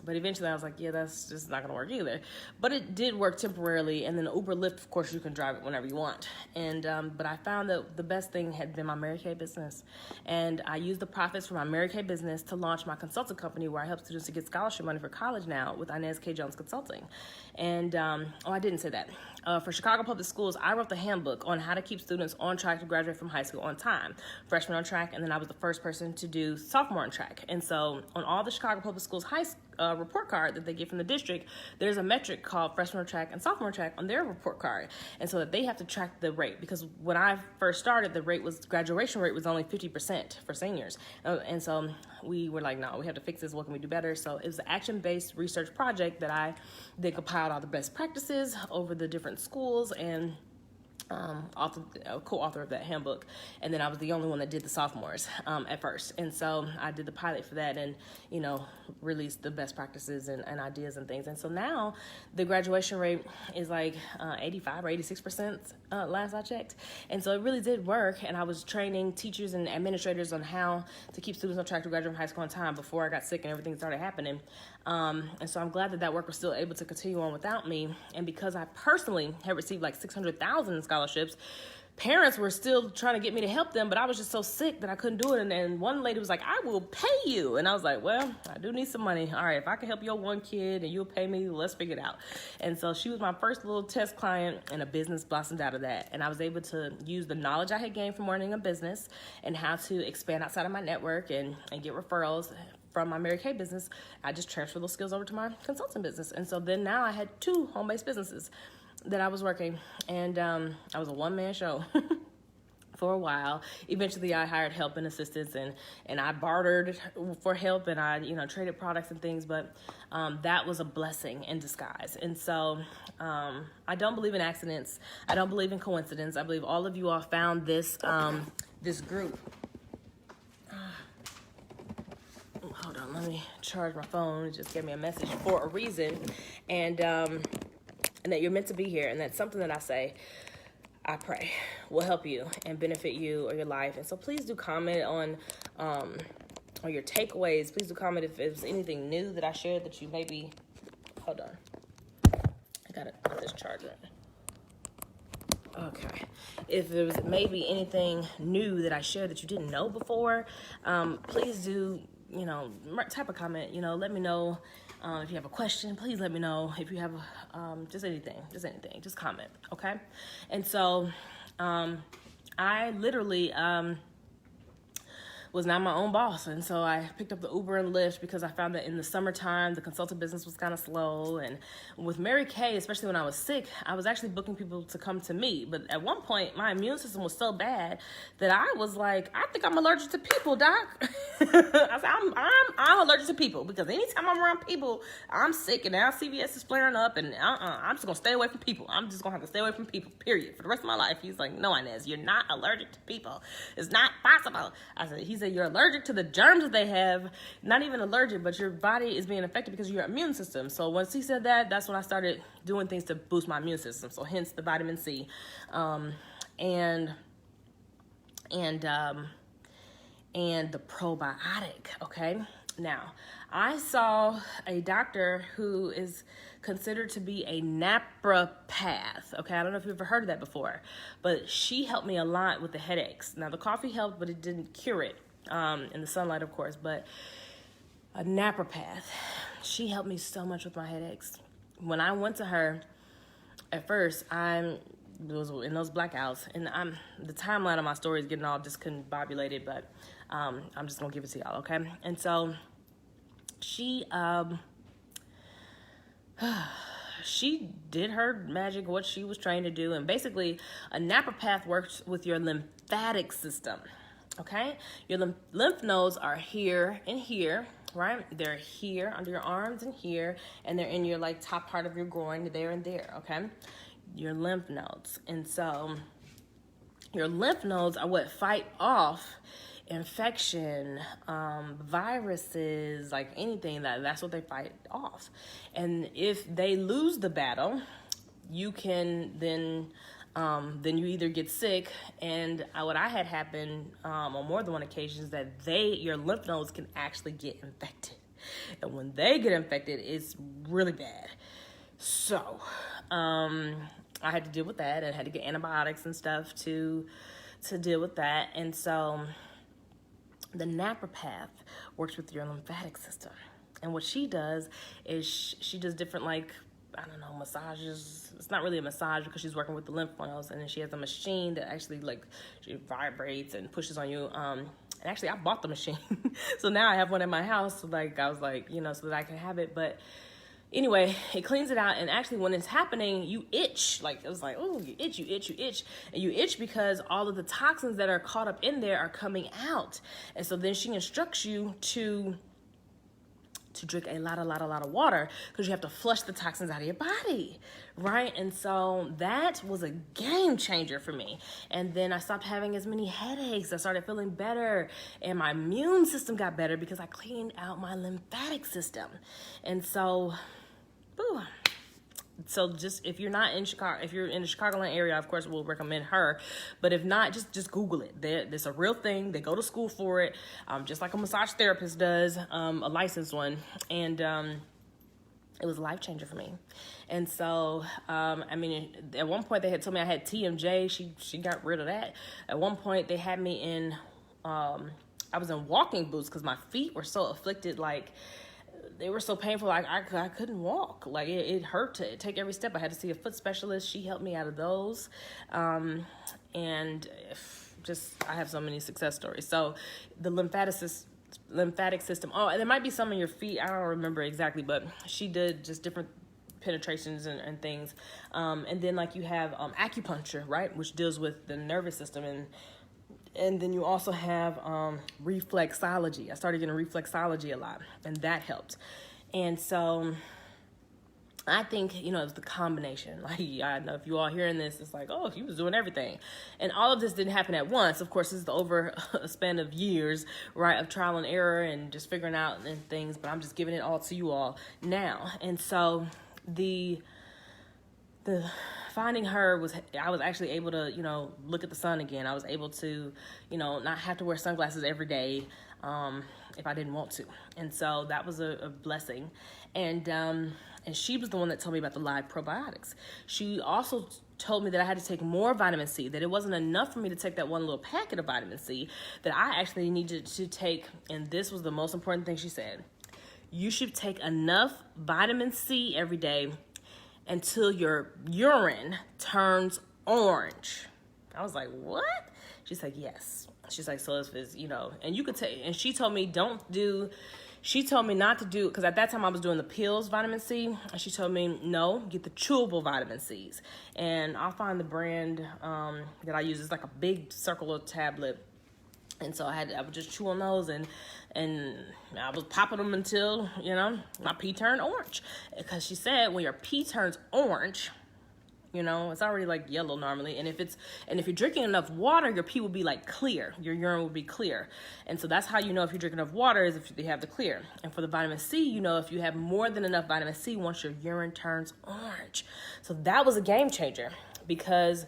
[SPEAKER 1] eventually I was like, yeah, that's just not going to work either. But it did work temporarily. And then Uber, Lyft, of course, you can drive it whenever you want. And but I found that the best thing had been my Mary Kay business. And I used the profits from my Mary Kay business to launch my consulting company, where I help students to get scholarship money for college now with Inez K. Jones Consulting. And, I didn't say that. For Chicago Public Schools, I wrote the handbook on how to keep students on track to graduate from high school on time. Freshman on track, and then I was the first person to do sophomore on track. And so on all the Chicago Public Schools report card that they get from the district, there's a metric called freshman on track and sophomore on track on their report card. And so that they have to track the rate, because when I first started, the graduation rate was only 50% for seniors. And so we were like, no, we have to fix this. What can we do better? So it was an action-based research project that I then compiled all the best practices over the different schools, and co-author of that handbook, and then I was the only one that did the sophomores at first, and so I did the pilot for that, and released the best practices and ideas and things. And so now the graduation rate is like 85 or 86% last I checked, and so it really did work. And I was training teachers and administrators on how to keep students on track to graduate from high school on time before I got sick and everything started happening. And so I'm glad that work was still able to continue on without me. And because I personally had received like 600,000 in scholarships, parents were still trying to get me to help them, but I was just so sick that I couldn't do it. And then one lady was like, I will pay you. And I was like, well, I do need some money. All right, if I can help your one kid and you'll pay me, let's figure it out. And so she was my first little test client, and a business blossomed out of that. And I was able to use the knowledge I had gained from running a business and how to expand outside of my network and get referrals from my Mary Kay business. I just transferred those skills over to my consulting business. And so then now I had 2 home-based businesses that I was working, and I was a one-man show for a while. Eventually I hired help and assistance, and I bartered for help, and I traded products and things, but that was a blessing in disguise. And so I don't believe in accidents. I don't believe in coincidence. I believe all of you all found this this group. Hold on, let me charge my phone. It just gave me a message for a reason, and that you're meant to be here, and that's something that I pray will help you and benefit you or your life. And so please do comment on your takeaways. Please do comment if there's anything new that I shared that you maybe, hold on, I gotta put this charger in. Okay, if there was maybe anything new that I shared that you didn't know before, please do, type a comment, let me know. If you have a question, please let me know. If you have just anything, just comment, okay? And so I literally was not my own boss, and so I picked up the Uber and Lyft because I found that in the summertime the consultant business was kind of slow. And with Mary Kay, especially when I was sick, I was actually booking people to come to me, but at one point my immune system was so bad that I was like, I think I'm allergic to people, doc. I said, I'm allergic to people, because anytime I'm around people I'm sick, and now CVS is flaring up, and I'm just gonna stay away from people. I'm just gonna have to stay away from people, period, for the rest of my life. He's like, no, Inez, you're not allergic to people. It's not possible. He said, you're allergic to the germs that they have. Not even allergic, but your body is being affected because of your immune system. So once he said that, that's when I started doing things to boost my immune system. So hence the vitamin C, and the probiotic. Okay. Now, I saw a doctor who is considered to be a naturopath. Okay, I don't know if you've ever heard of that before, but she helped me a lot with the headaches. Now, the coffee helped, but it didn't cure it, in the sunlight, of course. But a naturopath, she helped me so much with my headaches. When I went to her, at first, it was in those blackouts, and the timeline of my story is getting all discombobulated, but I'm just gonna give it to y'all, okay? And so she did her magic, what she was trained to do, and basically a naturopath works with your lymphatic system, okay? Your lymph nodes are here and here, right? They're here under your arms and here, and they're in your top part of your groin, there and there, okay? Your lymph nodes. And so your lymph nodes are what fight off infection, viruses, anything that's what they fight off. And if they lose the battle, you can then you either get sick, and what I had happen on more than one occasion is that your lymph nodes can actually get infected, and when they get infected, it's really bad. So I had to deal with that, and had to get antibiotics and stuff to deal with that. And so the naturopath works with your lymphatic system, and what she does is she does different massages. It's not really a massage because she's working with the lymph nodes, and then she has a machine that actually she vibrates and pushes on you. And actually I bought the machine, so now I have one in my house. So I was so that I can have it. But anyway, it cleans it out, and actually when it's happening, you itch. It was oh, you itch. And you itch because all of the toxins that are caught up in there are coming out. And so then she instructs you to to drink a lot of water because you have to flush the toxins out of your body, right? And so that was a game changer for me. And then I stopped having as many headaches. I started feeling better, and my immune system got better because I cleaned out my lymphatic system. And so, whew, so just if you're not in Chicago, if you're in the Chicagoland area, of course, we'll recommend her. But if not, just Google it. There's a real thing. They go to school for it, just like a massage therapist does, a licensed one. And it was a life changer for me. And so, I mean, at one point they had told me I had TMJ. She got rid of that. At one point they had me in, I was in walking boots because my feet were so afflicted, like, they were so painful, like I couldn't walk. Like it hurt to take every step. I had to see a foot specialist. She helped me out of those. And just, I have so many success stories. So the lymphatic system. Oh, and there might be some in your feet. I don't remember exactly, but she did just different penetrations and things. And then like you have acupuncture, right? Which deals with the nervous system, and then you also have reflexology. I started getting reflexology a lot, and that helped. And so I think, you know, it was the combination. Like, I know if you all hearing this, it's like, oh, he was doing everything. And all of this didn't happen at once. Of course, this is over a span of years, right, of trial and error and just figuring out and things. But I'm just giving it all to you all now. And so the finding her was, I was actually able to, you know, look at the sun again. I was able to, you know, not have to wear sunglasses every day if I didn't want to. And so that was a blessing. And she was the one that told me about the live probiotics. She also told me that I had to take more vitamin C, that it wasn't enough for me to take that one little packet of vitamin C, that I actually needed to take, and this was the most important thing she said, you should take enough vitamin C every day until your urine turns orange. I was like, what? She's like, yes. She's like, so if it's, you know, and you could take, and she told me she told me not to do, because at that time I was doing the pills vitamin C, and she told me, no, get the chewable vitamin C's. And I'll find the brand that I use. It's like a big circular tablet. And so I would just chew on those, and I was popping them until, you know, my pee turned orange. Because she said when your pee turns orange, you know, it's already like yellow normally. And if you're drinking enough water, your pee will be like clear. Your urine will be clear. And so that's how you know if you're drinking enough water, is if they have the clear. And for the vitamin C, you know if you have more than enough vitamin C once your urine turns orange. So that was a game changer because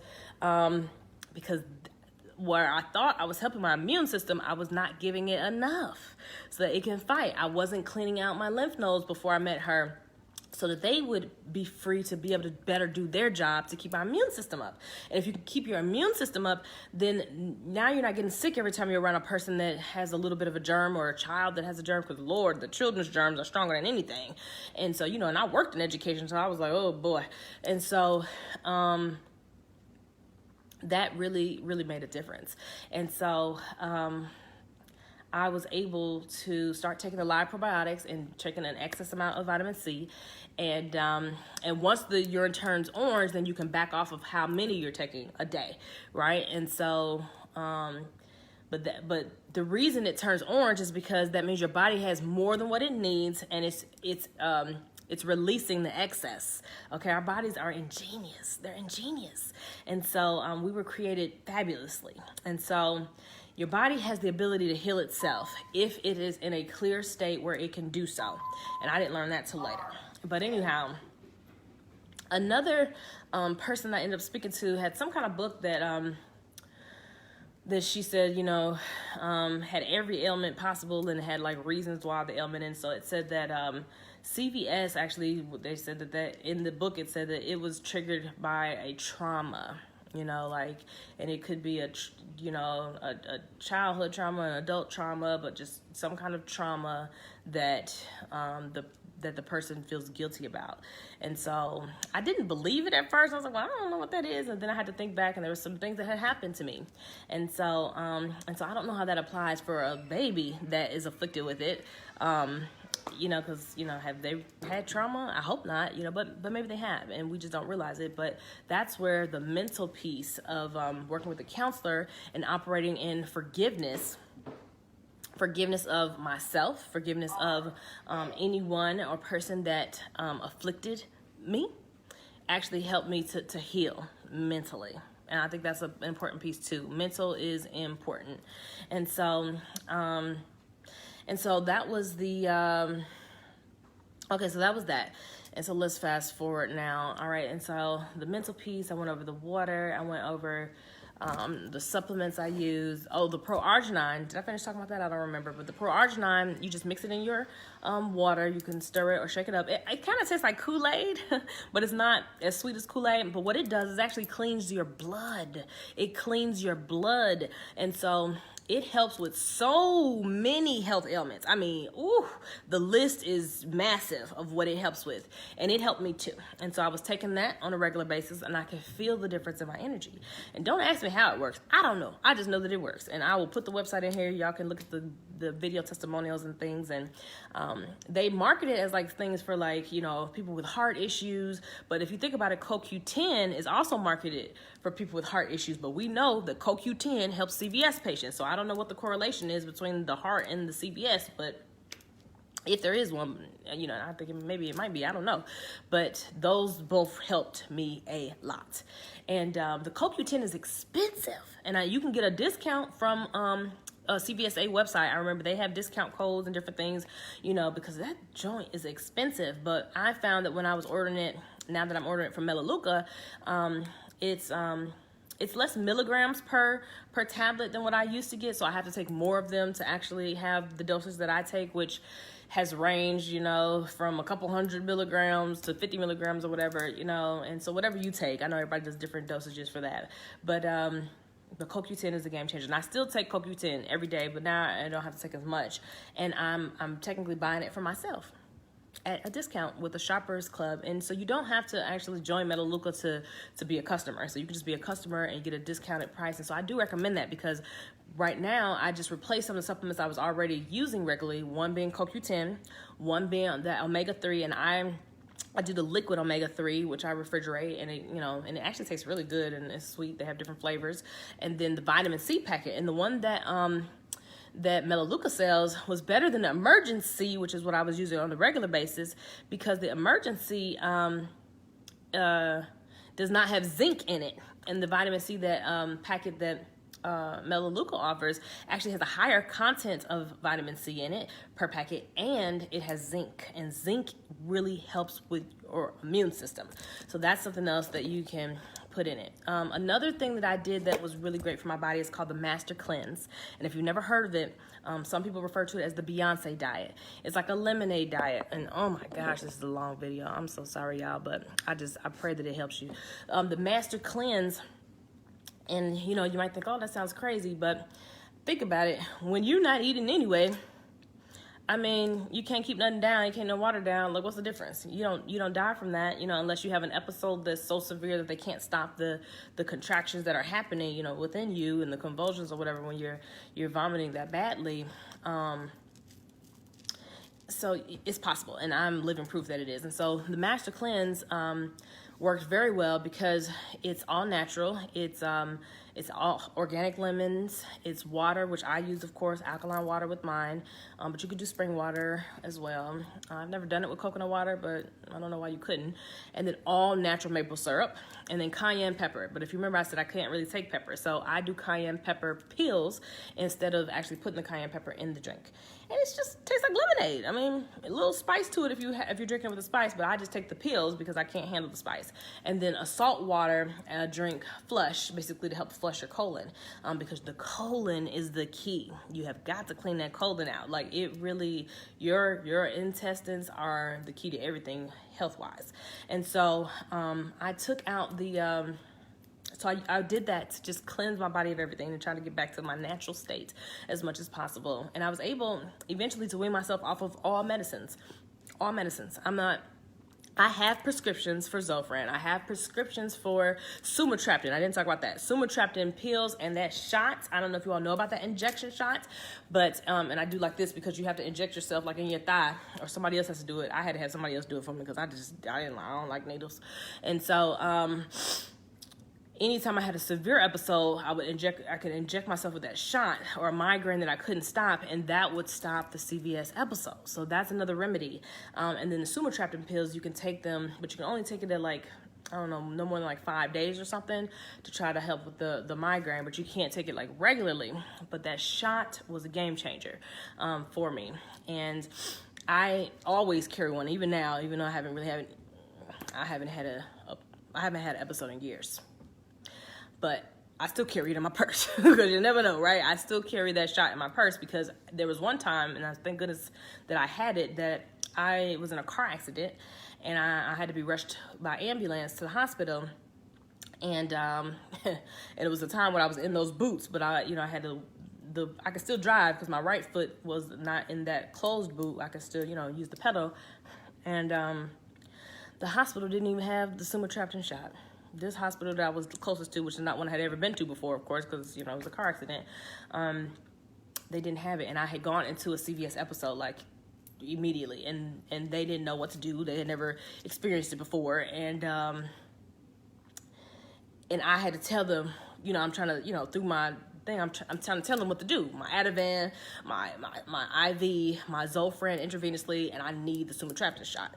[SPEAKER 1] where I thought I was helping my immune system, I was not giving it enough so that it can fight. I wasn't cleaning out my lymph nodes before I met her so that they would be free to be able to better do their job to keep our immune system up. And if you can keep your immune system up, then now you're not getting sick every time you're around a person that has a little bit of a germ, or a child that has a germ, because Lord, the children's germs are stronger than anything. And so, you know, and I worked in education, so I was like, oh boy. And so, that really, really made a difference. And so I was able to start taking the live probiotics and taking an excess amount of vitamin C. And once the urine turns orange, then you can back off of how many you're taking a day, right? And so, but the reason it turns orange is because that means your body has more than what it needs, and it's releasing the excess. Okay, our bodies are ingenious. They're ingenious. And so we were created fabulously. And so your body has the ability to heal itself if it is in a clear state where it can do so. And I didn't learn that till later. But anyhow, another person I ended up speaking to had some kind of book that she said, you know, had every ailment possible and had like reasons why the ailment. And so it said that CVS, actually, they said that in the book, it said that it was triggered by a trauma, you know, like, and it could be a childhood trauma, an adult trauma, but just some kind of trauma that the person feels guilty about. And so I didn't believe it at first. I was like, well, I don't know what that is. And then I had to think back, and there were some things that had happened to me. And so I don't know how that applies for a baby that is afflicted with it. You know, because, you know, have they had trauma? I hope not, you know, but maybe they have, and we just don't realize it. But that's where the mental piece of working with a counselor and operating in forgiveness forgiveness of myself, forgiveness of anyone or person that afflicted me, actually helped me to heal mentally. And I think that's an important piece too. Mental is important. And so that was the, okay, so that was that. And so let's fast forward now. All right, and so the mental piece, I went over the water, I went over the supplements I use. Oh, the Pro-Arginine. Did I finish talking about that? I don't remember. But the Pro-Arginine, you just mix it in your water. You can stir it or shake it up. It kind of tastes like Kool-Aid, but it's not as sweet as Kool-Aid. But what it does is actually cleans your blood. It cleans your blood. And so it helps with so many health ailments. I mean, ooh, the list is massive of what it helps with. And it helped me too. And so I was taking that on a regular basis, and I could feel the difference in my energy. And don't ask me how it works. I don't know. I just know that it works. And I will put the website in here. Y'all can look at the video testimonials and things. And they market it as like things for like, you know, people with heart issues. But if you think about it, CoQ10 is also marketed for people with heart issues. But we know that CoQ10 helps CVS patients. So I don't know what the correlation is between the heart and the CVS, but if there is one, you know, I think maybe it might be, I don't know. But those both helped me a lot. And the CoQ10 is expensive. And you can get a discount from a CVSA website. I remember they have discount codes and different things, you know, because that joint is expensive. But I found that when I was ordering it, now that I'm ordering it from Melaleuca, it's less milligrams per tablet than what I used to get. So I have to take more of them to actually have the doses that I take, which has ranged, you know, from a couple 100 milligrams to 50 milligrams or whatever, you know. And so whatever you take, I know everybody does different dosages for that. But the CoQ10 is a game changer. And I still take CoQ10 every day, but now I don't have to take as much. And I'm technically buying it for myself at a discount with the Shoppers Club. And so you don't have to actually join Melaleuca to be a customer. So you can just be a customer and get a discounted price. And so I do recommend that, because right now I just replaced some of the supplements I was already using regularly, one being CoQ10, one being the omega-3, and I do the liquid omega-3, which I refrigerate, and it, you know, and it actually tastes really good, and it's sweet. They have different flavors. And then the vitamin C packet, and the one that Melaleuca sells was better than the Emergency, which is what I was using on a regular basis, because the Emergency does not have zinc in it, and the vitamin C that packet that Melaleuca offers actually has a higher content of vitamin C in it per packet, and it has zinc, and zinc really helps with your immune system. So that's something else that you can put in it. Another thing that I did that was really great for my body is called the Master Cleanse. And if you've never heard of it, some people refer to it as the Beyonce diet. It's like a lemonade diet. And oh my gosh, this is a long video. I'm so sorry, y'all, but I pray that it helps you. The Master Cleanse, and you know, you might think, oh, that sounds crazy, but think about it. When you're not eating anyway, I mean, you can't keep nothing down. You can't no water down. Like, what's the difference? You don't die from that, you know, unless you have an episode that's so severe that they can't stop the contractions that are happening, you know, within you, and the convulsions or whatever when you're vomiting that badly. So it's possible, and I'm living proof that it is. And so the Master Cleanse works very well because it's all natural. It's all organic lemons. It's water, which I use, of course, alkaline water with mine. But you could do spring water as well. I've never done it with coconut water, but I don't know why you couldn't. And then all natural maple syrup, and then cayenne pepper. But if you remember, I said I can't really take pepper, so I do cayenne pepper pills instead of actually putting the cayenne pepper in the drink. And it just tastes like lemonade. I mean, a little spice to it if you're drinking it with a spice, but I just take the pills because I can't handle the spice. And then a salt water drink flush, basically to help flush your colon, because the colon is the key. You have got to clean that colon out. Like, it really, your intestines are the key to everything health-wise. And so I took out the... So I did that to just cleanse my body of everything and try to get back to my natural state as much as possible. And I was able eventually to wean myself off of all medicines. All medicines. I have prescriptions for Zofran. I have prescriptions for sumatriptan. I didn't talk about that. Sumatriptan pills and that shot. I don't know if you all know about that injection shot, but, and I do like this because you have to inject yourself like in your thigh, or somebody else has to do it. I had to have somebody else do it for me because I don't like needles. And so, anytime I had a severe episode, I could inject myself with that shot or a migraine that I couldn't stop, and that would stop the CVS episode. So that's another remedy. And then the sumatriptan pills, you can take them, but you can only take it at like, I don't know, no more than like 5 days or something to try to help with the migraine, but you can't take it like regularly. But that shot was a game changer for me. And I always carry one, even now, even though I haven't had an episode in years. But I still carry it in my purse because you never know, right? I still carry that shot in my purse because there was one time, and thank goodness that I had it, that I was in a car accident and I had to be rushed by ambulance to the hospital. And and it was a time when I was in those boots, but I had I could still drive because my right foot was not in that closed boot. I could still, use the pedal. And the hospital didn't even have the sumatriptan shot. This hospital that I was closest to, which is not one I had ever been to before, of course, because, it was a car accident, they didn't have it. And I had gone into a CVS episode, like, immediately. And they didn't know what to do. They had never experienced it before. And I had to tell them, I'm trying to, through my thing, I'm trying to tell them what to do. My Ativan, my IV, my Zofran intravenously, and I need the sumatriptan shot.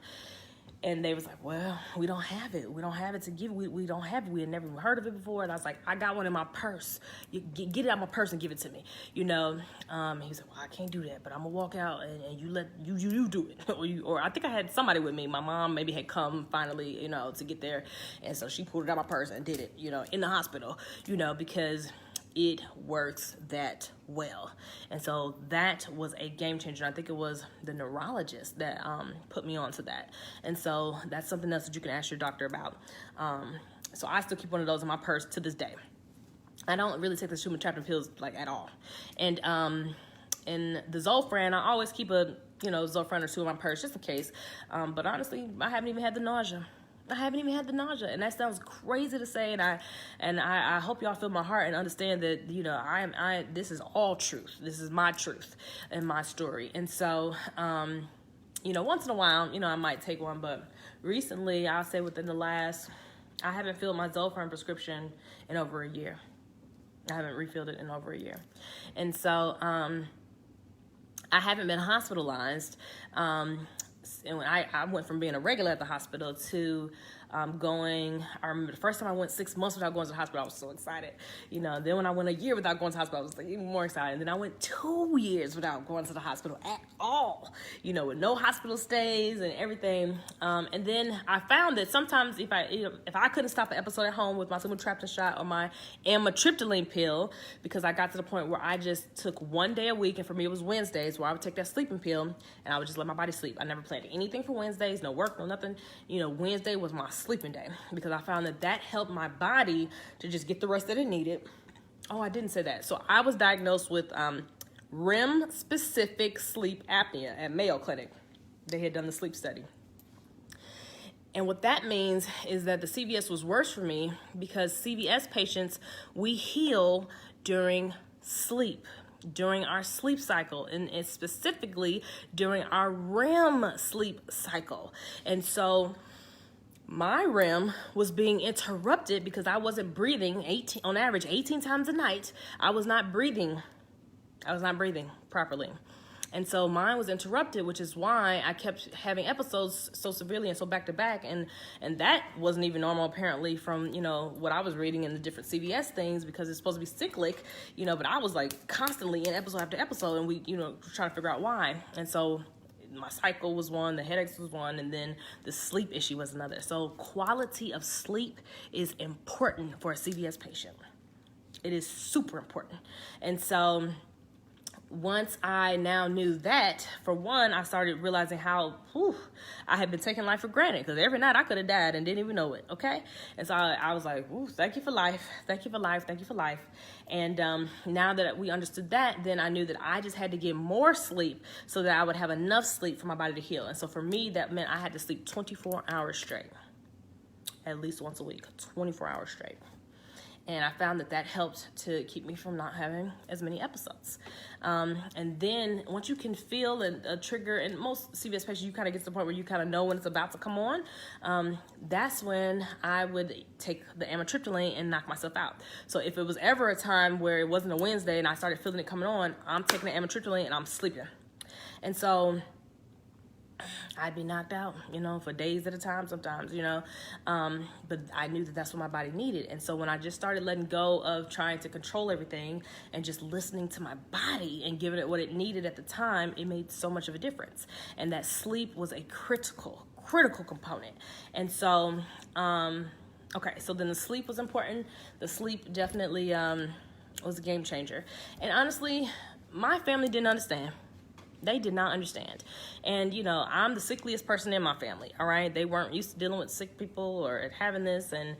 [SPEAKER 1] And they was like, well, we don't have it. We don't have it to give. We don't have it. We had never even heard of it before. And I was like, I got one in my purse. You get it out of my purse and give it to me. He was like, well, I can't do that, but I'm gonna walk out and you do it. or I think I had somebody with me. My mom maybe had come finally, to get there. And so she pulled it out of my purse and did it, in the hospital, because it works that well. And so that was a game changer. I think it was the neurologist that put me on to that. And so that's something else that you can ask your doctor about. So I still keep one of those in my purse to this day. I don't really take the sumatriptan pills like at all. And the Zofran, I always keep a Zofran or two in my purse just in case. But honestly, I haven't even had the nausea. And that sounds crazy to say, and I hope y'all feel my heart and understand that this is all truth. This is my truth and my story. And so once in a while I might take one, but recently I'll say within the last, I haven't filled my Zofran prescription in over a year. I haven't refilled it in over a year, and so I haven't been hospitalized. And when I went from being a regular at the hospital to I remember the first time I went 6 months without going to the hospital, I was so excited. Then when I went a year without going to the hospital, I was like even more excited. And then I went 2 years without going to the hospital at all, with no hospital stays and everything. And then I found that sometimes if I couldn't stop an episode at home with my sumatriptan shot or my amitriptyline pill, because I got to the point where I just took 1 day a week, and for me it was Wednesdays, where I would take that sleeping pill and I would just let my body sleep. I never planned anything for Wednesdays, no work, no nothing. Wednesday was my sleeping day because I found that helped my body to just get the rest that it needed. Oh, I didn't say that. So I was diagnosed with REM specific sleep apnea at Mayo Clinic. They had done the sleep study. And what that means is that the CVS was worse for me because CVS patients, we heal during sleep, during our sleep cycle, and specifically during our REM sleep cycle. And so my REM was being interrupted because I wasn't breathing on average 18 times a night. I was not breathing properly. And so mine was interrupted, which is why I kept having episodes so severely and so back to back. And that wasn't even normal, apparently, from, what I was reading in the different CVS things, because it's supposed to be cyclic, but I was like constantly in episode after episode, and we, trying to figure out why. And so my cycle was one, the headaches was one, and then the sleep issue was another. So quality of sleep is important for a CVS patient. It is super important. And so once I now knew that, for one, I started realizing how I had been taking life for granted, because every night I could have died and didn't even know it, okay? And so I was like, thank you for life, thank you for life, thank you for life. And now that we understood that, then I knew that I just had to get more sleep so that I would have enough sleep for my body to heal. And so for me, that meant I had to sleep 24 hours straight, at least once a week, 24 hours straight. And I found that helped to keep me from not having as many episodes. And then once you can feel a trigger, and most CVS patients, you kind of get to the point where you kind of know when it's about to come on. That's when I would take the amitriptyline and knock myself out. So if it was ever a time where it wasn't a Wednesday and I started feeling it coming on, I'm taking the amitriptyline and I'm sleeping. And so I'd be knocked out, for days at a time sometimes, but I knew that that's what my body needed. And so when I just started letting go of trying to control everything and just listening to my body and giving it what it needed at the time, it made so much of a difference. And that sleep was a critical component. And so, okay, so then the sleep was important. The sleep definitely was a game changer. And honestly, my family didn't understand. They did not understand. And, I'm the sickliest person in my family, all right? They weren't used to dealing with sick people or having this. And,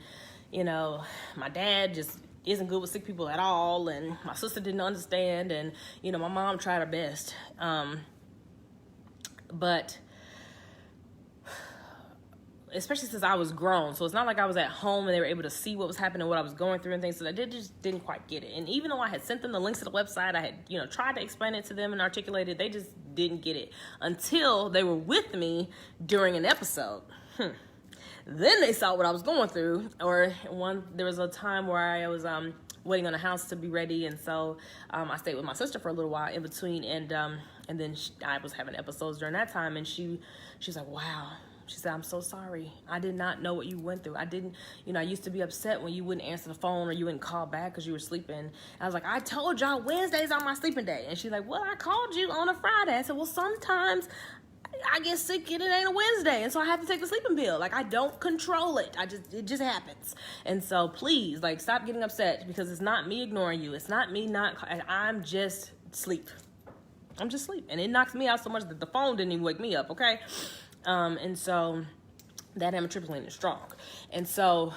[SPEAKER 1] my dad just isn't good with sick people at all. And my sister didn't understand. And, my mom tried her best. But especially since I was grown. So it's not like I was at home and they were able to see what was happening, what I was going through and things. So they just didn't quite get it. And even though I had sent them the links to the website, I had, tried to explain it to them and articulate it, they just didn't get it until they were with me during an episode. Then they saw what I was going through. There was a time where I was waiting on a house to be ready. And so I stayed with my sister for a little while in between. And then I was having episodes during that time. And she's like, wow. She said, I'm so sorry. I did not know what you went through. I didn't, I used to be upset when you wouldn't answer the phone or you wouldn't call back because you were sleeping. I was like, I told y'all Wednesdays are my sleeping day. And she's like, well, I called you on a Friday. I said, well, sometimes I get sick and it ain't a Wednesday. And so I have to take the sleeping pill. Like, I don't control it. It just happens. And so please, stop getting upset because it's not me ignoring you. It's not me I'm just sleep. I'm just sleep. And it knocks me out so much that the phone didn't even wake me up, okay? And so that amitriptyline is strong. And so,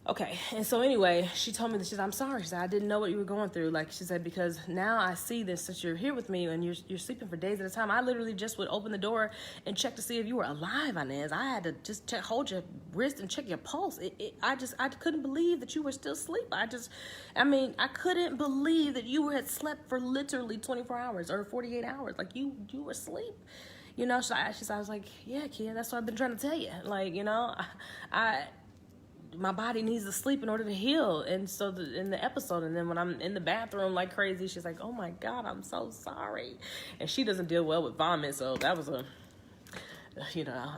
[SPEAKER 1] okay. And so anyway, she told me that I'm sorry. She said, I didn't know what you were going through. She said, because now I see this, since you're here with me and you're sleeping for days at a time. I literally just would open the door and check to see if you were alive, Inez. I had to just hold your wrist and check your pulse. I couldn't believe that you were still asleep. I couldn't believe that you had slept for literally 24 hours or 48 hours. You were asleep. So I was like, yeah, kid, that's what I've been trying to tell you. My body needs to sleep in order to heal. And so in the episode, and then when I'm in the bathroom like crazy, she's like, oh my God, I'm so sorry. And she doesn't deal well with vomit. So that was I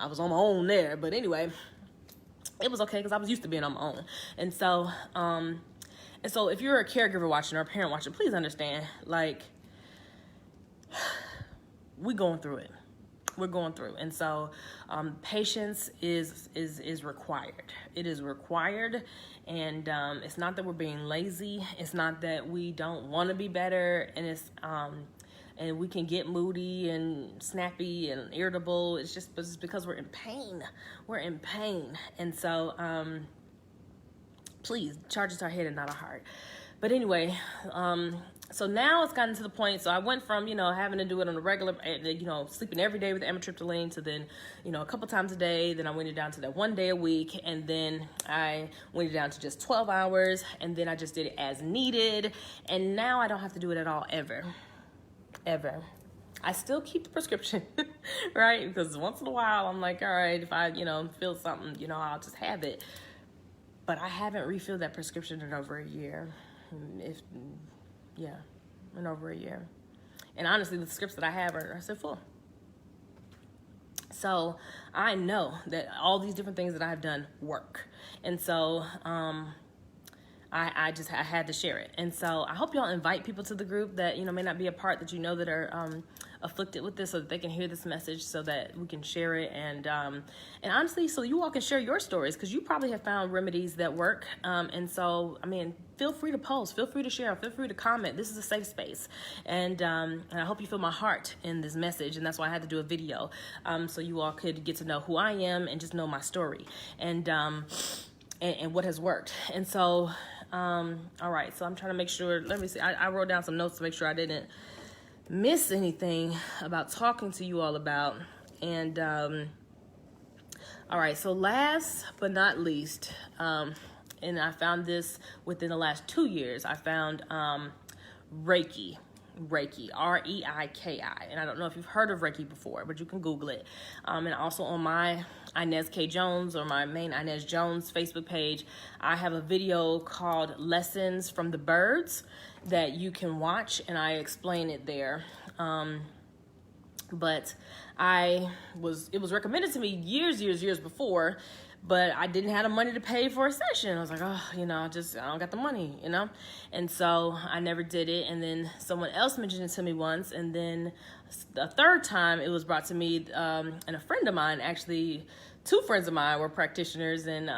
[SPEAKER 1] was on my own there. But anyway, it was okay because I was used to being on my own. And so if you're a caregiver watching or a parent watching, please understand, we're going through it. We're going through. And so patience is required. It is required. And it's not that we're being lazy. It's not that we don't want to be better. And it's and we can get moody and snappy and irritable. It's just because we're in pain. We're in pain. And so please, charge it to our head and not our heart. But anyway, so now it's gotten to the point, so I went from, having to do it on a regular, sleeping every day with amitriptyline to then, a couple times a day. Then I went it down to that 1 day a week. And then I went it down to just 12 hours. And then I just did it as needed. And now I don't have to do it at all, ever. I still keep the prescription, right? Because once in a while, I'm like, all right, if I, feel something, I'll just have it. But I haven't refilled that prescription in over a year. In over a year. And honestly, the scripts that I have are still full. So I know that all these different things that I've done work. And so I had to share it. And so I hope y'all invite people to the group that, may not be a part, that that are afflicted with this, so that they can hear this message, so that we can share it. And honestly, so you all can share your stories, because you probably have found remedies that work. And so, feel free to post, feel free to share, feel free to comment. This is a safe space. And I hope you feel my heart in this message. And that's why I had to do a video, so you all could get to know who I am and just know my story and what has worked. And so, all right, so I'm trying to make sure, let me see, I wrote down some notes to make sure I didn't miss anything about talking to you all about. And all right, so last but not least, and I found this within the last 2 years. I found Reiki, Reiki, and I don't know if you've heard of Reiki before, but you can Google it. And also on my Inez K. Jones, or my main Inez Jones Facebook page, I have a video called Lessons from the Birds that you can watch, and I explain it there. But it was recommended to me years before, but I didn't have the money to pay for a session. I was like, oh, I don't got the money, And so I never did it. And then someone else mentioned it to me once. And then the third time it was brought to me, and a friend of mine, actually, 2 friends of mine were practitioners. And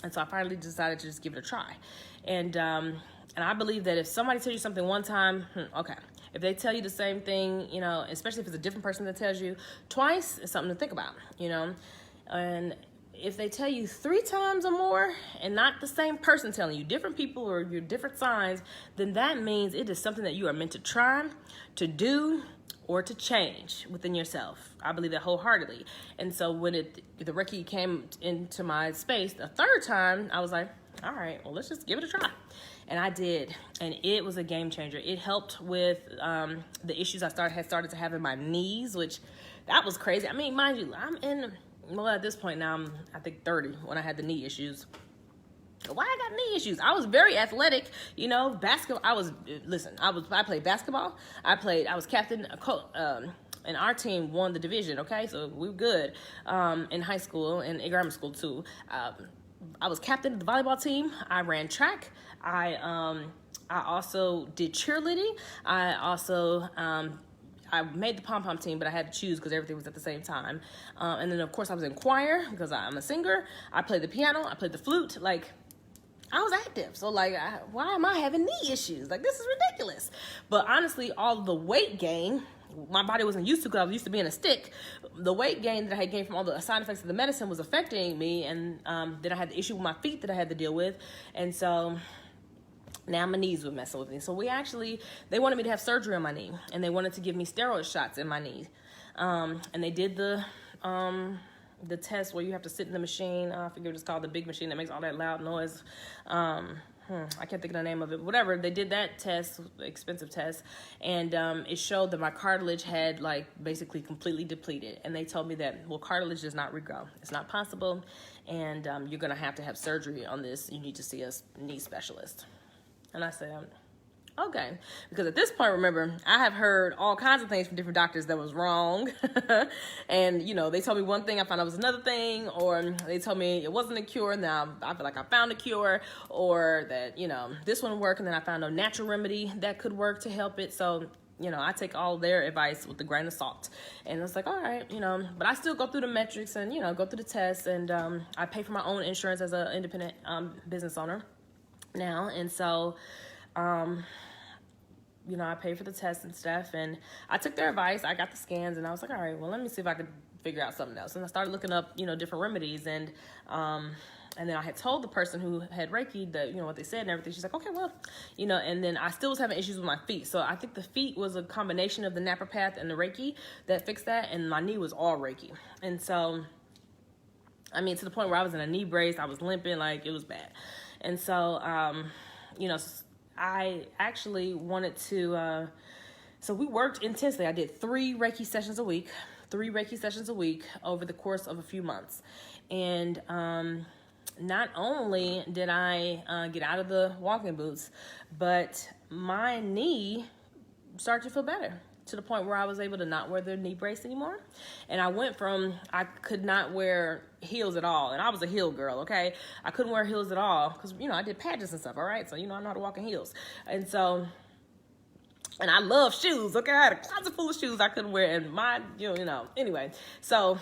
[SPEAKER 1] so I finally decided to just give it a try. And I believe that if somebody tells you something one time, okay. If they tell you the same thing, especially if it's a different person that tells you twice, it's something to think about, And if they tell you 3 times or more and not the same person telling you, different people or your different signs, then that means it is something that you are meant to try, to do, or to change within yourself. I believe that wholeheartedly. And so when the Reiki came into my space the 3rd time, I was like, all right, well, let's just give it a try. And I did, and it was a game changer. It helped with the issues I had started to have in my knees, which that was crazy. I mean, mind you, at this point now, I'm, I think 30 when I had the knee issues. Why I got knee issues? I was very athletic, basketball. I played basketball. I was captain, and our team won the division, okay? So we were good in high school and in grammar school too. I was captain of the volleyball team. I ran track. I also did cheerleading. I also I made the pom-pom team, but I had to choose because everything was at the same time. And then, of course, I was in choir because I'm a singer. I played the piano. I played the flute. Like, I was active. So, like, why am I having knee issues? Like, this is ridiculous. But honestly, all the weight gain, my body wasn't used to because I was used to being a stick. The weight gain that I had gained from all the side effects of the medicine was affecting me. And then I had the issue with my feet that I had to deal with. And so now my knees were messing with me. So they wanted me to have surgery on my knee. And they wanted to give me steroid shots in my knee. And they did the test where you have to sit in the machine. I forget what it's called, the big machine that makes all that loud noise. I can't think of the name of it. Whatever, they did that test, expensive test, and it showed that my cartilage had basically completely depleted. And they told me that, well, cartilage does not regrow. It's not possible, and you're gonna have to have surgery on this. You need to see a knee specialist. And I said, okay, because at this point, remember, I have heard all kinds of things from different doctors that was wrong. And, they told me one thing, I found out it was another thing, or they told me it wasn't a cure, now I feel like I found a cure, or that, this one worked, and then I found a natural remedy that could work to help it. So, I take all their advice with a grain of salt. And it's like, all right, but I still go through the metrics and, go through the tests, and I pay for my own insurance as an independent business owner now. And so, I paid for the tests and stuff, and I took their advice. I got the scans, and I was like, all right, well, let me see if I could figure out something else. And I started looking up, different remedies, and then I had told the person who had Reiki that, what they said and everything. She's like, okay, well, and then I still was having issues with my feet. So I think the feet was a combination of the naturopath and the Reiki that fixed that, and my knee was all Reiki. And so, to the point where I was in a knee brace, I was limping, like it was bad. And so, I actually wanted to, so we worked intensely. I did 3 Reiki sessions a week over the course of a few months. And not only did I get out of the walking boots, but my knee started to feel better, to the point where I was able to not wear the knee brace anymore. And I went from, I could not wear heels at all. And I was a heel girl, okay? I couldn't wear heels at all because, I did pageants and stuff, all right? So, I know how to walk in heels. And so, and I love shoes, okay? I had a closet full of shoes I couldn't wear. And my, anyway. So,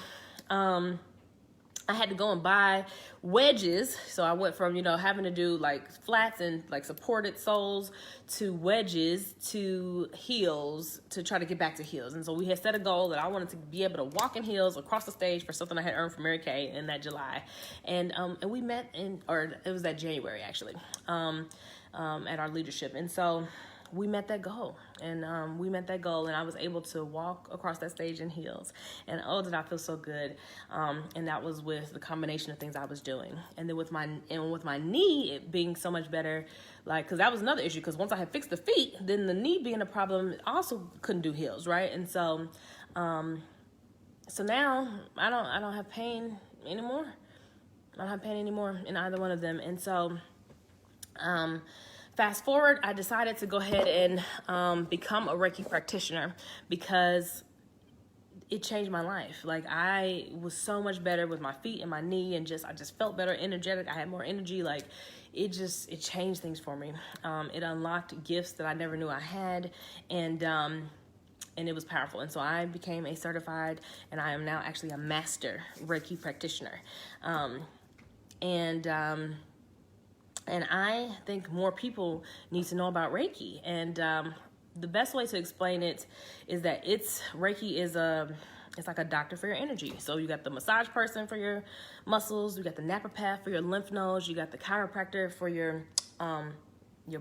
[SPEAKER 1] I had to go and buy wedges. So I went from, having to do flats and supported soles to wedges to heels to try to get back to heels. And so we had set a goal that I wanted to be able to walk in heels across the stage for something I had earned from Mary Kay in that July. And we met it was that January actually, at our leadership. And so we met that goal, and I was able to walk across that stage in heels, and oh, did I feel so good. And that was with the combination of things I was doing, and then with my knee, it being so much better, like, because that was another issue, because once I had fixed the feet, then the knee being a problem, also couldn't do heels, right? And so so now I don't have pain anymore. I don't have pain anymore in either one of them. And so fast forward, I decided to go ahead and become a Reiki practitioner, because it changed my life. Like, I was so much better with my feet and my knee, and I just felt better, energetic. I had more energy. Like, it changed things for me. It unlocked gifts that I never knew I had, and it was powerful. And so I became a certified, and I am now actually a master Reiki practitioner. And I think more people need to know about Reiki. And the best way to explain it is that Reiki is it's like a doctor for your energy. So you got the massage person for your muscles, you got the naturopath for your lymph nodes, you got the chiropractor for your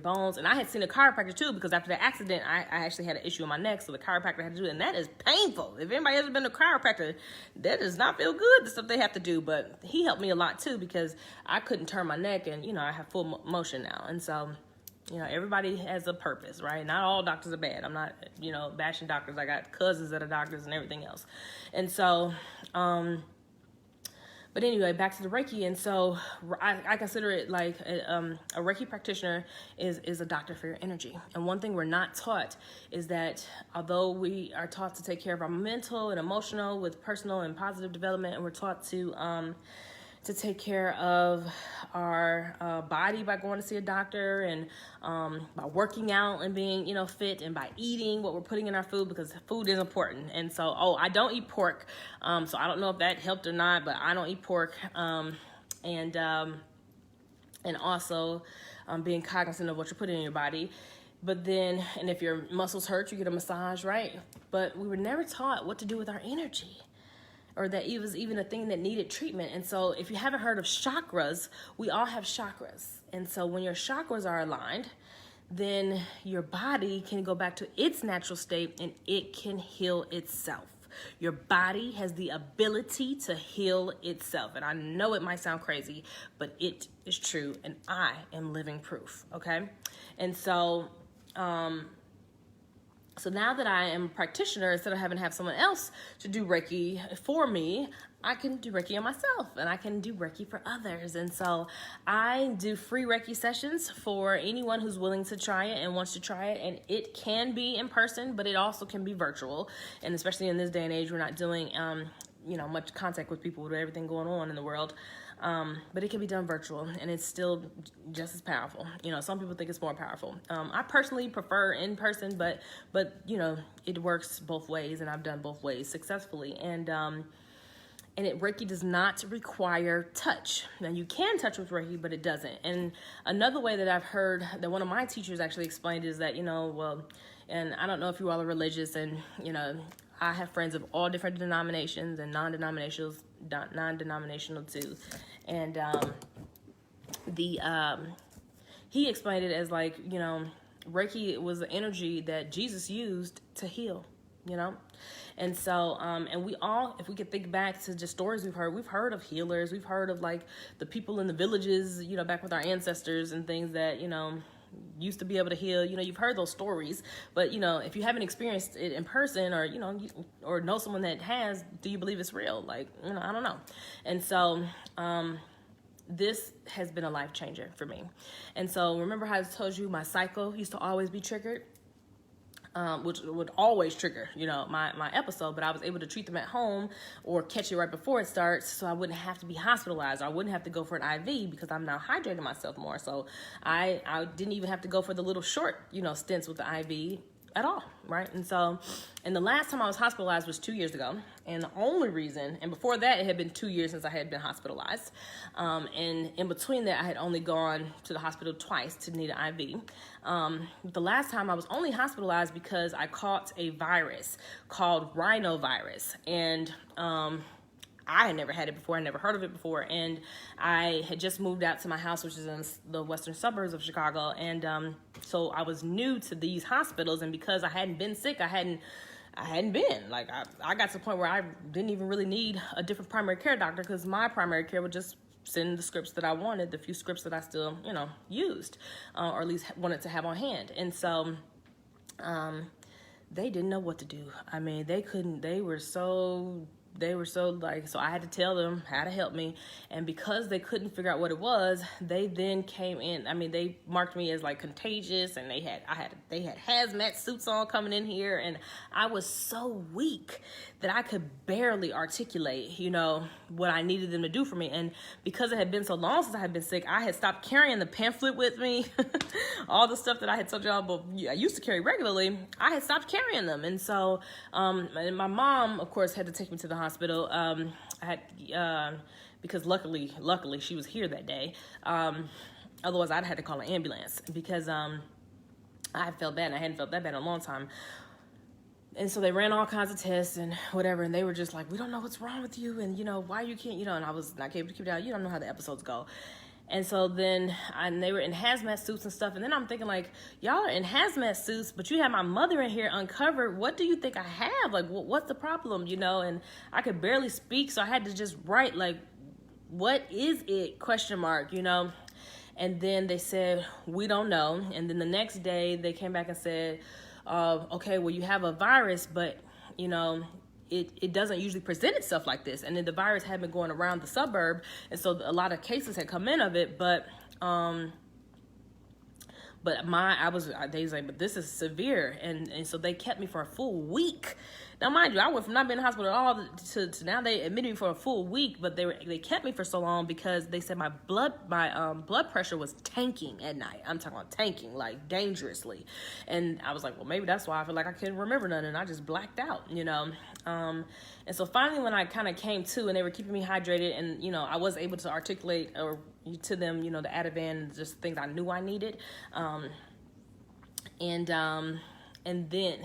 [SPEAKER 1] bones. And I had seen a chiropractor too, because after the accident, I actually had an issue in my neck, so the chiropractor had to do it, and that is painful. If anybody has been to a chiropractor, that does not feel good, the stuff they have to do. But he helped me a lot too, because I couldn't turn my neck, and I have full motion now. And so everybody has a purpose, right? Not all doctors are bad. I'm not bashing doctors. I got cousins that are doctors and everything else. And so but anyway, back to the Reiki. And so I consider it like a Reiki practitioner is a doctor for your energy. And one thing we're not taught is that although we are taught to take care of our mental and emotional with personal and positive development, and we're taught to take care of our body by going to see a doctor, and by working out and being, fit, and by eating what we're putting in our food, because food is important. And so, I don't eat pork. So I don't know if that helped or not, but I don't eat pork. And also being cognizant of what you're putting in your body. But then, and if your muscles hurt, you get a massage, right? But we were never taught what to do with our energy, or that it was even a thing that needed treatment. And so if you haven't heard of chakras, we all have chakras. And so when your chakras are aligned, then your body can go back to its natural state, and it can heal itself. Your body has the ability to heal itself. And I know it might sound crazy, but it is true, and I am living proof, okay? And so, so now that I am a practitioner, instead of having to have someone else to do Reiki for me, I can do Reiki on myself, and I can do Reiki for others. And so I do free Reiki sessions for anyone who's willing to try it and wants to try it. And it can be in person, but it also can be virtual. And especially in this day and age, we're not doing, much contact with people with everything going on in the world. But it can be done virtual, and it's still just as powerful. Some people think it's more powerful. I personally prefer in person, but it works both ways, and I've done both ways successfully. And Reiki does not require touch. Now, you can touch with Reiki, but it doesn't. And another way that I've heard that one of my teachers actually explained is that, and I don't know if you all are religious, and, I have friends of all different denominations and non-denominational too. And he explained it as like, Reiki was the energy that Jesus used to heal, And so, and we all, if we could think back to just stories we've heard of healers, we've heard of like the people in the villages, back with our ancestors and things that, used to be able to heal. You've heard those stories, but if you haven't experienced it in person, or or know someone that has, do you believe it's real? Like, I don't know. And so this has been a life changer for me. And so remember how I told you my cycle used to always be triggered, which would always trigger, my episode, but I was able to treat them at home or catch it right before it starts, so I wouldn't have to be hospitalized. I wouldn't have to go for an IV, because I'm now hydrating myself more. So I didn't even have to go for the little short, stints with the IV at all, right? And so, and the last time I was hospitalized was 2 years ago. And the only reason, and before that, it had been 2 years since I had been hospitalized. And in between that, I had only gone to the hospital twice to need an IV. The last time I was only hospitalized because I caught a virus called rhinovirus. And I had never had it before. I never heard of it before. And I had just moved out to my house, which is in the western suburbs of Chicago. And so I was new to these hospitals. And because I hadn't been sick, I hadn't been. Like, I got to the point where I didn't even really need a different primary care doctor, because my primary care would just send the scripts that I wanted, the few scripts that I still, used, or at least wanted to have on hand. And so they didn't know what to do. I mean, they were so like, so I had to tell them how to help me. And because they couldn't figure out what it was, they then came in. I mean, they marked me as like contagious, and they had hazmat suits on coming in here, and I was so weak that I could barely articulate, what I needed them to do for me. And because it had been so long since I had been sick, I had stopped carrying the pamphlet with me. All the stuff that I had told y'all, but I used to carry regularly, I had stopped carrying them. And so, and my mom, of course, had to take me to the hospital. Because luckily she was here that day. Otherwise I'd had to call an ambulance, because I felt bad, and I hadn't felt that bad in a long time. And so they ran all kinds of tests and whatever, and they were just like, we don't know what's wrong with you, and why you can't, and I was not able to keep it out. You don't know how the episodes go. And so then they were in hazmat suits and stuff. And then I'm thinking, like, y'all are in hazmat suits, but you have my mother in here uncovered. What do you think I have? Like, what's the problem, And I could barely speak, so I had to just write, like, what is it, ? And then they said, we don't know. And then the next day they came back and said, okay, well, you have a virus, but, it doesn't usually present itself like this. And then the virus had been going around the suburb, and so a lot of cases had come in of it, but they was like, but this is severe. And so they kept me for a full week. Now, mind you, I went from not being in the hospital at all to now they admitted me for a full week, but they kept me for so long because they said my blood pressure was tanking at night. I'm talking about tanking, like dangerously. And I was like, well, maybe that's why I feel like I couldn't remember nothing, and I just blacked out, And so finally, when I kind of came to, and they were keeping me hydrated, and I was able to articulate to them, the Ativan, just things I knew I needed, and then.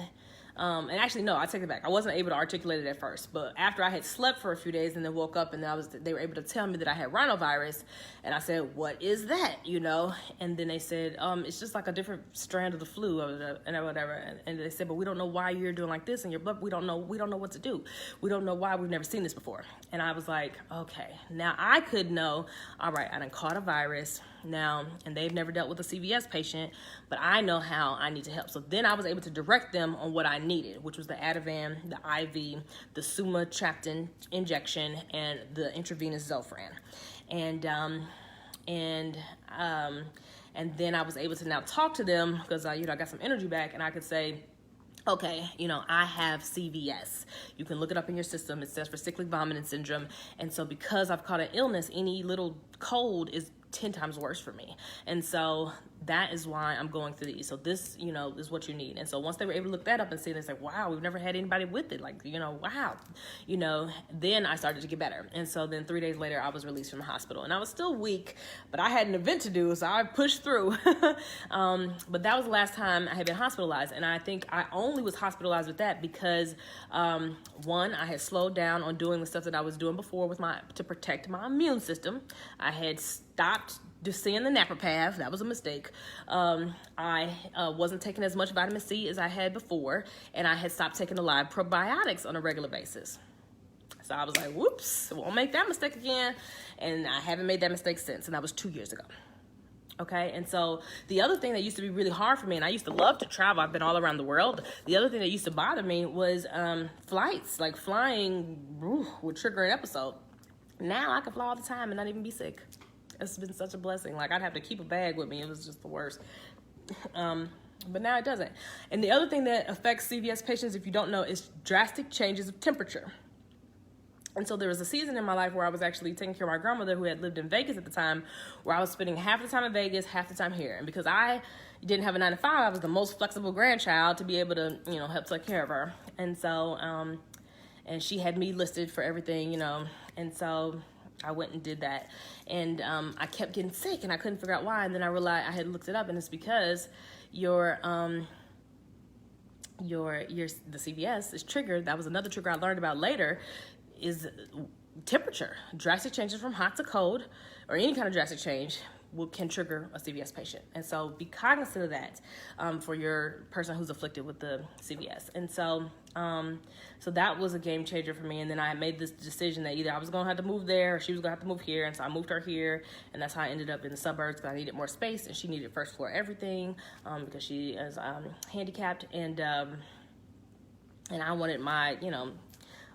[SPEAKER 1] And actually, no, I take it back. I wasn't able to articulate it at first, but after I had slept for a few days and then woke up, and they were able to tell me that I had rhinovirus, and I said, what is that, And then they said, it's just like a different strand of the flu or whatever. And they said, but we don't know why you're doing like this in your blood. We don't know what to do. We don't know why. We've never seen this before. And I was like, okay, now I could know, all right, I done caught a virus now, and they've never dealt with a CVS patient, but I know how I need to help. So then I was able to direct them on what I needed, which was the Ativan, the IV, the sumatriptan injection, and the intravenous Zofran. And then I was able to now talk to them, because I got some energy back, and I could say, okay, I have CVS. You can look it up in your system. It stands for cyclic vomiting syndrome. And so because I've caught an illness, any little cold is 10 times worse for me. And so that is why I'm going through these. So this, is what you need. And so once they were able to look that up and see, they said, wow, we've never had anybody with it. Like, wow, then I started to get better. And so then 3 days later, I was released from the hospital, and I was still weak, but I had an event to do, so I pushed through. But that was the last time I had been hospitalized. And I think I only was hospitalized with that because, one, I had slowed down on doing the stuff that I was doing before to protect my immune system. I had stopped just seeing the naturopath. That was a mistake. I wasn't taking as much vitamin C as I had before, and I had stopped taking the live probiotics on a regular basis. So I was like, whoops, won't make that mistake again. And I haven't made that mistake since, and that was 2 years ago. Okay, and so the other thing that used to be really hard for me, and I used to love to travel, I've been all around the world. The other thing that used to bother me was flights, like flying would trigger an episode. Now I can fly all the time and not even be sick. It's been such a blessing. Like, I'd have to keep a bag with me. It was just the worst. But now it doesn't. And the other thing that affects CVS patients, if you don't know, is drastic changes of temperature. And so there was a season in my life where I was actually taking care of my grandmother, who had lived in Vegas at the time, where I was spending half the time in Vegas, half the time here. And because I didn't have a 9 to 5, I was the most flexible grandchild to be able to, help take care of her. And so, and she had me listed for everything, and so I went and did that. And I kept getting sick, and I couldn't figure out why. And then I realized I had looked it up, and it's because the CVS is triggered. That was another trigger I learned about later, is temperature. Drastic changes from hot to cold, or any kind of drastic change, can trigger a CVS patient. And so be cognizant of that for your person who's afflicted with the CVS. And so so that was a game changer for me. And then I made this decision that either I was going to have to move there or she was going to have to move here. And so I moved her here, and that's how I ended up in the suburbs, because I needed more space and she needed first floor everything because she is handicapped, and I wanted my,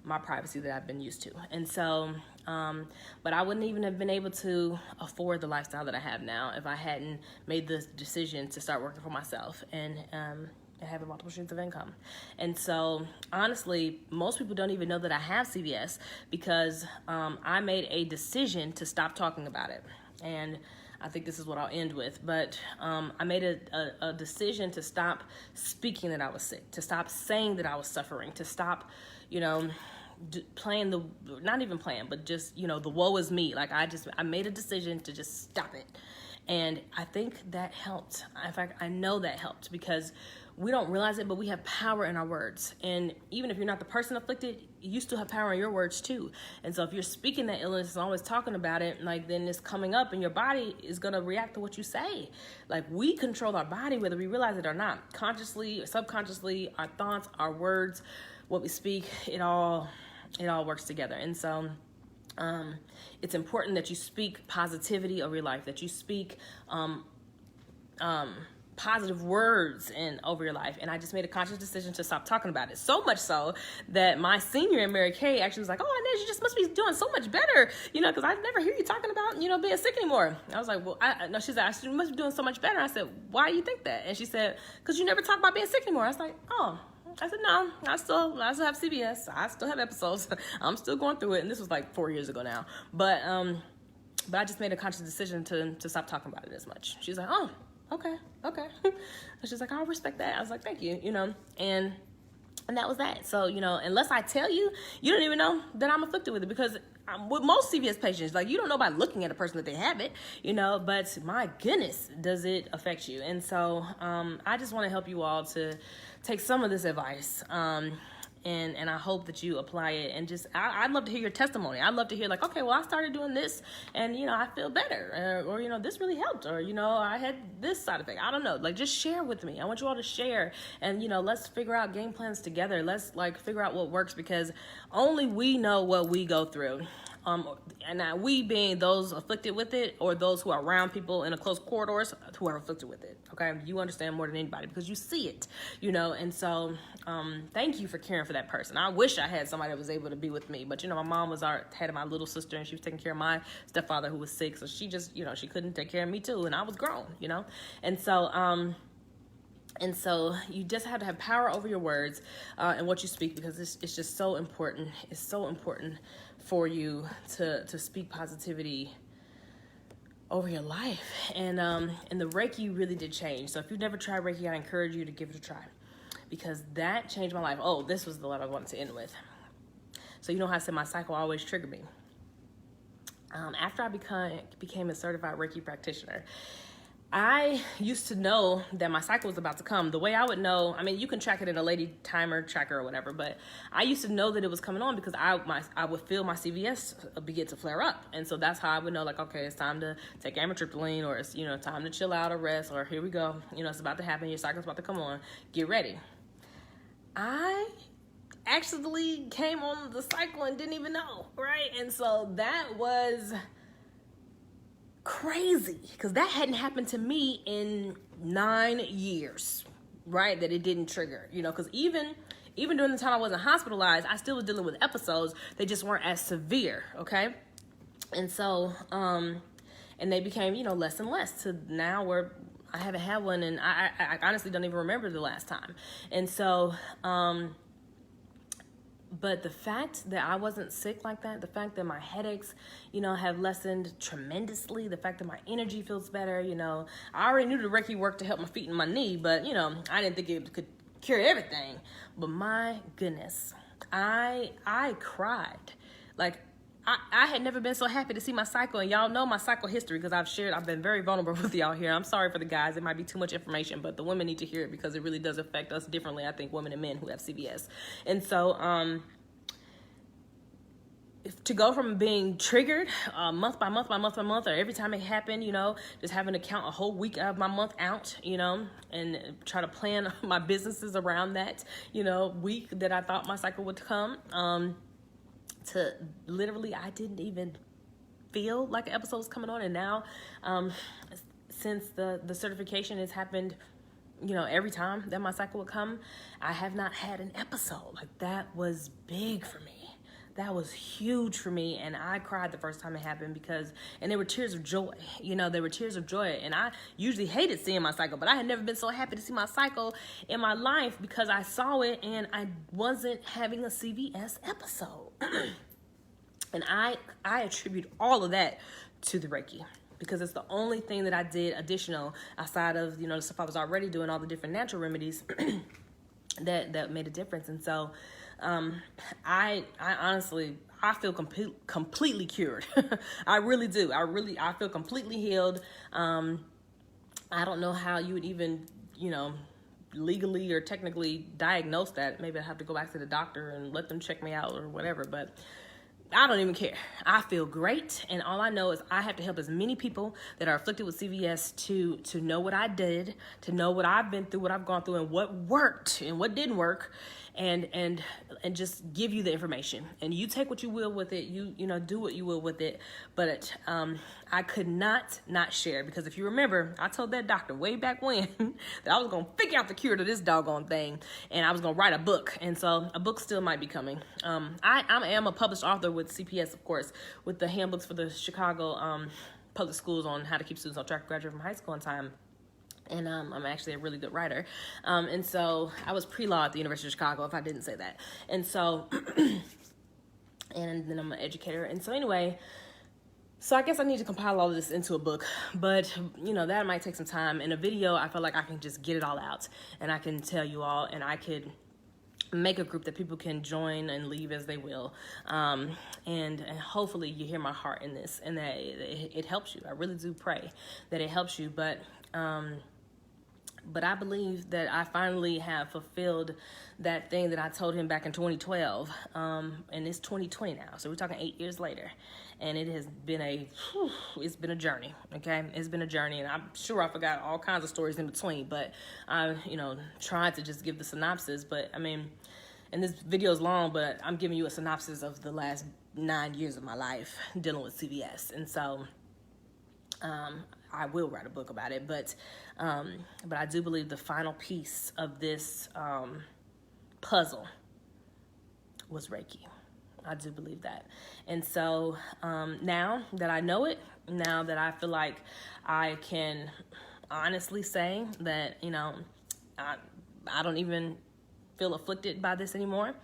[SPEAKER 1] my privacy that I've been used to. And so, but I wouldn't even have been able to afford the lifestyle that I have now if I hadn't made the decision to start working for myself and having multiple streams of income. And so, honestly, most people don't even know that I have CVS because I made a decision to stop talking about it. And I think this is what I'll end with, but I made a decision to stop speaking that I was sick, to stop saying that I was suffering, to stop, playing not even playing, but just, the woe is me. Like I made a decision to just stop it. And I think that helped. In fact, I know that helped because we don't realize it, but we have power in our words. And even if you're not the person afflicted, you still have power in your words too. And so if you're speaking that illness and always talking about it, then it's coming up and your body is going to react to what you say. Like, we control our body, whether we realize it or not, consciously or subconsciously. Our thoughts, our words, what we speak, it all works together. And so it's important that you speak positivity over your life, that you speak positive words over your life. And I just made a conscious decision to stop talking about it. So much so that my senior in Mary Kay actually was like, "Oh, Inez, you just must be doing so much better, because I never hear you talking about, being sick anymore." I was like, "Well, no." She's like, "You must be doing so much better." I said, "Why do you think that?" And she said, "Because you never talk about being sick anymore." I was like, "Oh." I said, "No, I still have CVS. I still have episodes. I'm still going through it." And this was like 4 years ago now. But I just made a conscious decision to stop talking about it as much. She's like, "Oh, okay." And she's like, "I respect that." I was like, "Thank you," and that was that. So, unless I tell you, you don't even know that I'm afflicted with it, because with most CVS patients, you don't know by looking at a person that they have it, but my goodness, does it affect you? And so I just want to help you all to take some of this advice, and I hope that you apply it. And just, I'd love to hear your testimony. I'd love to hear okay, well, I started doing this and, I feel better, or, this really helped, or, I had this side effect. I don't know. Just share with me. I want you all to share, and, let's figure out game plans together. Let's figure out what works, because only we know what we go through. And we being those afflicted with it, or those who are around people in a close corridors who are afflicted with it. Okay, you understand more than anybody because you see it, and so thank you for caring for that person. I wish I had somebody that was able to be with me, but my mom was had my little sister, and she was taking care of my stepfather who was sick, so she just she couldn't take care of me too, and I was grown, and so you just have to have power over your words and what you speak, because it's just so important. It's so important for you to speak positivity over your life. And the Reiki really did change. So if you've never tried Reiki, I encourage you to give it a try, because that changed my life. Oh, this was the letter I wanted to end with. So how I said my cycle always triggered me. After I became a certified Reiki practitioner, I used to know that my cycle was about to come. The way I would know, you can track it in a lady timer tracker or whatever, but I used to know that it was coming on because I would feel my CVS begin to flare up. And so that's how I would know, okay, it's time to take amitriptyline, or it's, time to chill out or rest, or here we go. It's about to happen. Your cycle's about to come on. Get ready. I accidentally came on the cycle and didn't even know, right? And so that was crazy, because that hadn't happened to me in 9 years, right? That it didn't trigger, because even during the time I wasn't hospitalized, I still was dealing with episodes. They just weren't as severe, okay? And so, and they became, less and less, to now where I haven't had one, and I honestly don't even remember the last time. And so, but the fact that I wasn't sick like that, the fact that my headaches, have lessened tremendously, the fact that my energy feels better, I already knew the Reiki worked to help my feet and my knee, but, I didn't think it could cure everything. But my goodness, I cried. I had never been so happy to see my cycle, and y'all know my cycle history because I've been very vulnerable with y'all here. I'm sorry for the guys. It might be too much information, but the women need to hear it because it really does affect us differently, I think, women and men who have CVS. And so, to go from being triggered month by month by month by month, or every time it happened, you know, just having to count a whole week of my month out, you know, and try to plan my businesses around that, you know, week that I thought my cycle would come, to literally, I didn't even feel like an episode was coming on. And now, since the certification has happened, you know, every time that my cycle would come, I have not had an episode. Like, that was big for me. That was huge for me, and I cried the first time it happened because, and they were tears of joy, you know, they were tears of joy, and I usually hated seeing my cycle, but I had never been so happy to see my cycle in my life because I saw it and I wasn't having a CVS episode. And I attribute all of that to the Reiki, because it's the only thing that I did additional outside of, you know, the stuff I was already doing, all the different natural remedies that made a difference. And so, I honestly, I feel completely cured. I really do. I feel completely healed. I don't know how you would even, you know, legally or technically diagnose that. Maybe I have to go back to the doctor and let them check me out or whatever, but I don't even care. I feel great, and all I know is I have to help as many people that are afflicted with CVS to know what I did, to know what I've been through, what I've gone through, and what worked and what didn't work, and just give you the information. And you take what you will with it. You know, do what you will with it. But I could not share, because if you remember, I told that doctor way back when that I was gonna figure out the cure to this doggone thing, and I was gonna write a book. And so a book still might be coming. I am a published author with CPS, of course, with the handbooks for the Chicago public schools on how to keep students on track to graduate from high school on time. And I'm actually a really good writer. And so I was pre-law at the University of Chicago, if I didn't say that. And so, and then I'm an educator. And so anyway, so I guess I need to compile all of this into a book. But, you know, that might take some time. In a video, I feel like I can just get it all out. And I can tell you all, and I could make a group that people can join and leave as they will. And hopefully you hear my heart in this, and that it helps you. I really do pray that it helps you. But I believe that I finally have fulfilled that thing that I told him back in 2012. And it's 2020 now. So we're talking 8 years later. And it has been it's been a journey, okay? It's been a journey, and I'm sure I forgot all kinds of stories in between, but I, you know, tried to just give the synopsis. But I mean, and this video is long, but I'm giving you a synopsis of the last 9 years of my life dealing with CVS. And so, I will write a book about it, but I do believe the final piece of this puzzle was Reiki. I do believe that. And so now that I know it, now that I feel like I can honestly say that, you know, I don't even feel afflicted by this anymore,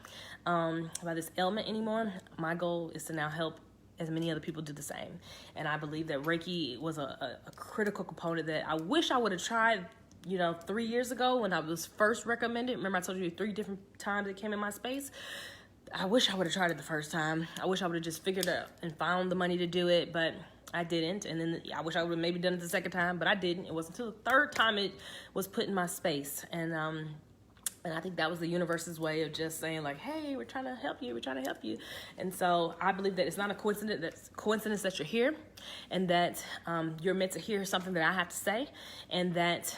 [SPEAKER 1] by this ailment anymore. My goal is to now help as many other people do the same. And I believe that Reiki was a critical component that I wish I would have tried, you know, 3 years ago when I was first recommended. Remember I told you 3 different times it came in my space? I wish I would have tried it the first time. I wish I would have just figured it out and found the money to do it, but I didn't. And then I wish I would have maybe done it the second time, but I didn't. It wasn't until the third time it was put in my space. And I think that was the universe's way of just saying, like, hey, we're trying to help you. We're trying to help you. And so I believe that it's not a coincidence that you're here, and that you're meant to hear something that I have to say, and that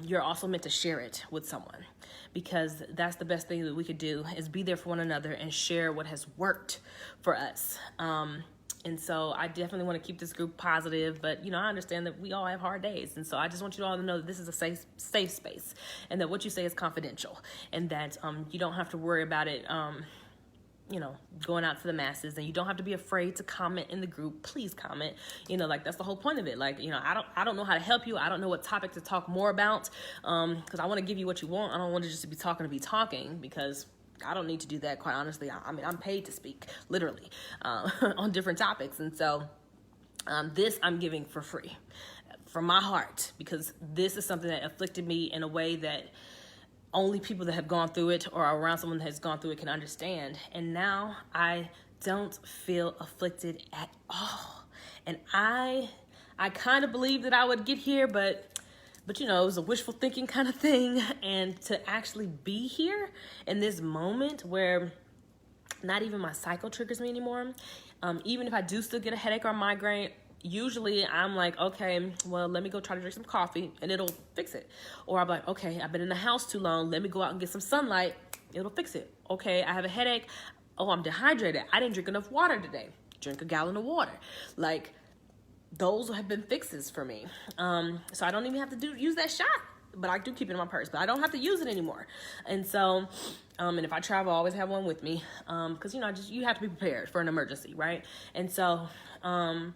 [SPEAKER 1] you're also meant to share it with someone, because that's the best thing that we could do, is be there for one another and share what has worked for us. And so I definitely want to keep this group positive, but, you know, I understand that we all have hard days. And so I just want you all to know that this is a safe space, and that what you say is confidential, and that you don't have to worry about it, you know, going out to the masses, and you don't have to be afraid to comment in the group. Please comment. You know, like, that's the whole point of it. Like, you know, I don't know how to help you. I don't know what topic to talk more about, because I want to give you what you want. I don't want to just be talking, because I don't need to do that, quite honestly. I mean, I'm paid to speak, literally, on different topics. And so this I'm giving for free, from my heart, because this is something that afflicted me in a way that only people that have gone through it, or are around someone that has gone through it, can understand. And now I don't feel afflicted at all. And I kind of believed that I would get here, but you know, it was a wishful thinking kind of thing. And to actually be here in this moment where Not even my cycle triggers me anymore. Even if I do still get a headache or a migraine, usually I'm like, okay, well, let me go try to drink some coffee and it'll fix it. Or I'm like, okay, I've been in the house too long. Let me go out and get some sunlight. It'll fix it. Okay, I have a headache. Oh, I'm dehydrated. I didn't drink enough water today. Drink a gallon of water. Like, those have been fixes for me. So I don't even have to use that shot, but I do keep it in my purse, but I don't have to use it anymore. And so, and if I travel, I always have one with me. Cause you know, you have to be prepared for an emergency. Right. And so, I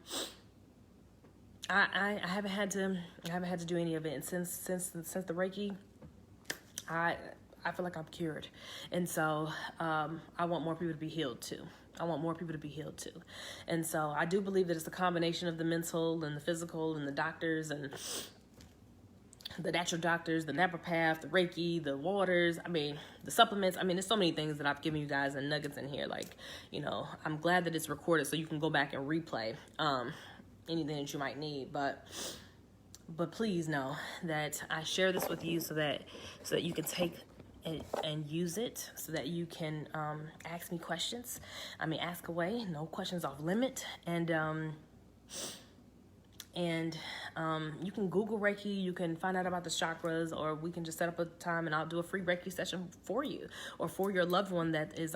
[SPEAKER 1] haven't had to do any of it. And since the Reiki, I feel like I'm cured. And so, I want more people to be healed too. And so I do believe that it's a combination of the mental and the physical and the doctors and the natural doctors, the naturopath, the Reiki, the waters, the supplements. There's so many things that I've given you guys and nuggets in here. Like, you know, I'm glad that it's recorded so you can go back and replay anything that you might need. But please know that I share this with you so that you can take and use it, so that you can ask me questions. Ask away. No questions off limit. And you can Google Reiki, you can find out about the chakras, or we can just set up a time and I'll do a free Reiki session for you or for your loved one that is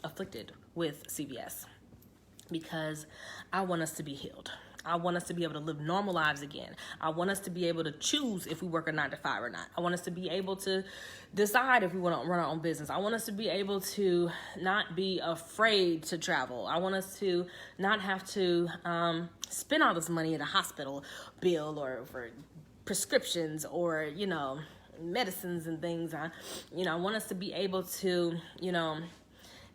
[SPEAKER 1] afflicted with CVS, because I want us to be healed. I want us to be able to live normal lives again. I want us to be able to choose if we work a 9 to 5 or not. I want us to be able to decide if we want to run our own business. I want us to be able to not be afraid to travel. I want us to not have to spend all this money at a hospital bill or for prescriptions or, you know, medicines and things. I want us to be able to, you know,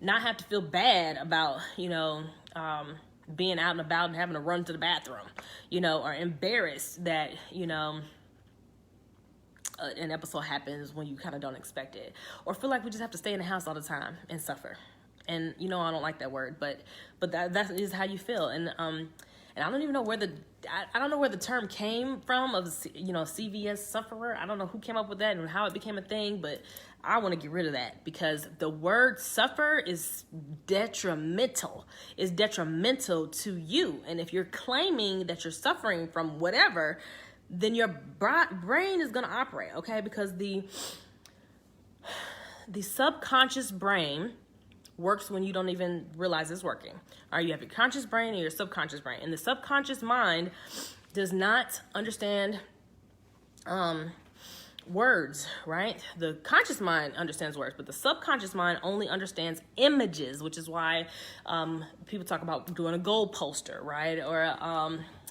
[SPEAKER 1] not have to feel bad about, you know, being out and about and having to run to the bathroom, you know, or embarrassed that, you know, an episode happens when you kind of don't expect it, or feel like we just have to stay in the house all the time and suffer. And, you know, I don't like that word, but that is how you feel. And I don't even know where I don't know where the term came from of, you know, CVS sufferer. I don't know who came up with that and how it became a thing, but I want to get rid of that, because the word suffer is detrimental. It's detrimental to you. And if you're claiming that you're suffering from whatever, then your brain is going to operate, okay? Because the subconscious brain works when you don't even realize it's working. All right, you have your conscious brain and your subconscious brain. And the subconscious mind does not understand words, right? The conscious mind understands words, but the subconscious mind only understands images, which is why people talk about doing a goal poster, right? Or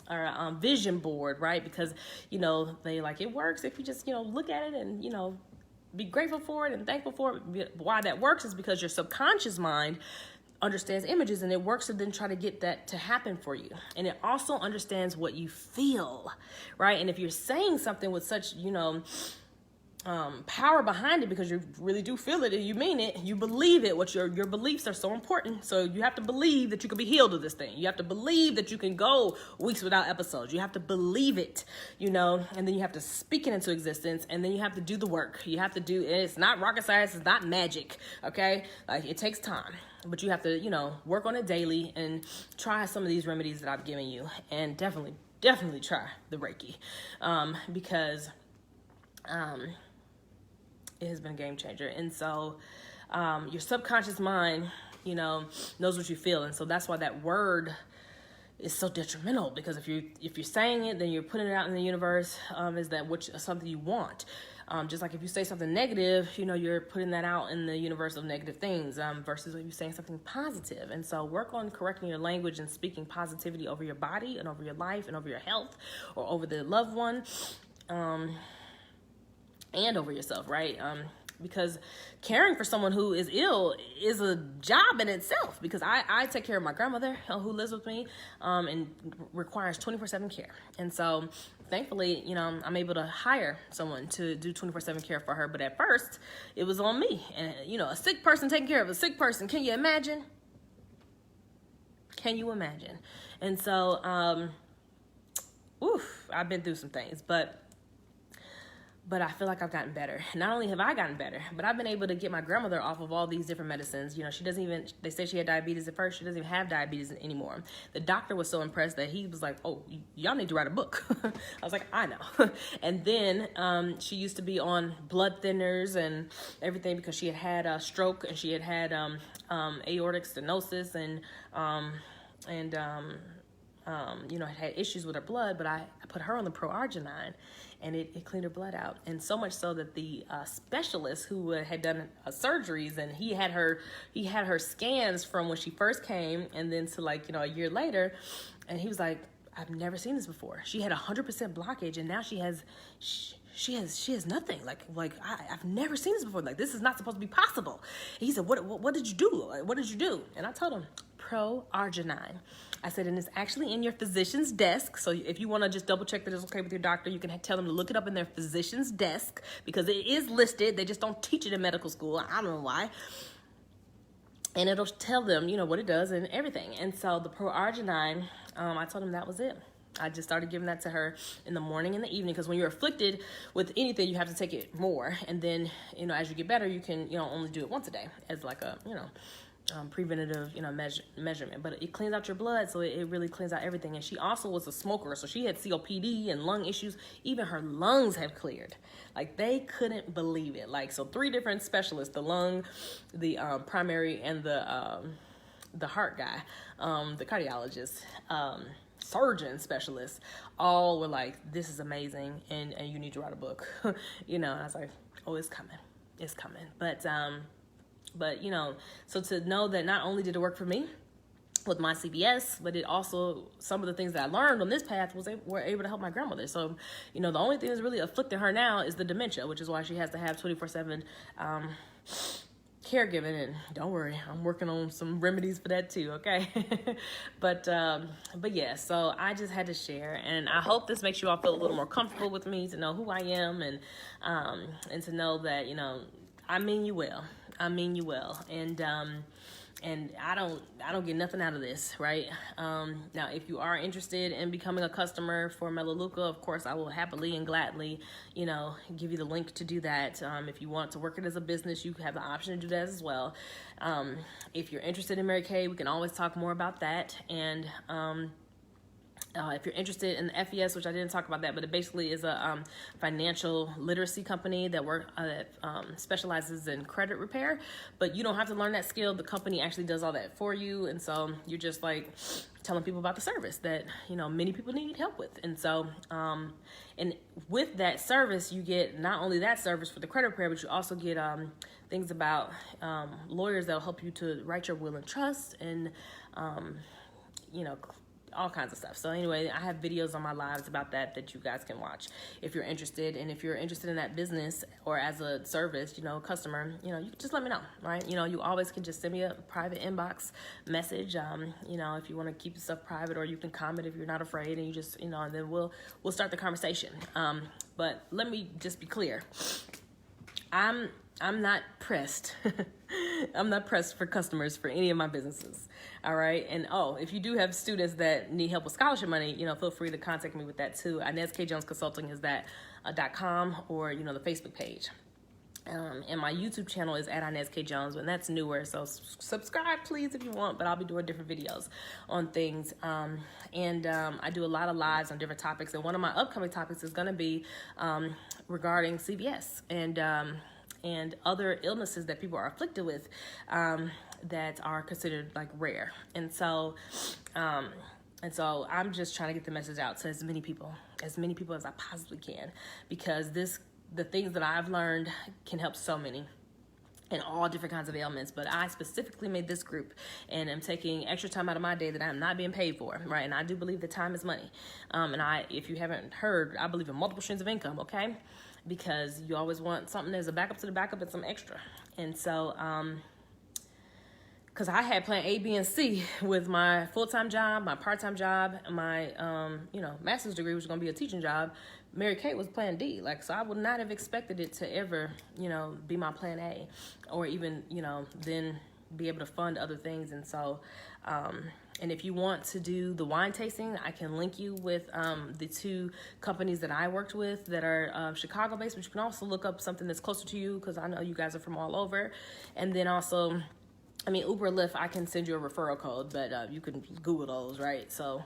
[SPEAKER 1] a vision board, right? Because, you know, they like, it works if you just, you know, look at it and, you know, be grateful for it and thankful for it. Why that works is because your subconscious mind understands images, and it works to then try to get that to happen for you. And it also understands what you feel, right? And if you're saying something with such, you know, power behind it, because you really do feel it and you mean it, you believe it. What your beliefs are so important. So you have to believe that you can be healed of this thing. You have to believe that you can go weeks without episodes. You have to believe it, you know, and then you have to speak it into existence, and then you have to do the work. You have to do, it's not rocket science, it's not magic, okay? Like, it takes time, but you have to, you know, work on it daily and try some of these remedies that I've given you, and definitely try the Reiki, because it has been a game changer. And so your subconscious mind, you know, knows what you feel. And so that's why that word is so detrimental, because if you're saying it, then you're putting it out in the universe, is that something you want. Just like if you say something negative, you know, you're putting that out in the universe of negative things, versus if you're saying something positive. And so work on correcting your language and speaking positivity over your body and over your life and over your health, or over the loved one, and over yourself, right? Because caring for someone who is ill is a job in itself, because I take care of my grandmother who lives with me, and requires 24/7 care. And so thankfully, you know, I'm able to hire someone to do 24/7 care for her. But at first it was on me, and, you know, a sick person taking care of a sick person. Can you imagine? Can you imagine? And so, I've been through some things, but but I feel like I've gotten better. Not only have I gotten better, but I've been able to get my grandmother off of all these different medicines. You know, she doesn't even, they said she had diabetes at first. She doesn't even have diabetes anymore. The doctor was so impressed that he was like, oh, y'all need to write a book. I was like, I know. And then she used to be on blood thinners and everything because she had had a stroke and she had had aortic stenosis and you know, had issues with her blood, but I put her on the pro-arginine, and it cleaned her blood out. And so much so that the specialist who had done surgeries, and he had her scans from when she first came and then to, like, you know, a year later, and he was like, I've never seen this before. She had 100% blockage, and now she has nothing. I've never seen this before. Like, this is not supposed to be possible. And he said, what did you do? Like, what did you do? And I told him, pro-arginine. I said, and it's actually in your physician's desk. So if you want to just double check that it's okay with your doctor, you can tell them to look it up in their physician's desk because it is listed. They just don't teach it in medical school. I don't know why. And it'll tell them, you know, what it does and everything. And so the pro-arginine, I told him that was it. I just started giving that to her in the morning and the evening because when you're afflicted with anything, you have to take it more. And then, you know, as you get better, you can, you know, only do it once a day as like a, you know, preventative, you know, measurement. But it cleans out your blood, so it really cleans out everything. And she also was a smoker, so she had COPD and lung issues. Even her lungs have cleared. Like, they couldn't believe it. Like, so 3 different specialists, the lung, the primary, and the heart guy, the cardiologist, surgeon specialists, all were like, this is amazing, and you need to write a book. You know, and I was like, oh, it's coming. But, you know, so to know that not only did it work for me with my CVS, but it also, some of the things that I learned on this path were able to help my grandmother. So, you know, the only thing that's really afflicting her now is the dementia, which is why she has to have 24/7 caregiving. And don't worry, I'm working on some remedies for that too, okay? But yeah, so I just had to share, and I hope this makes you all feel a little more comfortable with me, to know who I am, and to know that, you know, I mean you well. And I don't get nothing out of this, right? Now, if you are interested in becoming a customer for Melaleuca, of course, I will happily and gladly, you know, give you the link to do that. If you want to work it as a business, you have the option to do that as well. If you're interested in Mary Kay, we can always talk more about that. And if you're interested in the FES, which I didn't talk about that, but it basically is a financial literacy company that specializes in credit repair. But you don't have to learn that skill. The company actually does all that for you. And so you're just like telling people about the service that, you know, many people need help with. And so, and with that service, you get not only that service for the credit repair, but you also get things about lawyers that will help you to write your will and trust, and, you know, all kinds of stuff. So anyway, I have videos on my lives about that you guys can watch if you're interested. And if you're interested in that business or as a service, you know, customer, you know, you just let me know, right? You know, you always can just send me a private inbox message, you know, if you want to keep stuff private, or you can comment if you're not afraid, and you just, you know, and then we'll start the conversation. But let me just be clear. I'm not pressed. I'm not pressed for customers for any of my businesses. All right. And if you do have students that need help with scholarship money, you know, feel free to contact me with that too. Inez K. Jones Consulting is that .com, or, you know, the Facebook page. And my YouTube channel is at Inez K. Jones, and that's newer. So subscribe, please, if you want, but I'll be doing different videos on things. I do a lot of lives on different topics. And one of my upcoming topics is going to be regarding CVS and other illnesses that people are afflicted with that are considered like rare. And so I'm just trying to get the message out to as many people as I possibly can, because the things that I've learned can help so many in all different kinds of ailments. But I specifically made this group, and I'm taking extra time out of my day that I'm not being paid for, right? And I do believe that time is money. If you haven't heard, I believe in multiple streams of income, okay? Because you always want something as a backup to the backup and some extra. And so, because I had plan A, B, and C with my full-time job, my part-time job, my, master's degree, which was going to be a teaching job. Mary Kay was plan D. Like, so I would not have expected it to ever, you know, be my plan A, or even, you know, then be able to fund other things. And so, and if you want to do the wine tasting, I can link you with the two companies that I worked with that are Chicago based, but you can also look up something that's closer to you, because I know you guys are from all over. And then also, I mean, Uber, Lyft, I can send you a referral code, but you can Google those, right? So,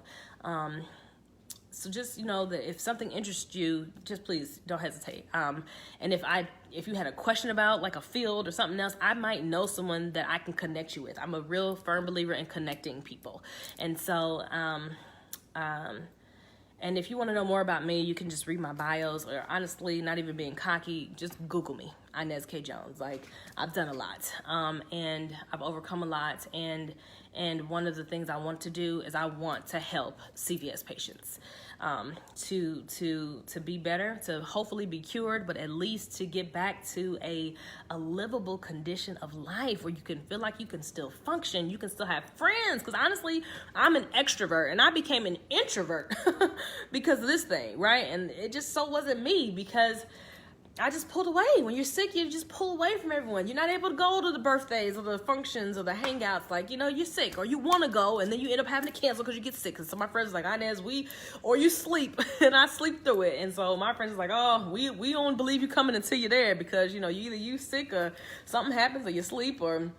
[SPEAKER 1] so just, that if something interests you, just please don't hesitate. And if you had a question about like a field or something else, I might know someone that I can connect you with. I'm a real firm believer in connecting people. And so, and if you want to know more about me, you can just read my bios, or honestly, not even being cocky, just Google me, Inez K. Jones. Like, I've done a lot, and I've overcome a lot. And one of the things I want to do is I want to help CVS patients to be better, to hopefully be cured, but at least to get back to a livable condition of life where you can feel like you can still function, you can still have friends. Because honestly, I'm an extrovert and I became an introvert because of this thing, right? And it just so wasn't me, because I just pulled away. When you're sick, you just pull away from everyone. You're not able to go to the birthdays or the functions or the hangouts. Like, you're sick, or you want to go, and then you end up having to cancel because you get sick. And so my friends are like, Inez, or you sleep, and I sleep through it. And so my friends are like, oh, we don't believe you coming until you're there, because, either you sick or something happens, or you sleep, or,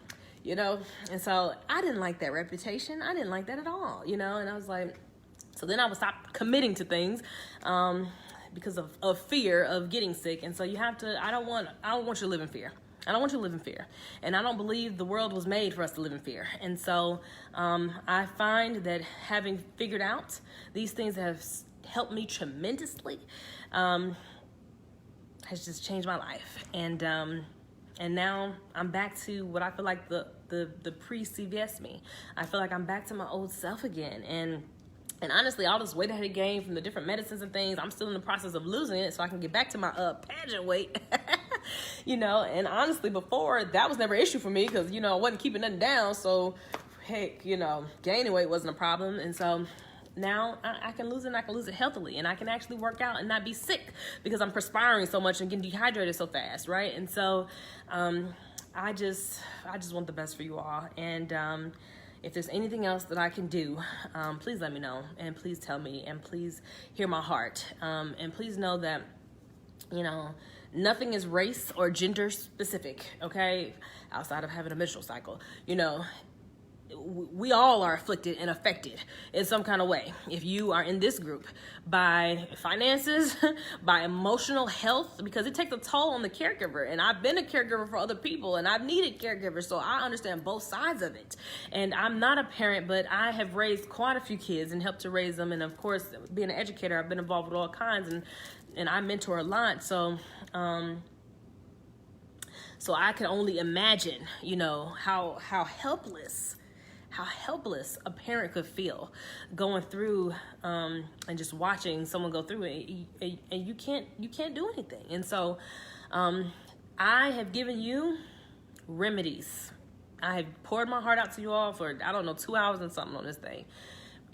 [SPEAKER 1] And so I didn't like that reputation. I didn't like that at all, And I was like, so then I would stop committing to things, because of fear of getting sick. And so you have to, I don't want you to live in fear. I don't want you to live in fear. And I don't believe the world was made for us to live in fear. And so I find that having figured out these things have helped me tremendously, has just changed my life. And now I'm back to what I feel like the pre-CVS me. I feel like I'm back to my old self again. And honestly, all this weight I had gained from the different medicines and things, I'm still in the process of losing it so I can get back to my pageant weight. And honestly, before, that was never an issue for me because, I wasn't keeping nothing down. So, heck, gaining weight wasn't a problem. And so now I can lose it, and I can lose it healthily. And I can actually work out and not be sick because I'm perspiring so much and getting dehydrated so fast, right? And so I just want the best for you all. And if there's anything else that I can do, please let me know, and please tell me, and please hear my heart. And please know that, nothing is race or gender specific, okay? Outside of having a menstrual cycle, we all are afflicted and affected in some kind of way. If you are in this group, by finances, by emotional health, because it takes a toll on the caregiver. And I've been a caregiver for other people, and I've needed caregivers, so I understand both sides of it. And I'm not a parent, but I have raised quite a few kids and helped to raise them. And of course, being an educator, I've been involved with all kinds, and I mentor a lot. So I can only imagine, how helpless a parent could feel going through and just watching someone go through it, and you can't do anything. And so I have given you remedies. I have poured my heart out to you all for 2 hours and something on this thing.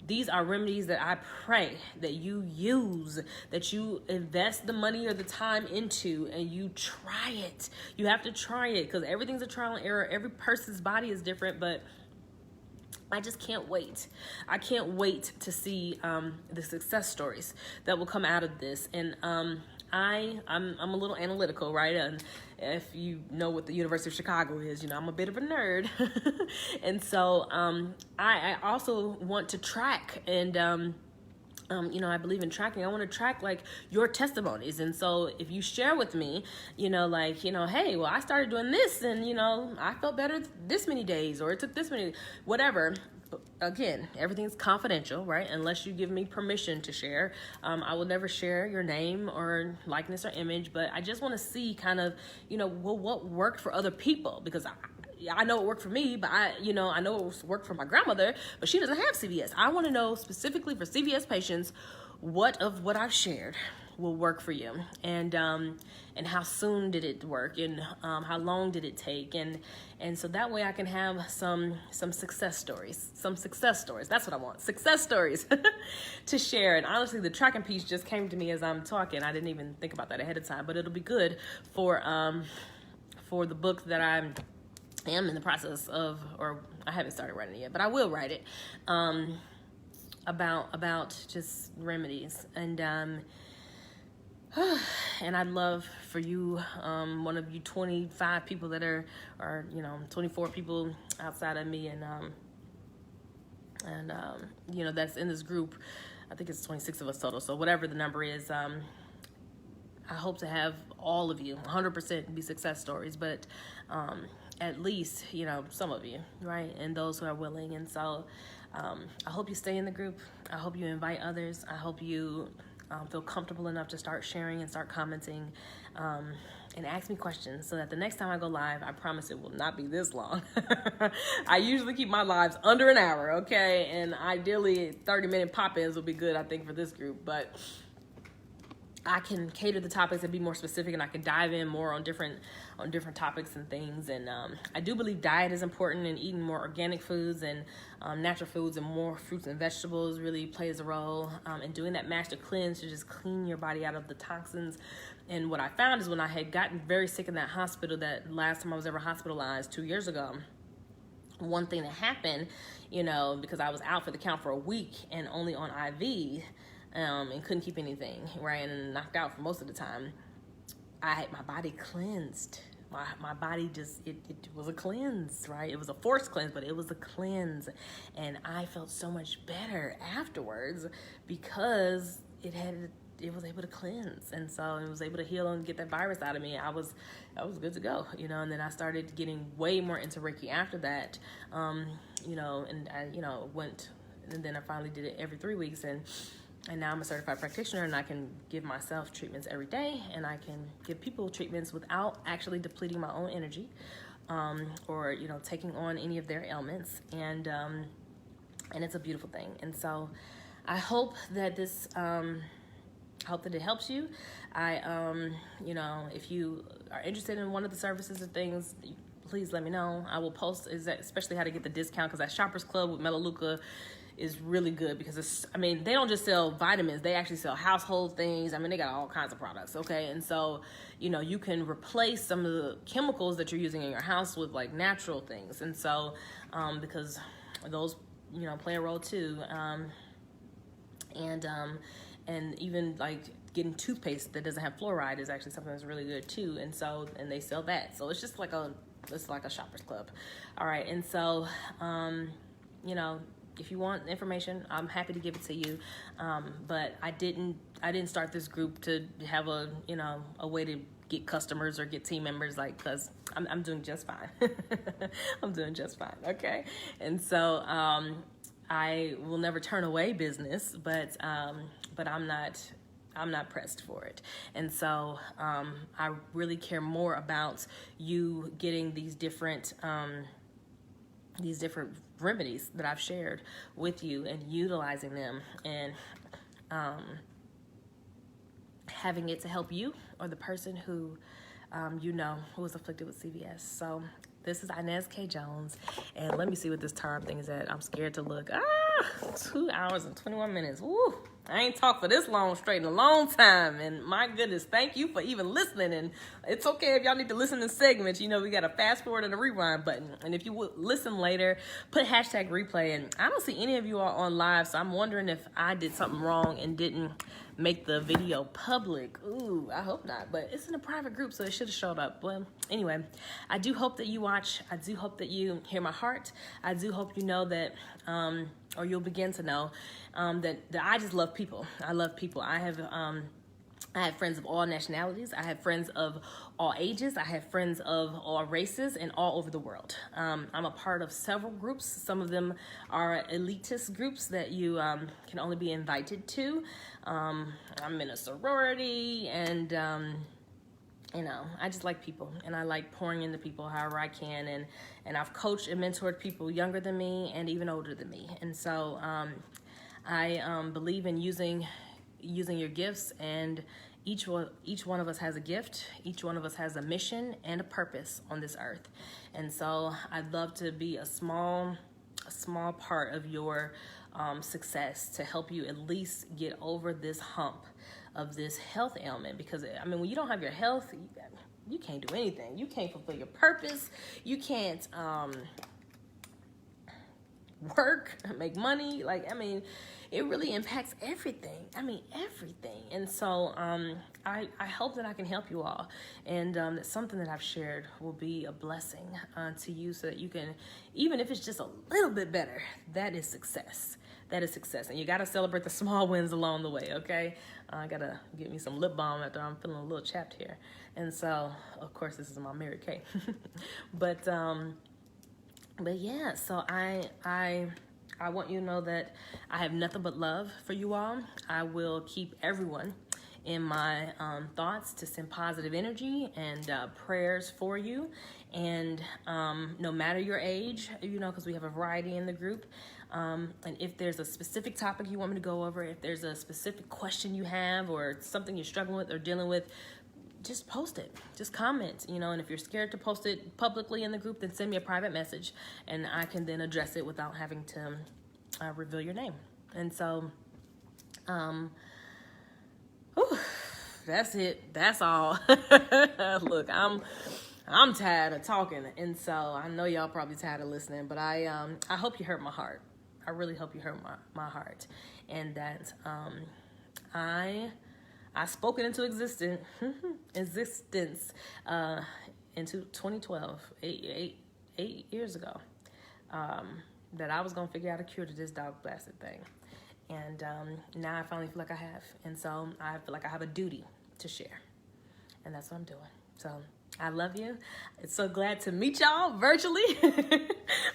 [SPEAKER 1] These are remedies that I pray that you use, that you invest the money or the time into, and you try it. You have to try it, because everything's a trial and error. Every person's body is different, but I just can't wait. I can't wait to see the success stories that will come out of this. And I'm a little analytical, right? And if you know what the University of Chicago is, I'm a bit of a nerd. And so I also want to track, and I believe in tracking. I want to track like your testimonies. And so if you share with me, hey, well, I started doing this, and, I felt better this many days, or it took this many, whatever. But again, everything's confidential, right? Unless you give me permission to share. I will never share your name or likeness or image, but I just want to see kind of, what worked for other people, because I know it worked for me, but I know it worked for my grandmother, but she doesn't have CVS. I want to know specifically for CVS patients, what of what I've shared will work for you, and how soon did it work, and how long did it take, and so that way I can have some success stories. That's what I want, success stories to share. And honestly, the tracking piece just came to me as I'm talking. I didn't even think about that ahead of time, but it'll be good for the book that I'm I am in the process of, or I haven't started writing it yet, but I will write it, about just remedies. And and I'd love for you, one of you 25 people that are 24 people outside of me, and that's in this group. I think it's 26 of us total. So whatever the number is, I hope to have all of you 100% be success stories, but at least some of you, right, and those who are willing. And so I hope you stay in the group. I hope you invite others. I hope you feel comfortable enough to start sharing and start commenting, and ask me questions, so that the next time I go live, I promise it will not be this long. I usually keep my lives under an hour, okay? And ideally 30-minute pop-ins will be good, I think, for this group, but I can cater the topics and be more specific, and I can dive in more on different topics and things. And I do believe diet is important, and eating more organic foods and natural foods and more fruits and vegetables really plays a role. And doing that master cleanse to just clean your body out of the toxins. And what I found is when I had gotten very sick in that hospital, that last time I was ever hospitalized 2 years ago, one thing that happened, because I was out for the count for a week and only on IV, and couldn't keep anything, right, and knocked out for most of the time, my body cleansed. My body just, it was a cleanse, right? It was a forced cleanse, but it was a cleanse. And I felt so much better afterwards because it was able to cleanse. And so it was able to heal and get that virus out of me. I was good to go, and then I started getting way more into Reiki after that, and I, went, and then I finally did it every 3 weeks, and now I'm a certified practitioner, and I can give myself treatments every day, and I can give people treatments without actually depleting my own energy, or taking on any of their ailments, and it's a beautiful thing. And so I hope that this, I hope that it helps you. If you are interested in one of the services or things, please let me know. I will post, especially how to get the discount, because that Shoppers Club with Melaleuca is really good, because they don't just sell vitamins, they actually sell household things. They got all kinds of products, okay? And so, you can replace some of the chemicals that you're using in your house with like natural things. And so, because those, play a role too. And even like getting toothpaste that doesn't have fluoride is actually something that's really good too. And so, and they sell that. So it's just like it's like a Shoppers Club. All right. And so, if you want information, I'm happy to give it to you. But I didn't start this group to have a way to get customers or get team members, because I'm doing just fine. I'm doing just fine. Okay. And so, I will never turn away business, but I'm not pressed for it. And so, I really care more about you getting these different remedies that I've shared with you, and utilizing them, and having it to help you or the person who who is afflicted with CVS. So this is Inez K. Jones, and let me see what this time thing is at. I'm scared to look. 2 hours and 21 minutes. Woo! I ain't talked for this long straight in a long time, and my goodness, thank you for even listening. And it's okay if y'all need to listen in segments. We got a fast forward and a rewind button. And if you would listen later, put hashtag replay. And I don't see any of you all on live, so I'm wondering if I did something wrong and didn't make the video public. Ooh, I hope not, but it's in a private group, so it should have showed up. Well, anyway, I do hope that you watch. I do hope that you hear my heart. I do hope you know that, or you'll begin to know, that I just love people. I love people. I have friends of all nationalities. I have friends of all ages. I have friends of all races and all over the world. I'm a part of several groups. Some of them are elitist groups that you can only be invited to. I'm in a sorority, and I just like people, and I like pouring into people however I can. And I've coached and mentored people younger than me and even older than me. And so I believe in using your gifts, and each one of us has a gift. Each one of us has a mission and a purpose on this earth. And so I'd love to be a small part of your success, to help you at least get over this hump of this health ailment. Because when you don't have your health, you can't do anything. You can't fulfill your purpose. You can't work, make money. Like, I mean, it really impacts everything. I mean, everything. And so I hope that I can help you all. And that something that I've shared will be a blessing to you so that you can, even if it's just a little bit better, that is success. That is success. And you got to celebrate the small wins along the way, okay? I got to get me some lip balm after I'm feeling a little chapped here. And so, of course, this is my Mary Kay. But yeah, so I want you to know that I have nothing but love for you all. I will keep everyone in my thoughts to send positive energy and prayers for you. And no matter your age, you know, because we have a variety in the group. And if there's a specific topic you want me to go over, if there's a specific question you have or something you're struggling with or dealing with, just post it, just comment, you know, and if you're scared to post it publicly in the group, then send me a private message and I can then address it without having to reveal your name. And so, that's it. That's all. Look, I'm tired of talking. And so I know y'all probably tired of listening, but I hope you hurt my heart. I really hope you hurt my heart. And that, I spoke it into existence into 2012, eight years ago, that I was going to figure out a cure to this dog blasted thing. And now I finally feel like I have. And so I feel like I have a duty to share. And that's what I'm doing. So I love you. It's so glad to meet y'all virtually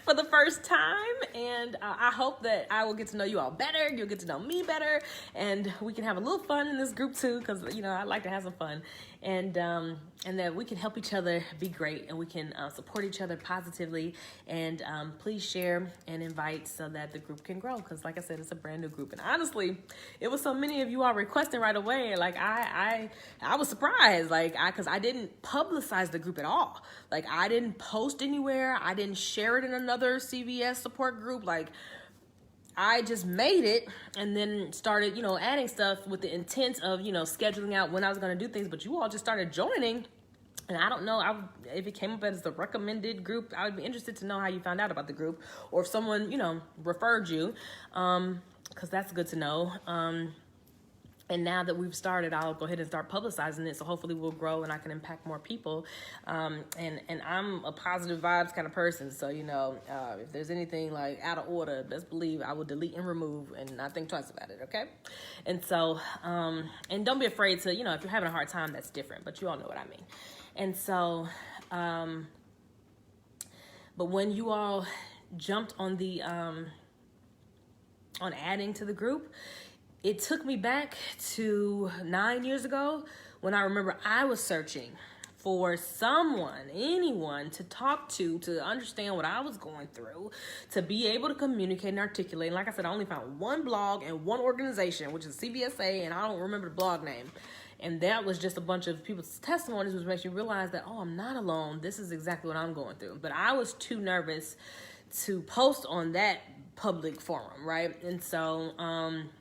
[SPEAKER 1] for the first time. And I hope that I will get to know you all better. You'll get to know me better. And we can have a little fun in this group too, because, you know, I like to have some fun. And that we can help each other be great, and we can support each other positively. And please share and invite so that the group can grow. Because like I said, it's a brand new group. And honestly, it was so many of you all requesting right away. Like I was surprised, like because I didn't publicize the group at all. Like I didn't post anywhere. I didn't share it in another CVS support group. Like I just made it and then started, you know, adding stuff with the intent of, you know, scheduling out when I was going to do things. But you all just started joining. And I don't know if it came up as the recommended group. I would be interested to know how you found out about the group, or if someone, you know, referred you, because that's good to know. And now that we've started, I'll go ahead and start publicizing it. So hopefully we'll grow and I can impact more people. And I'm a positive vibes kind of person. So, you know, if there's anything like out of order, best believe I will delete and remove and not think twice about it. Okay. And so, and don't be afraid to, you know, if you're having a hard time, that's different, but you all know what I mean. And so, but when you all jumped on the, on adding to the group, it took me back to 9 years ago when I remember I was searching for someone, anyone to talk to understand what I was going through, to be able to communicate and articulate. And like I said, I only found one blog and one organization, which is CVSA, and I don't remember the blog name. And that was just a bunch of people's testimonies, which makes you realize that, oh, I'm not alone. This is exactly what I'm going through. But I was too nervous to post on that public forum, right? And so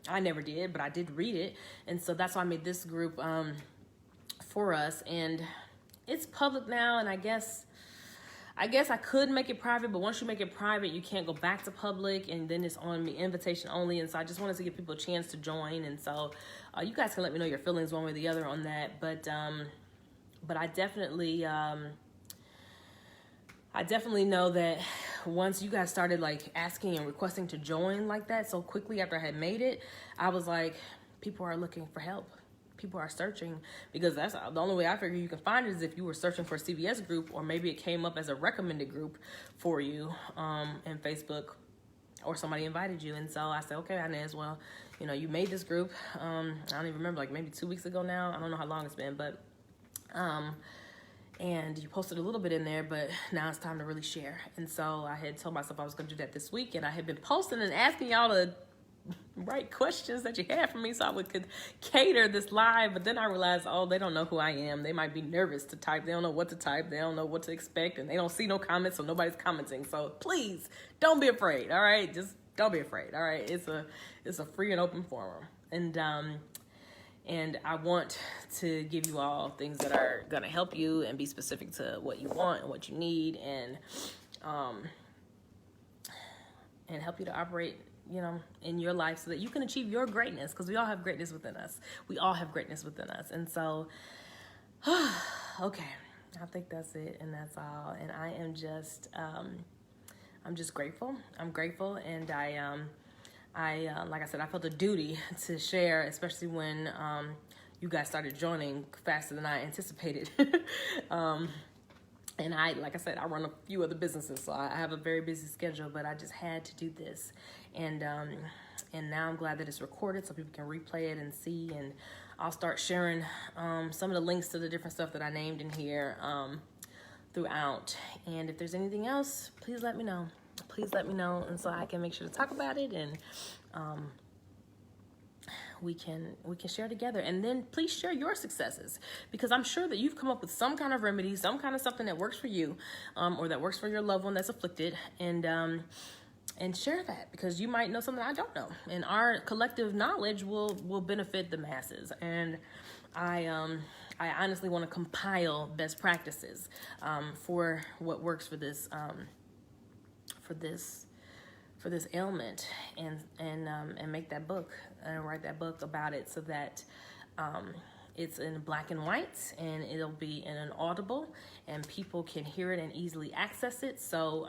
[SPEAKER 1] I never did, but I did read it. And so that's why I made this group for us. And it's public now, and I guess I could make it private, but once you make it private, you can't go back to public, and then it's on me invitation only. And so I just wanted to give people a chance to join. And so you guys can let me know your feelings one way or the other on that. But I definitely know that once you guys started like asking and requesting to join like that so quickly after I had made it, I was like, people are looking for help. People are searching, because that's the only way I figure you can find it is if you were searching for a CVS group, or maybe it came up as a recommended group for you in Facebook, or somebody invited you. And so I said, okay, Inez, well, you know, you made this group. I don't even remember, like maybe 2 weeks ago now. I don't know how long it's been, but and you posted a little bit in there, but now it's time to really share. And so I had told myself I was going to do that this week, and I had been posting and asking y'all to write questions that you had for me so I could cater this live. But then I realized, oh, they don't know who I am. They might be nervous to type. They don't know what to type. They don't know what to expect, and they don't see no comments, so nobody's commenting. So please don't be afraid. All right, just don't be afraid. All right, it's a free and open forum. And I want to give you all things that are going to help you and be specific to what you want and what you need, and help you to operate, you know, in your life so that you can achieve your greatness, because we all have greatness within us. We all have greatness within us. And so, okay, I think that's it, and that's all. And I am just, I'm just grateful. I'm grateful, and like I said, I felt a duty to share, especially when you guys started joining faster than I anticipated. And like I said, I run a few other businesses, so I have a very busy schedule, but I just had to do this. And now I'm glad that it's recorded so people can replay it and see, and I'll start sharing some of the links to the different stuff that I named in here throughout. And if there's anything else, please let me know. Please let me know, and so I can make sure to talk about it, and we can share together. And then please share your successes, because I'm sure that you've come up with some kind of remedy, some kind of something that works for you, or that works for your loved one that's afflicted, and share that, because you might know something I don't know, and our collective knowledge will benefit the masses. And I honestly want to compile best practices for what works for this ailment, and make that book and write that book about it, so that it's in black and white, and it'll be in an audible, and people can hear it and easily access it. So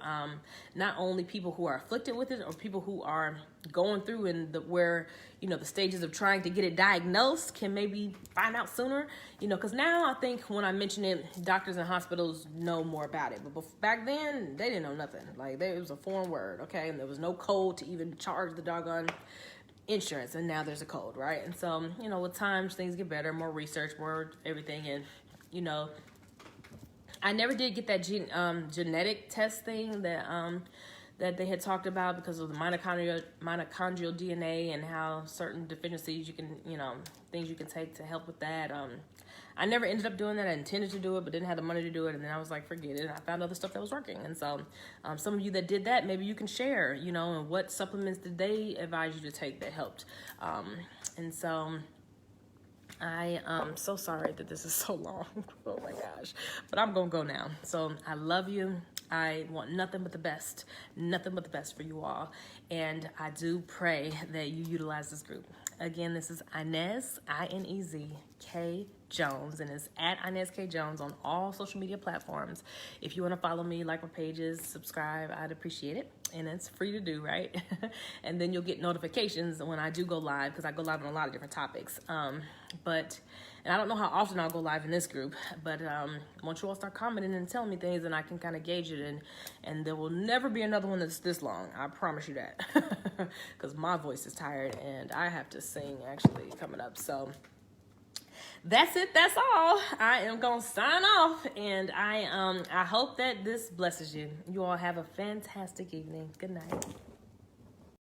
[SPEAKER 1] not only people who are afflicted with it, or people who are going through where the stages of trying to get it diagnosed can maybe find out sooner, because now I think when I mention it, doctors and hospitals know more about it. But back then, they didn't know nothing. Like, it was a foreign word, okay? And there was no code to even charge the doggone insurance, and now there's a code, right? And so, with times things get better, more research, more everything, and I never did get that genetic test thing that they had talked about, because of the mitochondrial DNA and how certain deficiencies you can, things you can take to help with that. I never ended up doing that. I intended to do it, but didn't have the money to do it. And then I was like, forget it. And I found other stuff that was working. And so some of you that did that, maybe you can share, and what supplements did they advise you to take that helped. And so I am so sorry that this is so long. Oh my gosh. But I'm going to go now. So I love you. I want nothing but the best for you all. And I do pray that you utilize this group. Again, this is Inez, I-N-E-Z-K Jones, and it's at Inez K Jones on all social media platforms. If you want to follow me, like my pages, subscribe, I'd appreciate it. And it's free to do, right? And then you'll get notifications when I do go live, because I go live on a lot of different topics. And I don't know how often I'll go live in this group, but once you all start commenting and telling me things, then I can kind of gauge it, and there will never be another one that's this long. I promise you that, because my voice is tired, and I have to sing actually coming up. So that's it. That's all. I am gonna sign off, and I hope that this blesses you. You all have a fantastic evening. Good night.